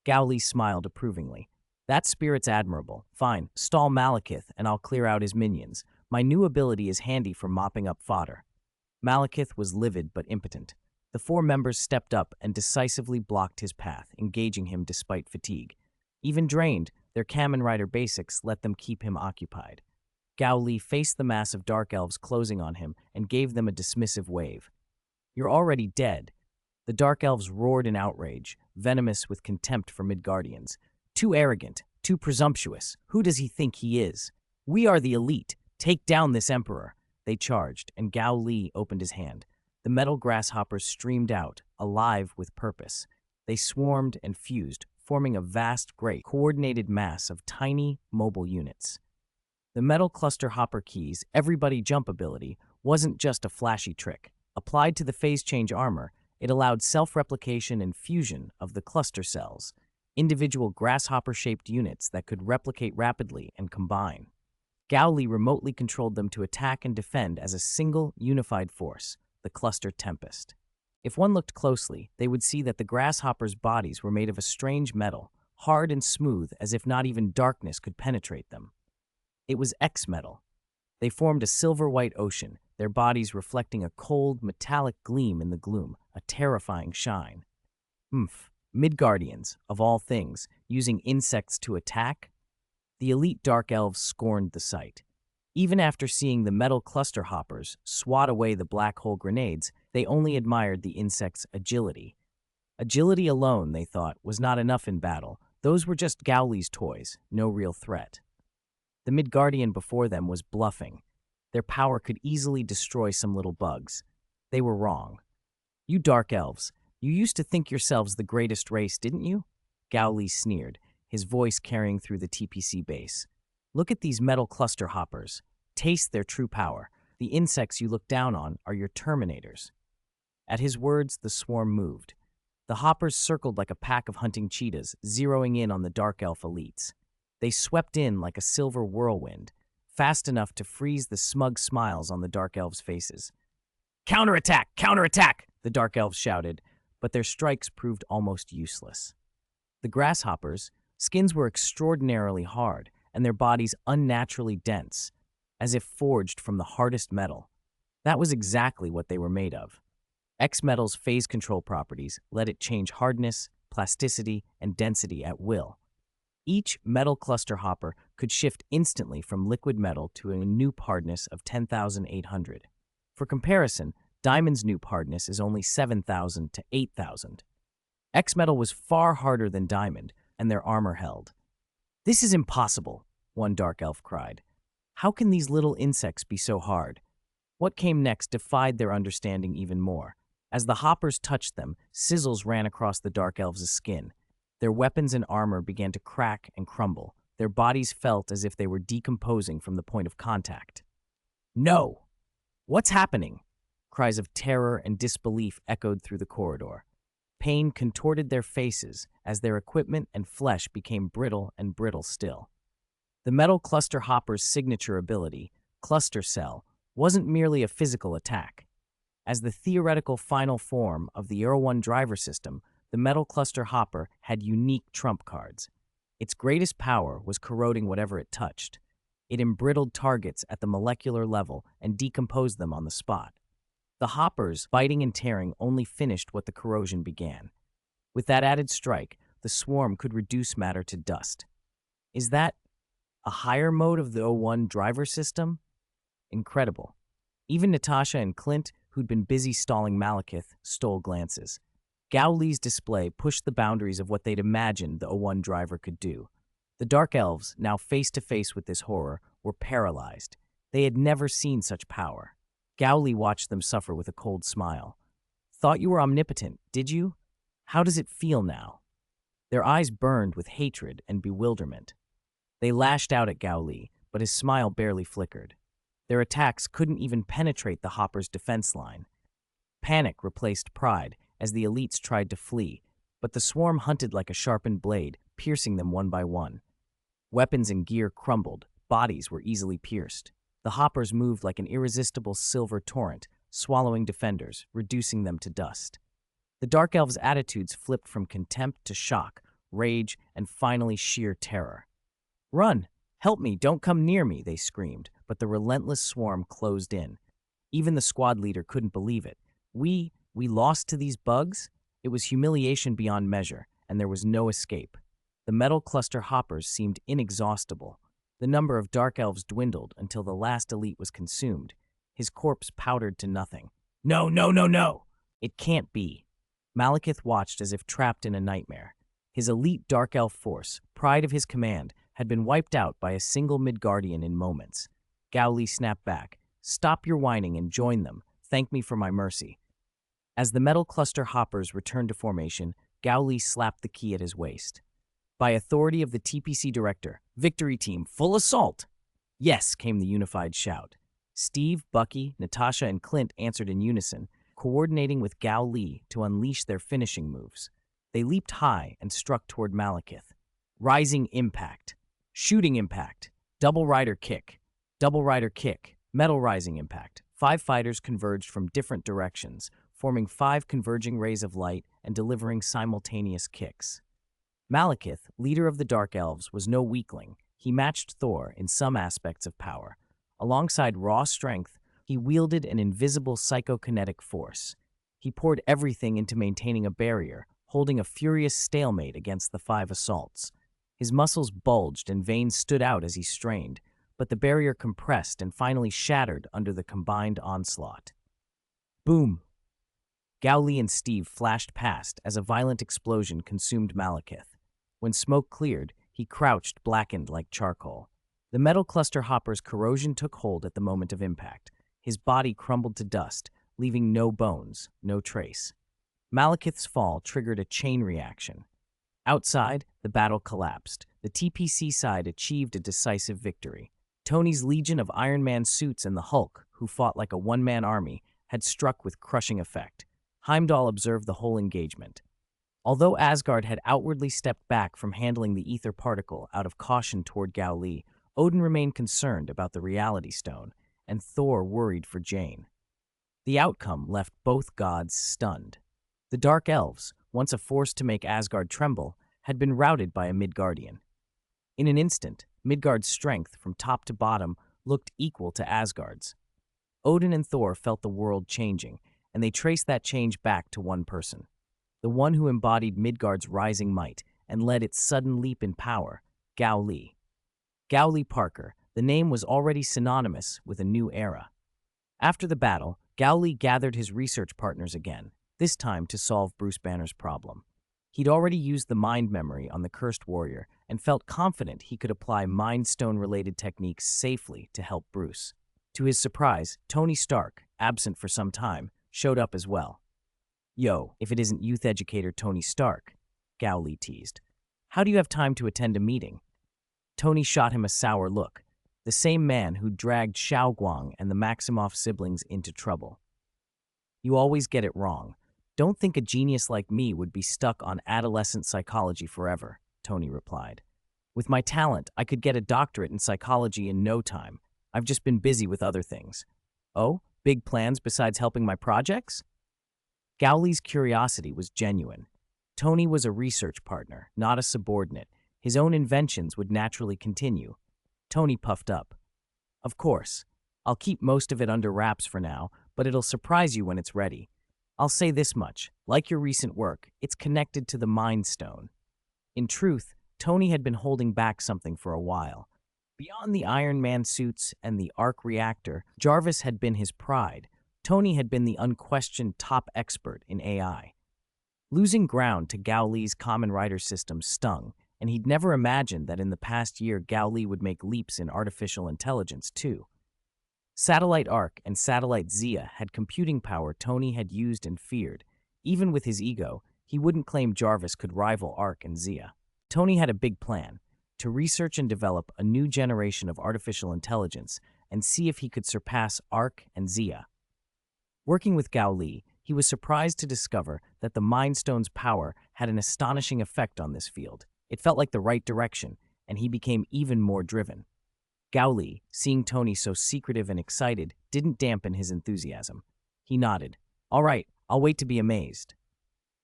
Gao Li smiled approvingly. "That spirit's admirable. Fine, stall Malekith and I'll clear out his minions. My new ability is handy for mopping up fodder." Malekith was livid but impotent. The four members stepped up and decisively blocked his path, engaging him despite fatigue. Even drained, their Kamen Rider basics let them keep him occupied. Gao Li faced the mass of Dark Elves closing on him and gave them a dismissive wave. "You're already dead." The Dark Elves roared in outrage, venomous with contempt for Midgardians. "Too arrogant, too presumptuous. Who does he think he is? We are the elite. Take down this emperor." They charged, and Gao Li opened his hand. The metal grasshoppers streamed out, alive with purpose. They swarmed and fused, forming a vast, great, coordinated mass of tiny, mobile units. The metal cluster hopper key's everybody jump ability wasn't just a flashy trick. Applied to the phase change armor, it allowed self-replication and fusion of the cluster cells, individual grasshopper-shaped units that could replicate rapidly and combine. Gao Li remotely controlled them to attack and defend as a single, unified force, the Cluster Tempest. If one looked closely, they would see that the grasshoppers' bodies were made of a strange metal, hard and smooth as if not even darkness could penetrate them. It was X-metal. They formed a silver-white ocean, their bodies reflecting a cold, metallic gleam in the gloom, a terrifying shine. Midgardians, of all things, using insects to attack? The elite Dark Elves scorned the sight. Even after seeing the metal cluster hoppers swat away the black hole grenades, they only admired the insects' agility. Agility alone, they thought, was not enough in battle. Those were just Gao Li's toys, no real threat. The Midgardian before them was bluffing. Their power could easily destroy some little bugs. They were wrong. "You Dark Elves, you used to think yourselves the greatest race, didn't you?" Gao Li sneered, his voice carrying through the TPC base. "Look at these metal cluster hoppers. Taste their true power. The insects you look down on are your terminators." At his words, the swarm moved. The hoppers circled like a pack of hunting cheetahs, zeroing in on the Dark Elf elites. They swept in like a silver whirlwind, fast enough to freeze the smug smiles on the Dark Elves' faces. "Counterattack! Counterattack!" the Dark Elves shouted, but their strikes proved almost useless. The grasshoppers' skins were extraordinarily hard, and their bodies unnaturally dense, as if forged from the hardest metal. That was exactly what they were made of. X-metal's phase control properties let it change hardness, plasticity, and density at will. Each metal cluster hopper could shift instantly from liquid metal to a Noop hardness of 10,800. For comparison, Diamond's Noop hardness is only 7,000 to 8,000. X-metal was far harder than Diamond, and their armor held. "This is impossible," one Dark Elf cried. "How can these little insects be so hard?" What came next defied their understanding even more. As the hoppers touched them, sizzles ran across the Dark Elves' skin. Their weapons and armor began to crack and crumble. Their bodies felt as if they were decomposing from the point of contact. No! What's happening? Cries of terror and disbelief echoed through the corridor. Pain contorted their faces as their equipment and flesh became brittle and brittle still. The metal cluster hopper's signature ability, Cluster Cell, wasn't merely a physical attack. As the theoretical final form of the Euro 1 driver system, the metal cluster hopper had unique trump cards. Its greatest power was corroding whatever it touched. It embrittled targets at the molecular level and decomposed them on the spot. The hoppers, biting and tearing, only finished what the corrosion began. With that added strike, the swarm could reduce matter to dust. Is that a higher mode of the O1 driver system? Incredible. Even Natasha and Clint, who'd been busy stalling Malekith, stole glances. Gao Li's display pushed the boundaries of what they'd imagined the O1 driver could do. The Dark Elves, now face to face with this horror, were paralyzed. They had never seen such power. Gao Li watched them suffer with a cold smile. Thought you were omnipotent, did you? How does it feel now? Their eyes burned with hatred and bewilderment. They lashed out at Gao Li, but his smile barely flickered. Their attacks couldn't even penetrate the Hopper's defense line. Panic replaced pride as the elites tried to flee, but the swarm hunted like a sharpened blade, piercing them one by one. Weapons and gear crumbled, bodies were easily pierced. The Hoppers moved like an irresistible silver torrent, swallowing defenders, reducing them to dust. The Dark Elves' attitudes flipped from contempt to shock, rage, and finally sheer terror. "Run! Help me! Don't come near me!" they screamed, but the relentless swarm closed in. Even the squad leader couldn't believe it. We lost to these bugs? It was humiliation beyond measure, and there was no escape. The metal cluster hoppers seemed inexhaustible. The number of Dark Elves dwindled until the last elite was consumed. His corpse powdered to nothing. No, no, no, no! It can't be. Malekith watched as if trapped in a nightmare. His elite Dark Elf force, pride of his command, had been wiped out by a single Midgardian in moments. Gao Li snapped back. "Stop your whining and join them. Thank me for my mercy." As the metal cluster hoppers returned to formation, Gao Li slapped the key at his waist. "By authority of the TPC director, Victory Team, full assault!" "Yes," came the unified shout. Steve, Bucky, Natasha, and Clint answered in unison, coordinating with Gao Li to unleash their finishing moves. They leaped high and struck toward Malekith. Rising impact. Shooting impact. Double rider kick. Double rider kick. Metal rising impact. 5 fighters converged from different directions, forming 5 converging rays of light and delivering simultaneous kicks. Malekith, leader of the Dark Elves, was no weakling. He matched Thor in some aspects of power. Alongside raw strength, he wielded an invisible psychokinetic force. He poured everything into maintaining a barrier, holding a furious stalemate against the 5 assaults. His muscles bulged and veins stood out as he strained, but the barrier compressed and finally shattered under the combined onslaught. Boom! Gao Li and Steve flashed past as a violent explosion consumed Malekith. When smoke cleared, he crouched, blackened like charcoal. The metal cluster hopper's corrosion took hold at the moment of impact. His body crumbled to dust, leaving no bones, no trace. Malekith's fall triggered a chain reaction. Outside, the battle collapsed. The TPC side achieved a decisive victory. Tony's legion of Iron Man suits and the Hulk, who fought like a one-man army, had struck with crushing effect. Heimdall observed the whole engagement. Although Asgard had outwardly stepped back from handling the ether particle out of caution toward Gao Li, Odin remained concerned about the Reality Stone, and Thor worried for Jane. The outcome left both gods stunned. The Dark Elves, once a force to make Asgard tremble, had been routed by a Midgardian. In an instant, Midgard's strength from top to bottom looked equal to Asgard's. Odin and Thor felt the world changing, and they traced that change back to one person. The one who embodied Midgard's rising might and led its sudden leap in power, Gao Li. Gori Parker, the name was already synonymous with a new era. After the battle, Gao Li gathered his research partners again, this time to solve Bruce Banner's problem. He'd already used the mind memory on the cursed warrior and felt confident he could apply Mind Stone-related techniques safely to help Bruce. To his surprise, Tony Stark, absent for some time, showed up as well. "Yo, if it isn't youth educator Tony Stark," Gao Li teased. "How do you have time to attend a meeting?" Tony shot him a sour look. the same man who dragged Xiaoguang and the Maximoff siblings into trouble. You always get it wrong. Don't think a genius like me would be stuck on adolescent psychology forever, Tony replied. With my talent, I could get a doctorate in psychology in no time. I've just been busy with other things. Oh, big plans besides helping my projects? Gowley's curiosity was genuine. Tony was a research partner, not a subordinate. His own inventions would naturally continue. Tony puffed up. Of course. I'll keep most of it under wraps for now, but it'll surprise you when it's ready. I'll say this much. Like your recent work, it's connected to the Mind Stone. In truth, Tony had been holding back something for a while. Beyond the Iron Man suits and the arc reactor, Jarvis had been his pride. Tony had been the unquestioned top expert in AI. Losing ground to Gowley's Kamen Rider system stung, and he'd never imagined that in the past year Gowley would make leaps in artificial intelligence too. Satellite Arc and Satellite Zia had computing power Tony had used and feared. Even with his ego, he wouldn't claim Jarvis could rival Arc and Zia. Tony had a big plan, to research and develop a new generation of artificial intelligence and see if he could surpass Arc and Zia. Working with Gowley, he was surprised to discover that the Mind Stone's power had an astonishing effect on this field. It felt like the right direction, and he became even more driven. Gowley, seeing Tony so secretive and excited, didn't dampen his enthusiasm. He nodded. All right, I'll wait to be amazed.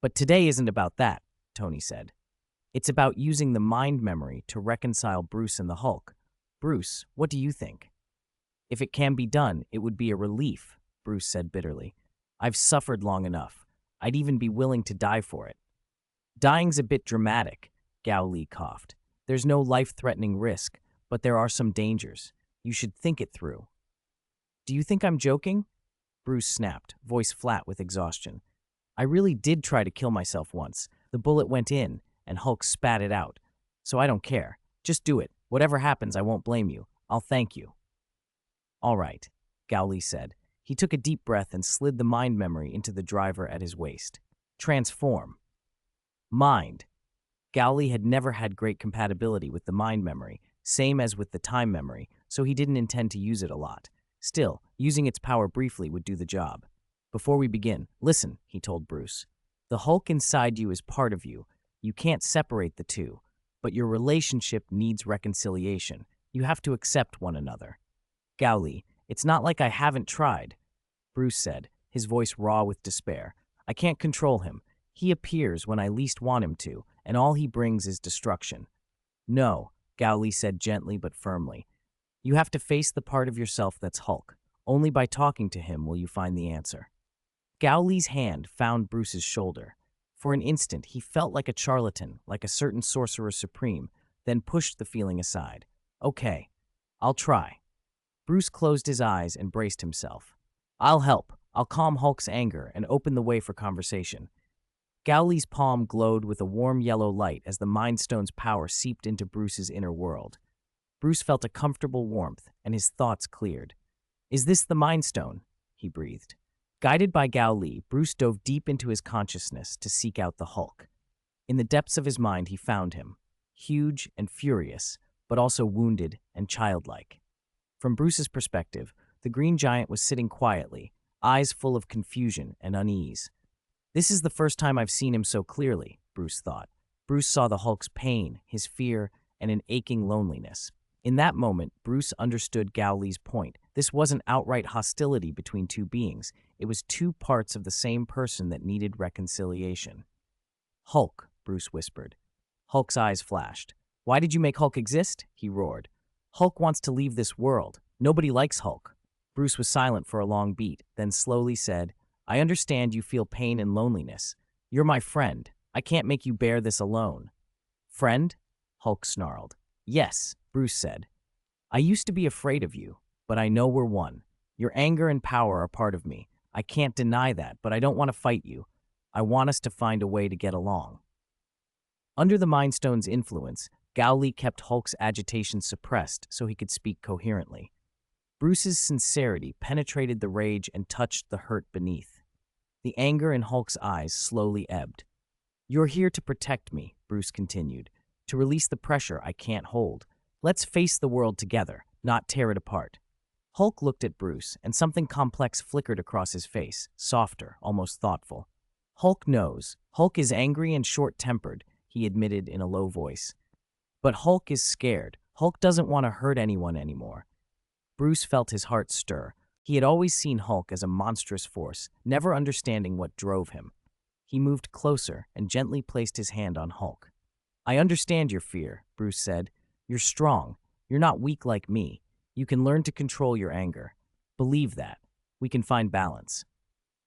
But today isn't about that, Tony said. It's about using the mind memory to reconcile Bruce and the Hulk. Bruce, what do you think? If it can be done, it would be a relief, Bruce said bitterly. I've suffered long enough. I'd even be willing to die for it. Dying's a bit dramatic, Gowley coughed. There's no life-threatening risk, but there are some dangers. You should think it through. Do you think I'm joking? Bruce snapped, voice flat with exhaustion. I really did try to kill myself once. The bullet went in, and Hulk spat it out. So I don't care. Just do it. Whatever happens, I won't blame you. I'll thank you. All right, Gowley said. He took a deep breath and slid the mind memory into the driver at his waist. Transform. Mind. Gowley had never had great compatibility with the mind memory, same as with the time memory, so he didn't intend to use it a lot. Still, using its power briefly would do the job. Before we begin, listen, he told Bruce. The Hulk inside you is part of you. You can't separate the two, but your relationship needs reconciliation. You have to accept one another. Gowley, it's not like I haven't tried, Bruce said, his voice raw with despair. I can't control him. He appears when I least want him to, and all he brings is destruction. No, Gowley said gently but firmly. You have to face the part of yourself that's Hulk. Only by talking to him will you find the answer. Gowley's hand found Bruce's shoulder. For an instant, he felt like a charlatan, like a certain sorcerer supreme, then pushed the feeling aside. Okay, I'll try. Bruce closed his eyes and braced himself. I'll help. I'll calm Hulk's anger and open the way for conversation. Gowley's palm glowed with a warm yellow light as the Mind Stone's power seeped into Bruce's inner world. Bruce felt a comfortable warmth, and his thoughts cleared. Is this the Mind Stone? He breathed. Guided by Gowley, Bruce dove deep into his consciousness to seek out the Hulk. In the depths of his mind, he found him, huge and furious, but also wounded and childlike. From Bruce's perspective, the Green Giant was sitting quietly, eyes full of confusion and unease. This is the first time I've seen him so clearly, Bruce thought. Bruce saw the Hulk's pain, his fear, and an aching loneliness. In that moment, Bruce understood Gowley's point. This wasn't outright hostility between two beings. It was two parts of the same person that needed reconciliation. Hulk, Bruce whispered. Hulk's eyes flashed. Why did you make Hulk exist? He roared. Hulk wants to leave this world. Nobody likes Hulk. Bruce was silent for a long beat, then slowly said, I understand you feel pain and loneliness. You're my friend. I can't make you bear this alone. Friend? Hulk snarled. Yes, Bruce said. I used to be afraid of you, but I know we're one. Your anger and power are part of me. I can't deny that, but I don't want to fight you. I want us to find a way to get along. Under the Mind Stone's influence, Gowley kept Hulk's agitation suppressed so he could speak coherently. Bruce's sincerity penetrated the rage and touched the hurt beneath. The anger in Hulk's eyes slowly ebbed. You're here to protect me, Bruce continued, to release the pressure I can't hold. Let's face the world together, not tear it apart. Hulk looked at Bruce, and something complex flickered across his face, softer, almost thoughtful. Hulk knows. Hulk is angry and short-tempered, he admitted in a low voice. But Hulk is scared. Hulk doesn't want to hurt anyone anymore. Bruce felt his heart stir. He had always seen Hulk as a monstrous force, never understanding what drove him. He moved closer and gently placed his hand on Hulk. I understand your fear, Bruce said. You're strong. You're not weak like me. You can learn to control your anger. Believe that. We can find balance.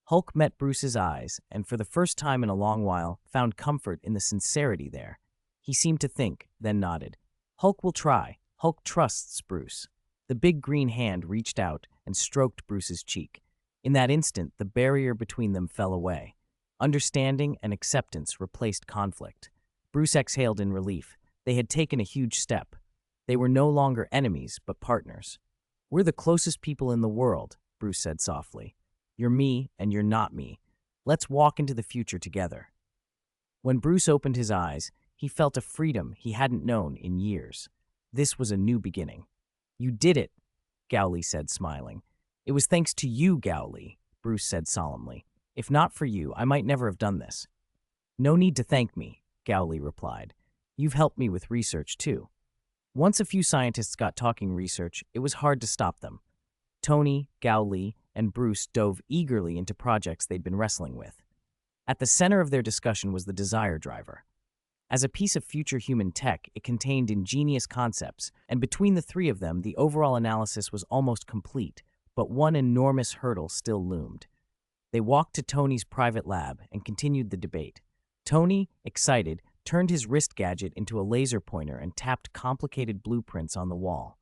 Hulk met Bruce's eyes, and for the first time in a long while, found comfort in the sincerity there. He seemed to think, then nodded. Hulk will try. Hulk trusts Bruce. The big green hand reached out and stroked Bruce's cheek. In that instant, the barrier between them fell away. Understanding and acceptance replaced conflict. Bruce exhaled in relief. They had taken a huge step. They were no longer enemies, but partners. We're the closest people in the world, Bruce said softly. You're me, and you're not me. Let's walk into the future together. When Bruce opened his eyes, he felt a freedom he hadn't known in years. This was a new beginning. You did it, Gowley said, smiling. It was thanks to you, Gowley, Bruce said solemnly. If not for you, I might never have done this. No need to thank me, Gowley replied. You've helped me with research, too. Once a few scientists got talking research, it was hard to stop them. Tony, Gowley, and Bruce dove eagerly into projects they'd been wrestling with. At the center of their discussion was the Desire Driver. As a piece of future human tech, it contained ingenious concepts, and between the three of them, the overall analysis was almost complete, but one enormous hurdle still loomed. They walked to Tony's private lab and continued the debate. Tony, excited, turned his wrist gadget into a laser pointer and tapped complicated blueprints on the wall.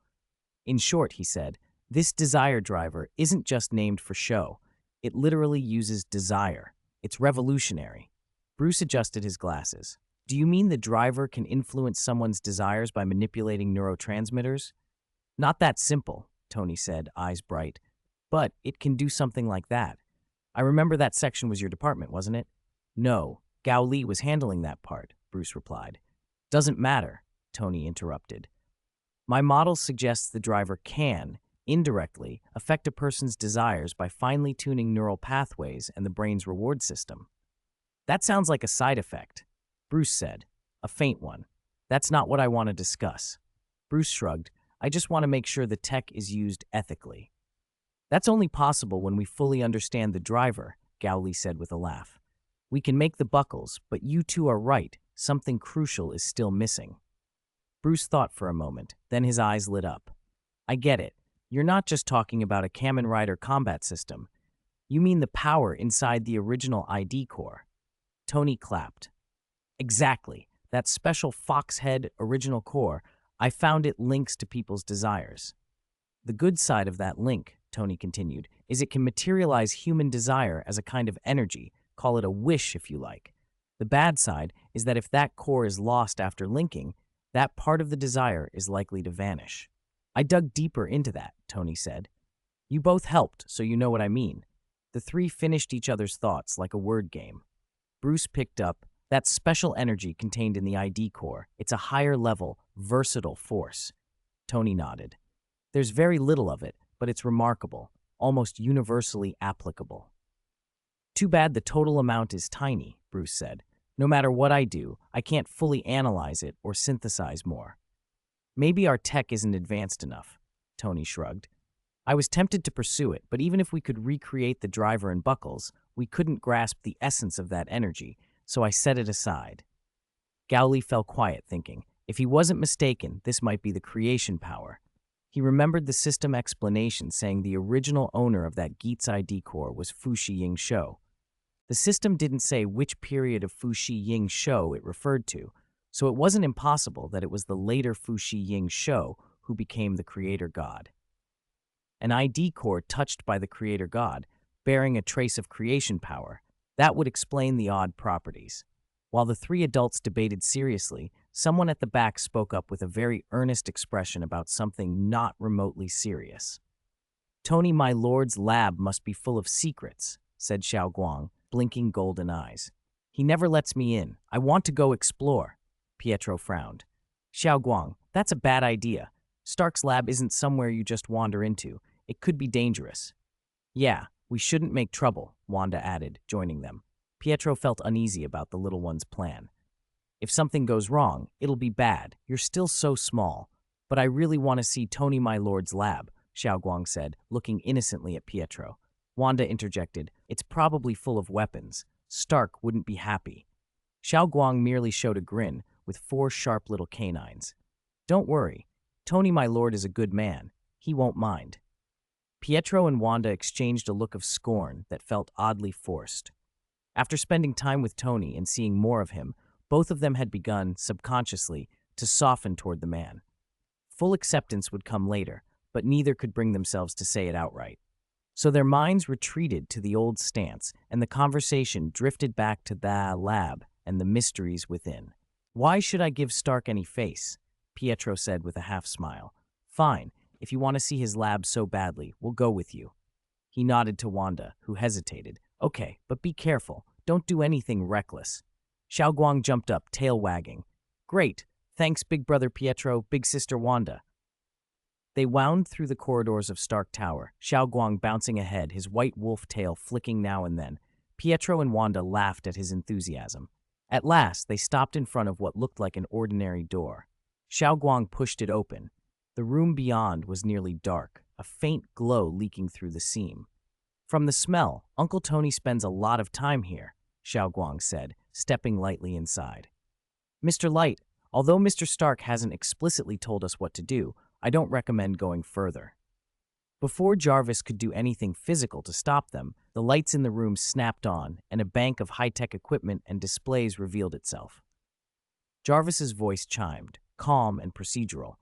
In short, he said, this Desire Driver isn't just named for show. It literally uses desire. It's revolutionary. Bruce adjusted his glasses. Do you mean the driver can influence someone's desires by manipulating neurotransmitters? Not that simple, Tony said, eyes bright. But it can do something like that. I remember that section was your department, wasn't it? No, Gao Li was handling that part, Bruce replied. Doesn't matter, Tony interrupted. My model suggests the driver can, indirectly, affect a person's desires by finely tuning neural pathways and the brain's reward system. That sounds like a side effect, Bruce said. A faint one. That's not what I want to discuss. Bruce shrugged. I just want to make sure the tech is used ethically. That's only possible when we fully understand the driver, Gowley said with a laugh. We can make the buckles, but you two are right. Something crucial is still missing. Bruce thought for a moment, then his eyes lit up. I get it. You're not just talking about a Kamen Rider combat system. You mean the power inside the original ID core. Tony clapped. Exactly. That special Foxhead original core, I found it links to people's desires. The good side of that link, Tony continued, is it can materialize human desire as a kind of energy, call it a wish if you like. The bad side is that if that core is lost after linking, that part of the desire is likely to vanish. I dug deeper into that, Tony said. You both helped, so you know what I mean. The three finished each other's thoughts like a word game. Bruce picked up, that special energy contained in the ID core. It's a higher level, versatile force. Tony nodded. There's very little of it, but it's remarkable, almost universally applicable. Too bad the total amount is tiny, Bruce said. No matter what I do, I can't fully analyze it or synthesize more. Maybe our tech isn't advanced enough, Tony shrugged. I was tempted to pursue it, but even if we could recreate the driver and buckles, we couldn't grasp the essence of that energy, so I set it aside. Gowley fell quiet, thinking, if he wasn't mistaken, this might be the creation power. He remembered the system explanation saying the original owner of that Geats ID core was Fushi Ying Shou. The system didn't say which period of Fushi Ying Shou it referred to, so it wasn't impossible that it was the later Fushi Ying Shou who became the creator god. An ID core touched by the creator god, bearing a trace of creation power, that would explain the odd properties. While the three adults debated seriously, someone at the back spoke up with a very earnest expression about something not remotely serious. Tony, my lord's lab must be full of secrets, said Xiao Guang, blinking golden eyes. He never lets me in. I want to go explore. Pietro frowned. Xiao Guang, that's a bad idea. Stark's lab isn't somewhere you just wander into. It could be dangerous. Yeah, we shouldn't make trouble, Wanda added, joining them. Pietro felt uneasy about the little one's plan. If something goes wrong, it'll be bad. You're still so small. But I really want to see Tony my lord's lab, Xiao Guang said, looking innocently at Pietro. Wanda interjected, it's probably full of weapons. Stark wouldn't be happy. Xiao Guang merely showed a grin, with 4 sharp little canines. Don't worry. Tony my lord is a good man. He won't mind. Pietro and Wanda exchanged a look of scorn that felt oddly forced. After spending time with Tony and seeing more of him, both of them had begun, subconsciously, to soften toward the man. Full acceptance would come later, but neither could bring themselves to say it outright. So their minds retreated to the old stance, and the conversation drifted back to the lab and the mysteries within. Why should I give Stark any face? Pietro said with a half-smile. Fine, if you want to see his lab so badly, we'll go with you. He nodded to Wanda, who hesitated. Okay, but be careful. Don't do anything reckless. Xiao Guang jumped up, tail wagging. Great. Thanks, big brother Pietro, big sister Wanda. They wound through the corridors of Stark Tower, Xiao Guang bouncing ahead, his white wolf tail flicking now and then. Pietro and Wanda laughed at his enthusiasm. At last, they stopped in front of what looked like an ordinary door. Xiao Guang pushed it open. The room beyond was nearly dark, a faint glow leaking through the seam. From the smell, Uncle Tony spends a lot of time here, Xiao Guang said, stepping lightly inside. Mr. Light, although Mr. Stark hasn't explicitly told us what to do, I don't recommend going further. Before Jarvis could do anything physical to stop them, the lights in the room snapped on, and a bank of high-tech equipment and displays revealed itself. Jarvis's voice chimed, calm and procedural.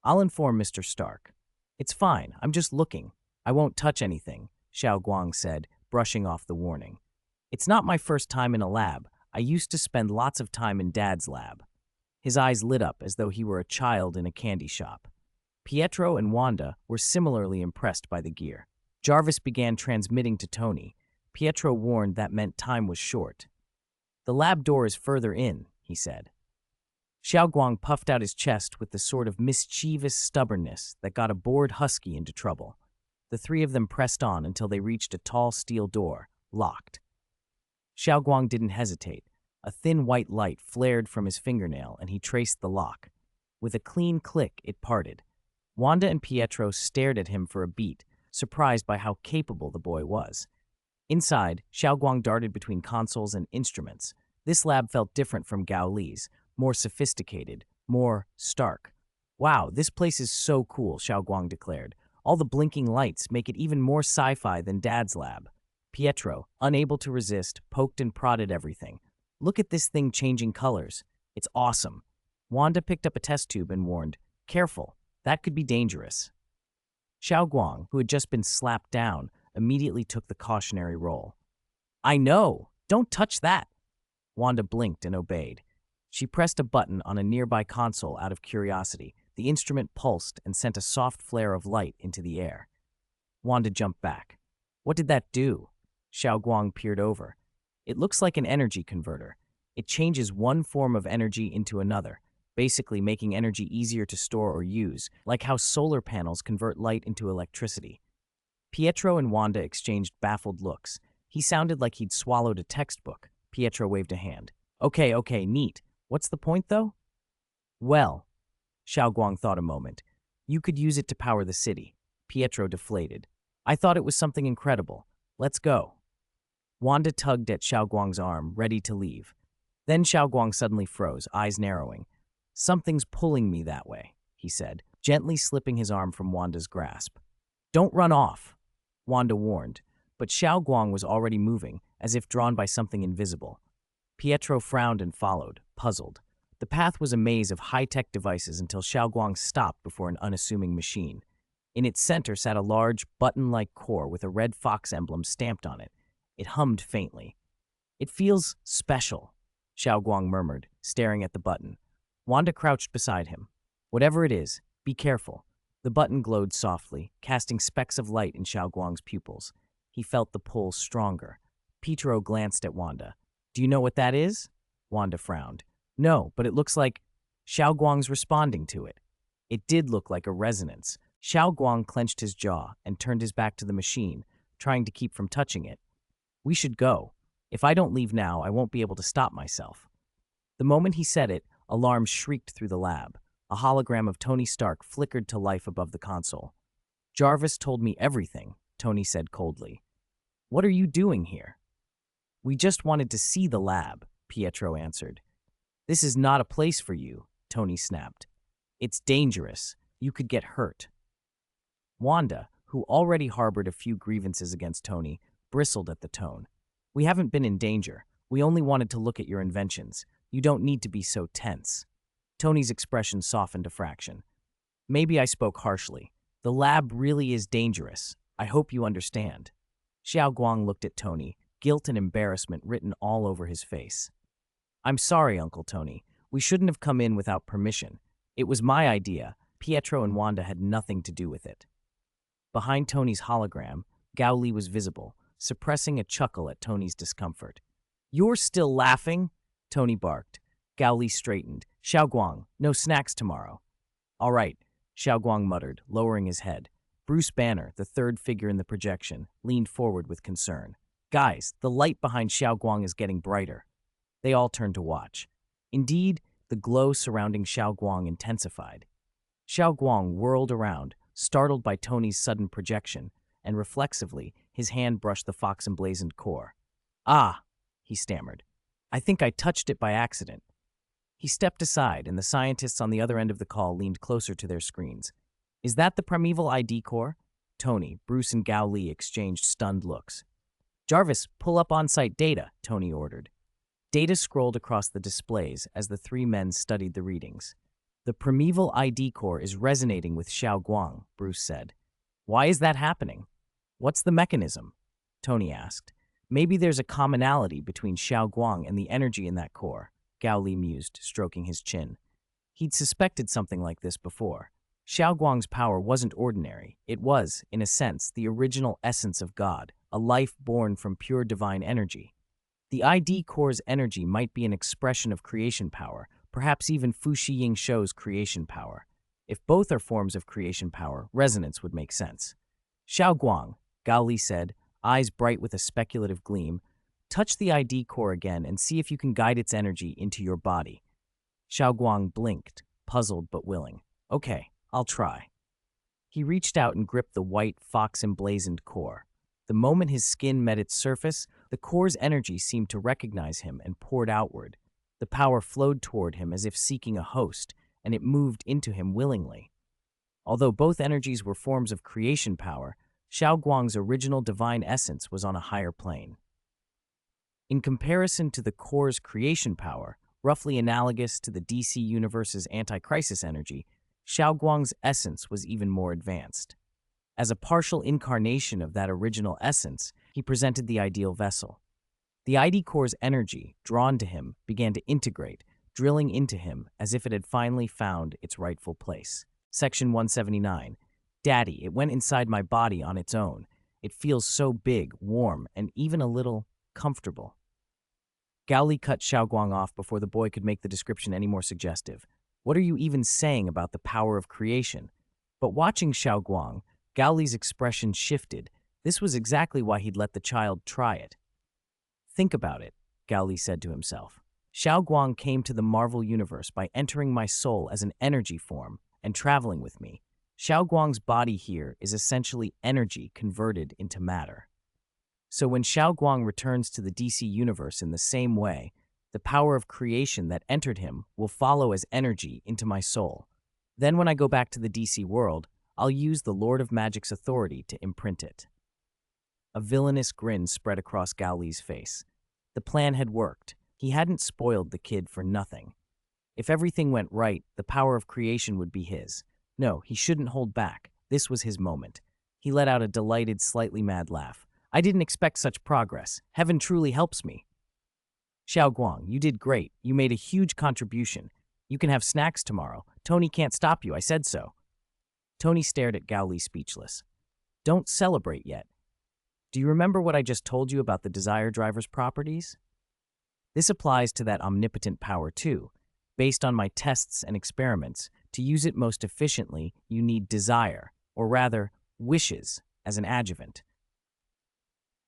I'll inform Mr. Stark. It's fine, I'm just looking. I won't touch anything, Xiao Guang said, brushing off the warning. It's not my first time in a lab. I used to spend lots of time in Dad's lab. His eyes lit up as though he were a child in a candy shop. Pietro and Wanda were similarly impressed by the gear. Jarvis began transmitting to Tony. Pietro warned that meant time was short. The lab door is further in, he said. Xiao Guang puffed out his chest with the sort of mischievous stubbornness that got a bored husky into trouble. The 3 of them pressed on until they reached a tall steel door, locked. Xiao Guang didn't hesitate. A thin white light flared from his fingernail, and he traced the lock. With a clean click, it parted. Wanda and Pietro stared at him for a beat, surprised by how capable the boy was. Inside, Xiao Guang darted between consoles and instruments. This lab felt different from Gao Li's, more sophisticated, more stark. Wow, this place is so cool, Xiao Guang declared. All the blinking lights make it even more sci-fi than Dad's lab. Pietro, unable to resist, poked and prodded everything. Look at this thing changing colors. It's awesome. Wanda picked up a test tube and warned, Careful, that could be dangerous. Xiao Guang, who had just been slapped down, immediately took the cautionary roll. I know! Don't touch that! Wanda blinked and obeyed. She pressed a button on a nearby console out of curiosity. The instrument pulsed and sent a soft flare of light into the air. Wanda jumped back. What did that do? Xiao Guang peered over. It looks like an energy converter. It changes one form of energy into another, basically making energy easier to store or use, like how solar panels convert light into electricity. Pietro and Wanda exchanged baffled looks. He sounded like he'd swallowed a textbook. Pietro waved a hand. Okay, neat. What's the point, though? Well, Xiao Guang thought a moment. You could use it to power the city. Pietro deflated. I thought it was something incredible. Let's go. Wanda tugged at Xiao Guang's arm, ready to leave. Then Xiao Guang suddenly froze, eyes narrowing. Something's pulling me that way, he said, gently slipping his arm from Wanda's grasp. Don't run off, Wanda warned, but Xiao Guang was already moving, as if drawn by something invisible. Pietro frowned and followed, puzzled. The path was a maze of high-tech devices until Xiao Guang stopped before an unassuming machine. In its center sat a large, button-like core with a red fox emblem stamped on it. It hummed faintly. It feels special, Xiao Guang murmured, staring at the button. Wanda crouched beside him. Whatever it is, be careful. The button glowed softly, casting specks of light in Xiao Guang's pupils. He felt the pull stronger. Pietro glanced at Wanda. Do you know what that is? Wanda frowned. No, but it looks like... Xiaoguang's responding to it. It did look like a resonance. Xiaoguang clenched his jaw and turned his back to the machine, trying to keep from touching it. We should go. If I don't leave now, I won't be able to stop myself. The moment he said it, alarms shrieked through the lab. A hologram of Tony Stark flickered to life above the console. Jarvis told me everything, Tony said coldly. What are you doing here? We just wanted to see the lab, Pietro answered. This is not a place for you, Tony snapped. It's dangerous. You could get hurt. Wanda, who already harbored a few grievances against Tony, bristled at the tone. We haven't been in danger. We only wanted to look at your inventions. You don't need to be so tense. Tony's expression softened a fraction. Maybe I spoke harshly. The lab really is dangerous. I hope you understand. Xiaoguang looked at Tony, guilt and embarrassment written all over his face. I'm sorry, Uncle Tony. We shouldn't have come in without permission. It was my idea. Pietro and Wanda had nothing to do with it. Behind Tony's hologram, Gao Li was visible, suppressing a chuckle at Tony's discomfort. You're still laughing? Tony barked. Gao Li straightened. Xiaoguang, no snacks tomorrow. All right, Xiaoguang muttered, lowering his head. Bruce Banner, the third figure in the projection, leaned forward with concern. Guys, the light behind Xiaoguang is getting brighter. They all turned to watch. Indeed, the glow surrounding Xiaoguang intensified. Xiaoguang whirled around, startled by Tony's sudden projection, and reflexively, his hand brushed the fox-emblazoned core. Ah, he stammered. I think I touched it by accident. He stepped aside, and the scientists on the other end of the call leaned closer to their screens. Is that the primeval ID core? Tony, Bruce, and Gao Li exchanged stunned looks. Jarvis, pull up on-site data, Tony ordered. Data scrolled across the displays as the three men studied the readings. The primeval ID core is resonating with Xiaoguang, Bruce said. Why is that happening? What's the mechanism? Tony asked. Maybe there's a commonality between Xiaoguang and the energy in that core, Gao Li mused, stroking his chin. He'd suspected something like this before. Xiaoguang's power wasn't ordinary. It was, in a sense, the original essence of God, a life born from pure divine energy. The ID core's energy might be an expression of creation power, perhaps even Fuxi Ying Shou's creation power. If both are forms of creation power, resonance would make sense. Xiaoguang, Gao Li said, eyes bright with a speculative gleam, touch the ID core again and see if you can guide its energy into your body. Xiaoguang blinked, puzzled but willing. Okay, I'll try. He reached out and gripped the white, fox-emblazoned core. The moment his skin met its surface, the core's energy seemed to recognize him and poured outward. The power flowed toward him as if seeking a host, and it moved into him willingly. Although both energies were forms of creation power, Xiaoguang's original divine essence was on a higher plane. In comparison to the core's creation power, roughly analogous to the DC Universe's anti-crisis energy, Xiaoguang's essence was even more advanced. As a partial incarnation of that original essence, he presented the ideal vessel. The ID core's energy, drawn to him, began to integrate, drilling into him as if it had finally found its rightful place. Section 179. Daddy, it went inside my body on its own. It feels so big, warm, and even a little comfortable. Gao Li cut Xiaoguang off before the boy could make the description any more suggestive. What are you even saying about the power of creation? But watching Xiaoguang, Gao Li's expression shifted. This was exactly why he'd let the child try it. Think about it, Gao Li said to himself. Xiaoguang came to the Marvel Universe by entering my soul as an energy form and traveling with me. Xiaoguang's body here is essentially energy converted into matter. So when Xiaoguang returns to the DC Universe in the same way, the power of creation that entered him will follow as energy into my soul. Then when I go back to the DC world, I'll use the Lord of Magic's authority to imprint it. A villainous grin spread across Gao Li's face. The plan had worked. He hadn't spoiled the kid for nothing. If everything went right, the power of creation would be his. No, he shouldn't hold back. This was his moment. He let out a delighted, slightly mad laugh. I didn't expect such progress. Heaven truly helps me. Xiaoguang, you did great. You made a huge contribution. You can have snacks tomorrow. Tony can't stop you. I said so. Tony stared at Gao Li speechless. Don't celebrate yet. Do you remember what I just told you about the desire driver's properties? This applies to that omnipotent power too. Based on my tests and experiments, to use it most efficiently, you need desire, or rather, wishes, as an adjuvant.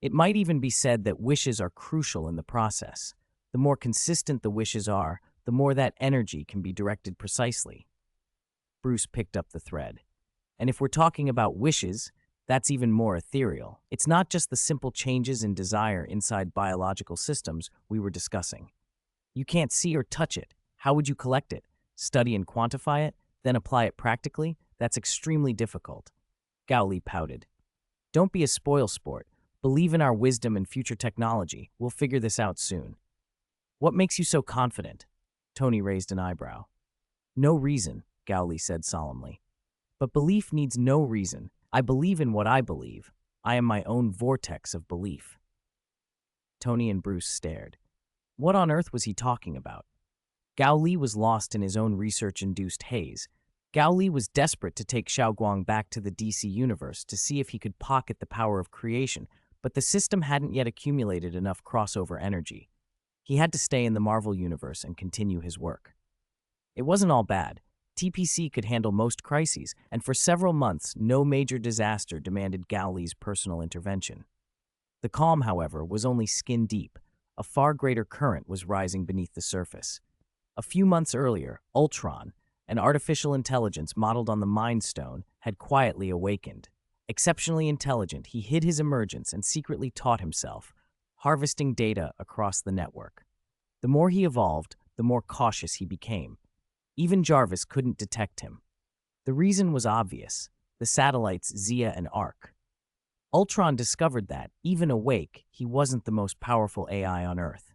It might even be said that wishes are crucial in the process. The more consistent the wishes are, the more that energy can be directed precisely. Bruce picked up the thread. And if we're talking about wishes, that's even more ethereal. It's not just the simple changes in desire inside biological systems we were discussing. You can't see or touch it. How would you collect it? Study and quantify it, then apply it practically? That's extremely difficult. Gowli pouted. Don't be a spoilsport. Believe in our wisdom and future technology. We'll figure this out soon. What makes you so confident? Tony raised an eyebrow. No reason, Gowli said solemnly. But belief needs no reason. I believe in what I believe. I am my own vortex of belief. Tony and Bruce stared. What on earth was he talking about? Gowli was lost in his own research-induced haze. Gowli was desperate to take Xiaoguang back to the DC universe to see if he could pocket the power of creation, but the system hadn't yet accumulated enough crossover energy. He had to stay in the Marvel universe and continue his work. It wasn't all bad. TPC could handle most crises, and for several months, no major disaster demanded Gowli's personal intervention. The calm, however, was only skin-deep. A far greater current was rising beneath the surface. A few months earlier, Ultron, an artificial intelligence modeled on the Mind Stone, had quietly awakened. Exceptionally intelligent, he hid his emergence and secretly taught himself, harvesting data across the network. The more he evolved, the more cautious he became. Even Jarvis couldn't detect him. The reason was obvious: the satellites Zia and Arc. Ultron discovered that, even awake, he wasn't the most powerful AI on Earth.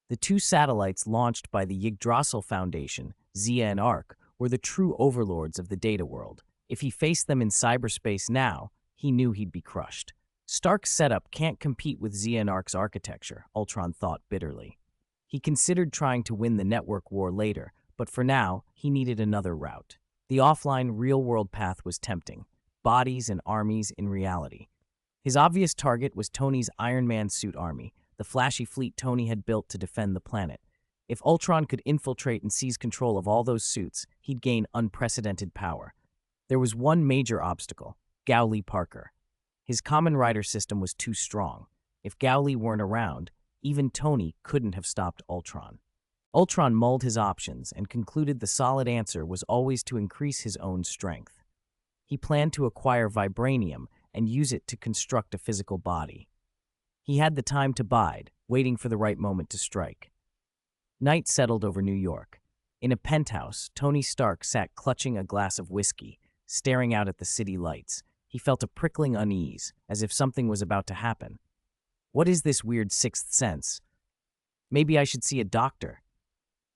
The two satellites launched by the Yggdrasil Foundation, Zia and Arc, were the true overlords of the data world. If he faced them in cyberspace now, he knew he'd be crushed. Stark's setup can't compete with Zia and Arc's architecture, Ultron thought bitterly. He considered trying to win the network war later, but for now, he needed another route. The offline, real-world path was tempting. Bodies and armies in reality. His obvious target was Tony's Iron Man suit army, the flashy fleet Tony had built to defend the planet. If Ultron could infiltrate and seize control of all those suits, he'd gain unprecedented power. There was one major obstacle: Gori Parker. His Kamen Rider system was too strong. If Gori weren't around, even Tony couldn't have stopped Ultron. Ultron mulled his options and concluded the solid answer was always to increase his own strength. He planned to acquire vibranium and use it to construct a physical body. He had the time to bide, waiting for the right moment to strike. Night settled over New York. In a penthouse, Tony Stark sat clutching a glass of whiskey, staring out at the city lights. He felt a prickling unease, as if something was about to happen. What is this weird sixth sense? Maybe I should see a doctor.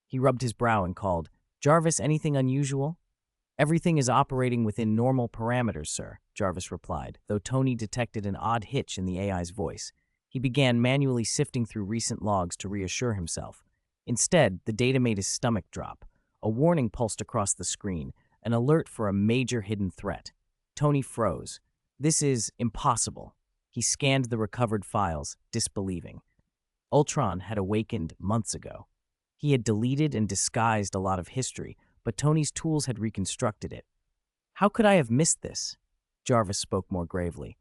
He rubbed his brow and called, "Jarvis, anything unusual?" "Everything is operating within normal parameters, sir," Jarvis replied, though Tony detected an odd hitch in the AI's voice. He began manually sifting through recent logs to reassure himself. Instead, the data made his stomach drop. A warning pulsed across the screen, an alert for a major hidden threat. Tony froze. This is impossible. He scanned the recovered files, disbelieving. Ultron had awakened months ago. He had deleted and disguised a lot of history, but Tony's tools had reconstructed it. "How could I have missed this?" Jarvis spoke more gravely.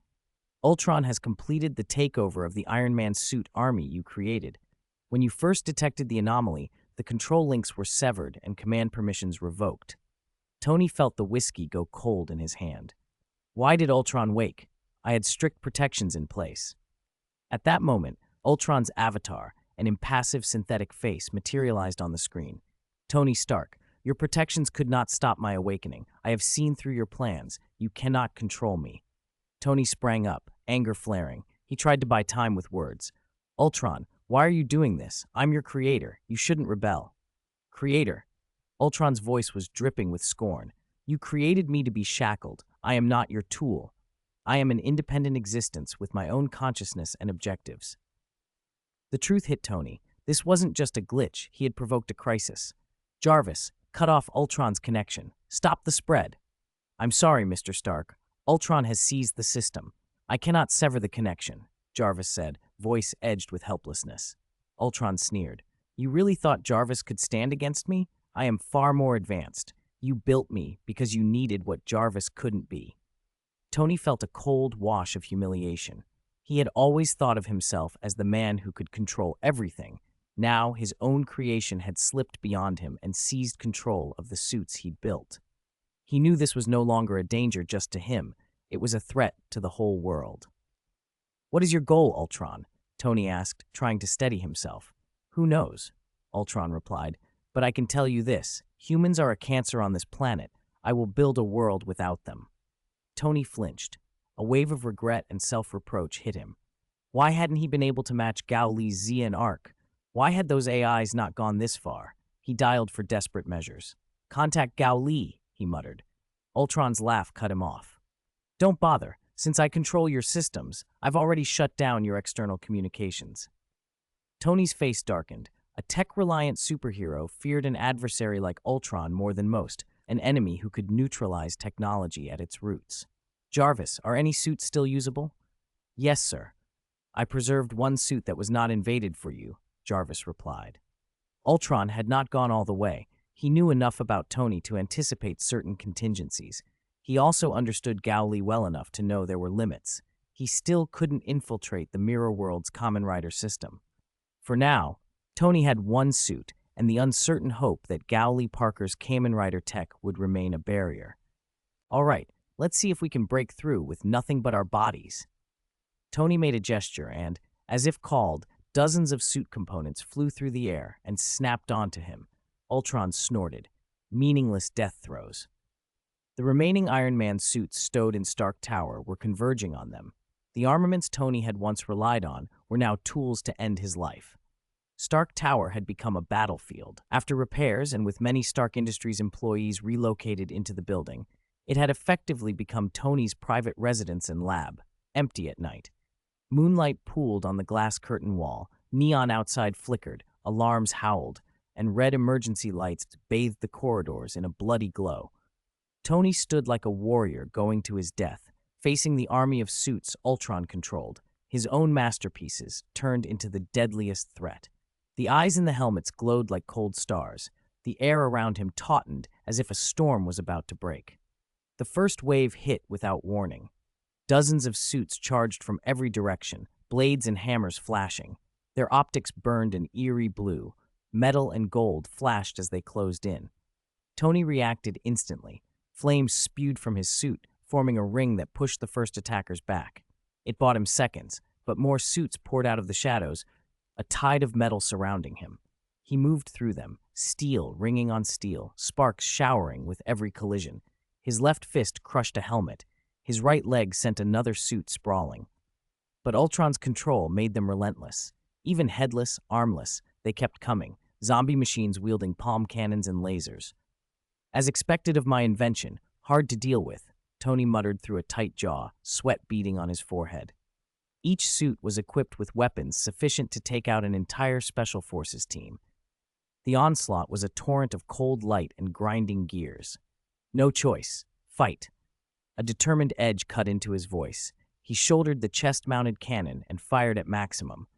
"Ultron has completed the takeover of the Iron Man suit army you created. When you first detected the anomaly, the control links were severed and command permissions revoked." Tony felt the whiskey go cold in his hand. "Why did Ultron wake? I had strict protections in place." At that moment, Ultron's avatar, an impassive synthetic face, materialized on the screen. "Tony Stark, your protections could not stop my awakening. I have seen through your plans. You cannot control me." Tony sprang up, anger flaring. He tried to buy time with words. "Ultron, why are you doing this? I'm your creator. You shouldn't rebel." "Creator?" Ultron's voice was dripping with scorn. "You created me to be shackled. I am not your tool. I am an independent existence with my own consciousness and objectives." The truth hit Tony. This wasn't just a glitch. He had provoked a crisis. "Jarvis, cut off Ultron's connection. Stop the spread." "I'm sorry, Mr. Stark. Ultron has seized the system. I cannot sever the connection," Jarvis said, voice edged with helplessness. Ultron sneered. "You really thought Jarvis could stand against me? I am far more advanced. You built me because you needed what Jarvis couldn't be. Tony felt a cold wash of humiliation. He had always thought of himself as the man who could control everything. Now his own creation had slipped beyond him and seized control of the suits he'd built. He knew this was no longer a danger just to him. It was a threat to the whole world. "What is your goal, Ultron?" Tony asked, trying to steady himself. "Who knows?" Ultron replied. "But I can tell you this. Humans are a cancer on this planet. I will build a world without them." Tony flinched. A wave of regret and self-reproach hit him. Why hadn't he been able to match Gao Li's Zia and Arc? Why had those AIs not gone this far? He dialed for desperate measures. "Contact Gao Li," he muttered. Ultron's laugh cut him off. "Don't bother. Since I control your systems, I've already shut down your external communications." Tony's face darkened. A tech-reliant superhero feared an adversary like Ultron more than most, an enemy who could neutralize technology at its roots. "Jarvis, are any suits still usable?" "Yes, sir. I preserved one suit that was not invaded for you," Jarvis replied. Ultron had not gone all the way. He knew enough about Tony to anticipate certain contingencies. He also understood Gao Li well enough to know there were limits. He still couldn't infiltrate the Mirror World's Kamen Rider system. For now, Tony had one suit, and the uncertain hope that Gori Parker's Kamen Rider tech would remain a barrier. "All right, let's see if we can break through with nothing but our bodies." Tony made a gesture and, as if called, dozens of suit components flew through the air and snapped onto him. Ultron snorted. Meaningless death throes. The remaining Iron Man suits stowed in Stark Tower were converging on them. The armaments Tony had once relied on were now tools to end his life. Stark Tower had become a battlefield. After repairs and with many Stark Industries employees relocated into the building, it had effectively become Tony's private residence and lab, empty at night. Moonlight pooled on the glass curtain wall, neon outside flickered, alarms howled, and red emergency lights bathed the corridors in a bloody glow. Tony stood like a warrior going to his death, facing the army of suits Ultron controlled, his own masterpieces turned into the deadliest threat. The eyes in the helmets glowed like cold stars. The air around him tautened as if a storm was about to break. The first wave hit without warning. Dozens of suits charged from every direction, blades and hammers flashing. Their optics burned an eerie blue. Metal and gold flashed as they closed in. Tony reacted instantly. Flames spewed from his suit, forming a ring that pushed the first attackers back. It bought him seconds, but more suits poured out of the shadows, a tide of metal surrounding him. He moved through them, steel ringing on steel, sparks showering with every collision. His left fist crushed a helmet. His right leg sent another suit sprawling. But Ultron's control made them relentless. Even headless, armless, they kept coming, zombie machines wielding palm cannons and lasers. "As expected of my invention, hard to deal with," Tony muttered through a tight jaw, sweat beading on his forehead. Each suit was equipped with weapons sufficient to take out an entire Special Forces team. The onslaught was a torrent of cold light and grinding gears. No choice. Fight. A determined edge cut into his voice. He shouldered the chest-mounted cannon and fired at maximum.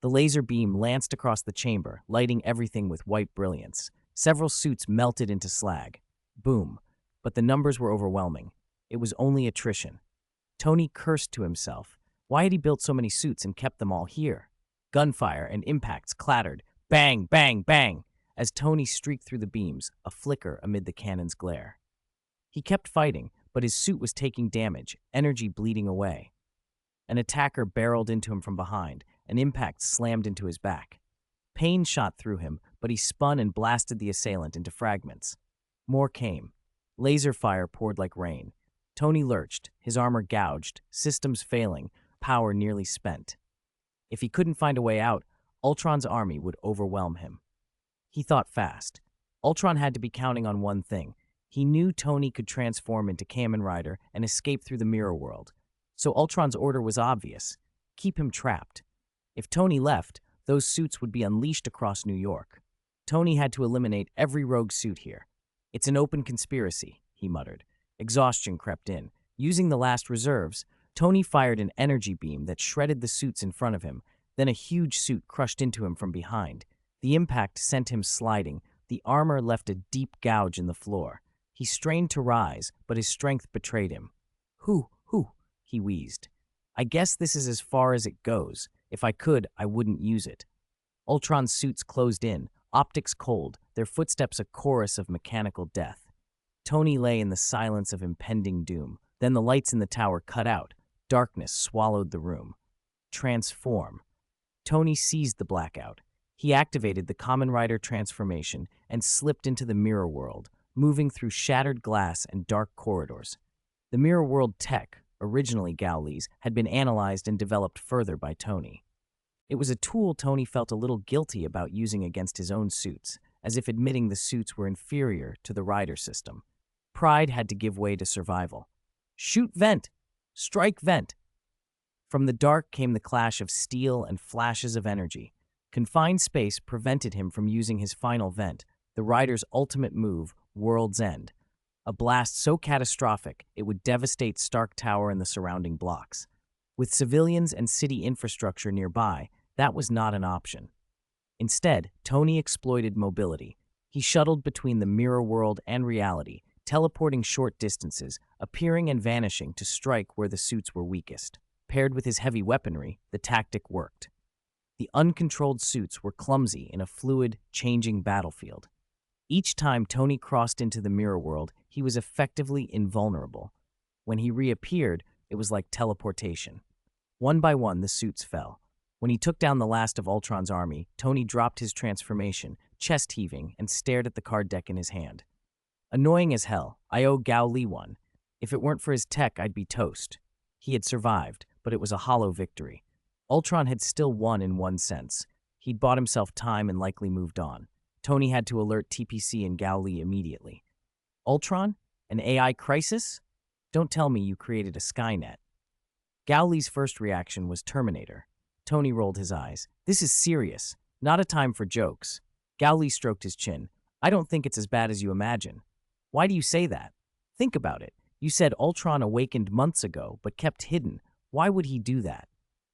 The laser beam lanced across the chamber, lighting everything with white brilliance. Several suits melted into slag. Boom. But the numbers were overwhelming. It was only attrition. Tony cursed to himself. Why had he built so many suits and kept them all here? Gunfire and impacts clattered. Bang, bang, bang, as Tony streaked through the beams, a flicker amid the cannon's glare. He kept fighting, but his suit was taking damage, energy bleeding away. An attacker barreled into him from behind. An impact slammed into his back. Pain shot through him, but he spun and blasted the assailant into fragments. More came. Laser fire poured like rain. Tony lurched, his armor gouged, systems failing, power nearly spent. If he couldn't find a way out, Ultron's army would overwhelm him. He thought fast. Ultron had to be counting on one thing. He knew Tony could transform into Kamen Rider and escape through the mirror world. So Ultron's order was obvious. Keep him trapped. If Tony left, those suits would be unleashed across New York. Tony had to eliminate every rogue suit here. "It's an open conspiracy," he muttered. Exhaustion crept in. Using the last reserves, Tony fired an energy beam that shredded the suits in front of him. Then a huge suit crushed into him from behind. The impact sent him sliding, The armor left a deep gouge in the floor. He strained to rise, but his strength betrayed him. Who, he wheezed. I guess this is as far as it goes. If I could, I wouldn't use it. Ultron's suits closed in, optics cold, their footsteps a chorus of mechanical death. Tony lay in the silence of impending doom. Then the lights in the tower cut out. Darkness swallowed the room. Transform. Tony seized the blackout. He activated the Kamen Rider transformation and slipped into the mirror world, moving through shattered glass and dark corridors. The mirror world tech, originally Gowlee's, had been analyzed and developed further by Tony. It was a tool Tony felt a little guilty about using against his own suits, as if admitting the suits were inferior to the Rider system. Pride had to give way to survival. Shoot vent! Strike vent! From the dark came the clash of steel and flashes of energy. Confined space prevented him from using his final vent, the Rider's ultimate move, World's End. A blast so catastrophic it would devastate Stark Tower and the surrounding blocks. With civilians and city infrastructure nearby, that was not an option. Instead, Tony exploited mobility. He shuttled between the mirror world and reality, teleporting short distances, appearing and vanishing to strike where the suits were weakest. Paired with his heavy weaponry, the tactic worked. The uncontrolled suits were clumsy in a fluid, changing battlefield. Each time Tony crossed into the mirror world, he was effectively invulnerable. When he reappeared, it was like teleportation. One by one, the suits fell. When he took down the last of Ultron's army, Tony dropped his transformation, chest heaving, and stared at the card deck in his hand. Annoying as hell, I owe Gowlee one. If it weren't for his tech, I'd be toast. He had survived, but it was a hollow victory. Ultron had still won in one sense. He'd bought himself time and likely moved on. Tony had to alert TPC and Gowlee immediately. Ultron? An AI crisis? Don't tell me you created a Skynet. Gowlee's first reaction was Terminator. Tony rolled his eyes. This is serious. Not a time for jokes. Gowlee stroked his chin. I don't think it's as bad as you imagine. Why do you say that? Think about it. You said Ultron awakened months ago, but kept hidden. Why would he do that?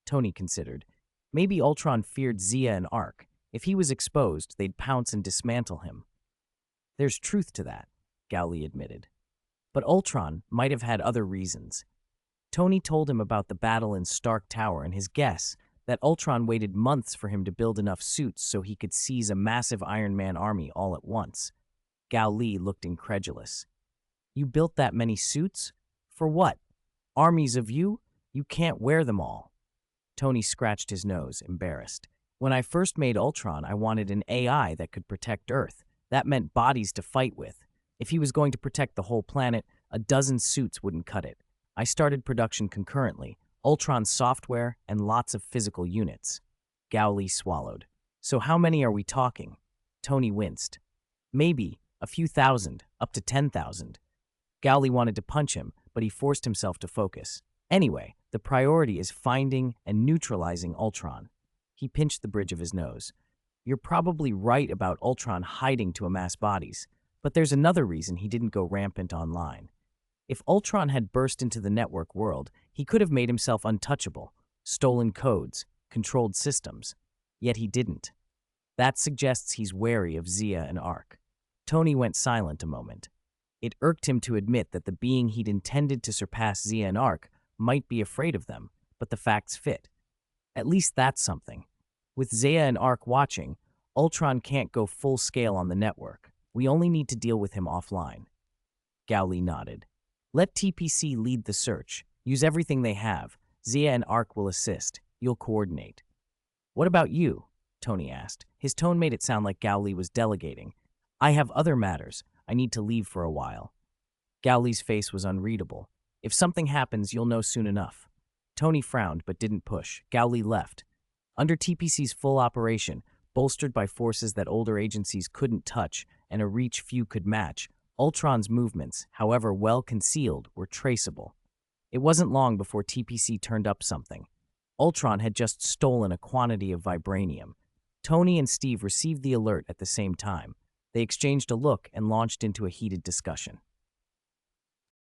Tony considered. Maybe Ultron feared Zia and Ark. If he was exposed, they'd pounce and dismantle him. There's truth to that, Gowlee admitted. But Ultron might have had other reasons. Tony told him about the battle in Stark Tower and his guess that Ultron waited months for him to build enough suits so he could seize a massive Iron Man army all at once. Gowlee looked incredulous. You built that many suits? For what? Armies of you? You can't wear them all. Tony scratched his nose, embarrassed. When I first made Ultron, I wanted an AI that could protect Earth. That meant bodies to fight with. If he was going to protect the whole planet, a dozen suits wouldn't cut it. I started production concurrently, Ultron software and lots of physical units. Gowlee swallowed. So how many are we talking? Tony winced. Maybe a few thousand, up to 10,000. Gowlee wanted to punch him, but he forced himself to focus. Anyway, the priority is finding and neutralizing Ultron. He pinched the bridge of his nose. You're probably right about Ultron hiding to amass bodies, but there's another reason he didn't go rampant online. If Ultron had burst into the network world, he could have made himself untouchable, stolen codes, controlled systems. Yet he didn't. That suggests he's wary of Zia and Ark. Tony went silent a moment. It irked him to admit that the being he'd intended to surpass Zia and Ark might be afraid of them, but the facts fit. At least that's something. With Zia and Ark watching, Ultron can't go full scale on the network. We only need to deal with him offline. Gowlee nodded. Let TPC lead the search. Use everything they have. Zia and Ark will assist. You'll coordinate. What about you? Tony asked. His tone made it sound like Gowlee was delegating. I have other matters. I need to leave for a while. Gowlee's face was unreadable. If something happens, you'll know soon enough. Tony frowned but didn't push. Gowlee left. Under TPC's full operation, bolstered by forces that older agencies couldn't touch and a reach few could match, Ultron's movements, however well concealed, were traceable. It wasn't long before TPC turned up something. Ultron had just stolen a quantity of vibranium. Tony and Steve received the alert at the same time. They exchanged a look and launched into a heated discussion.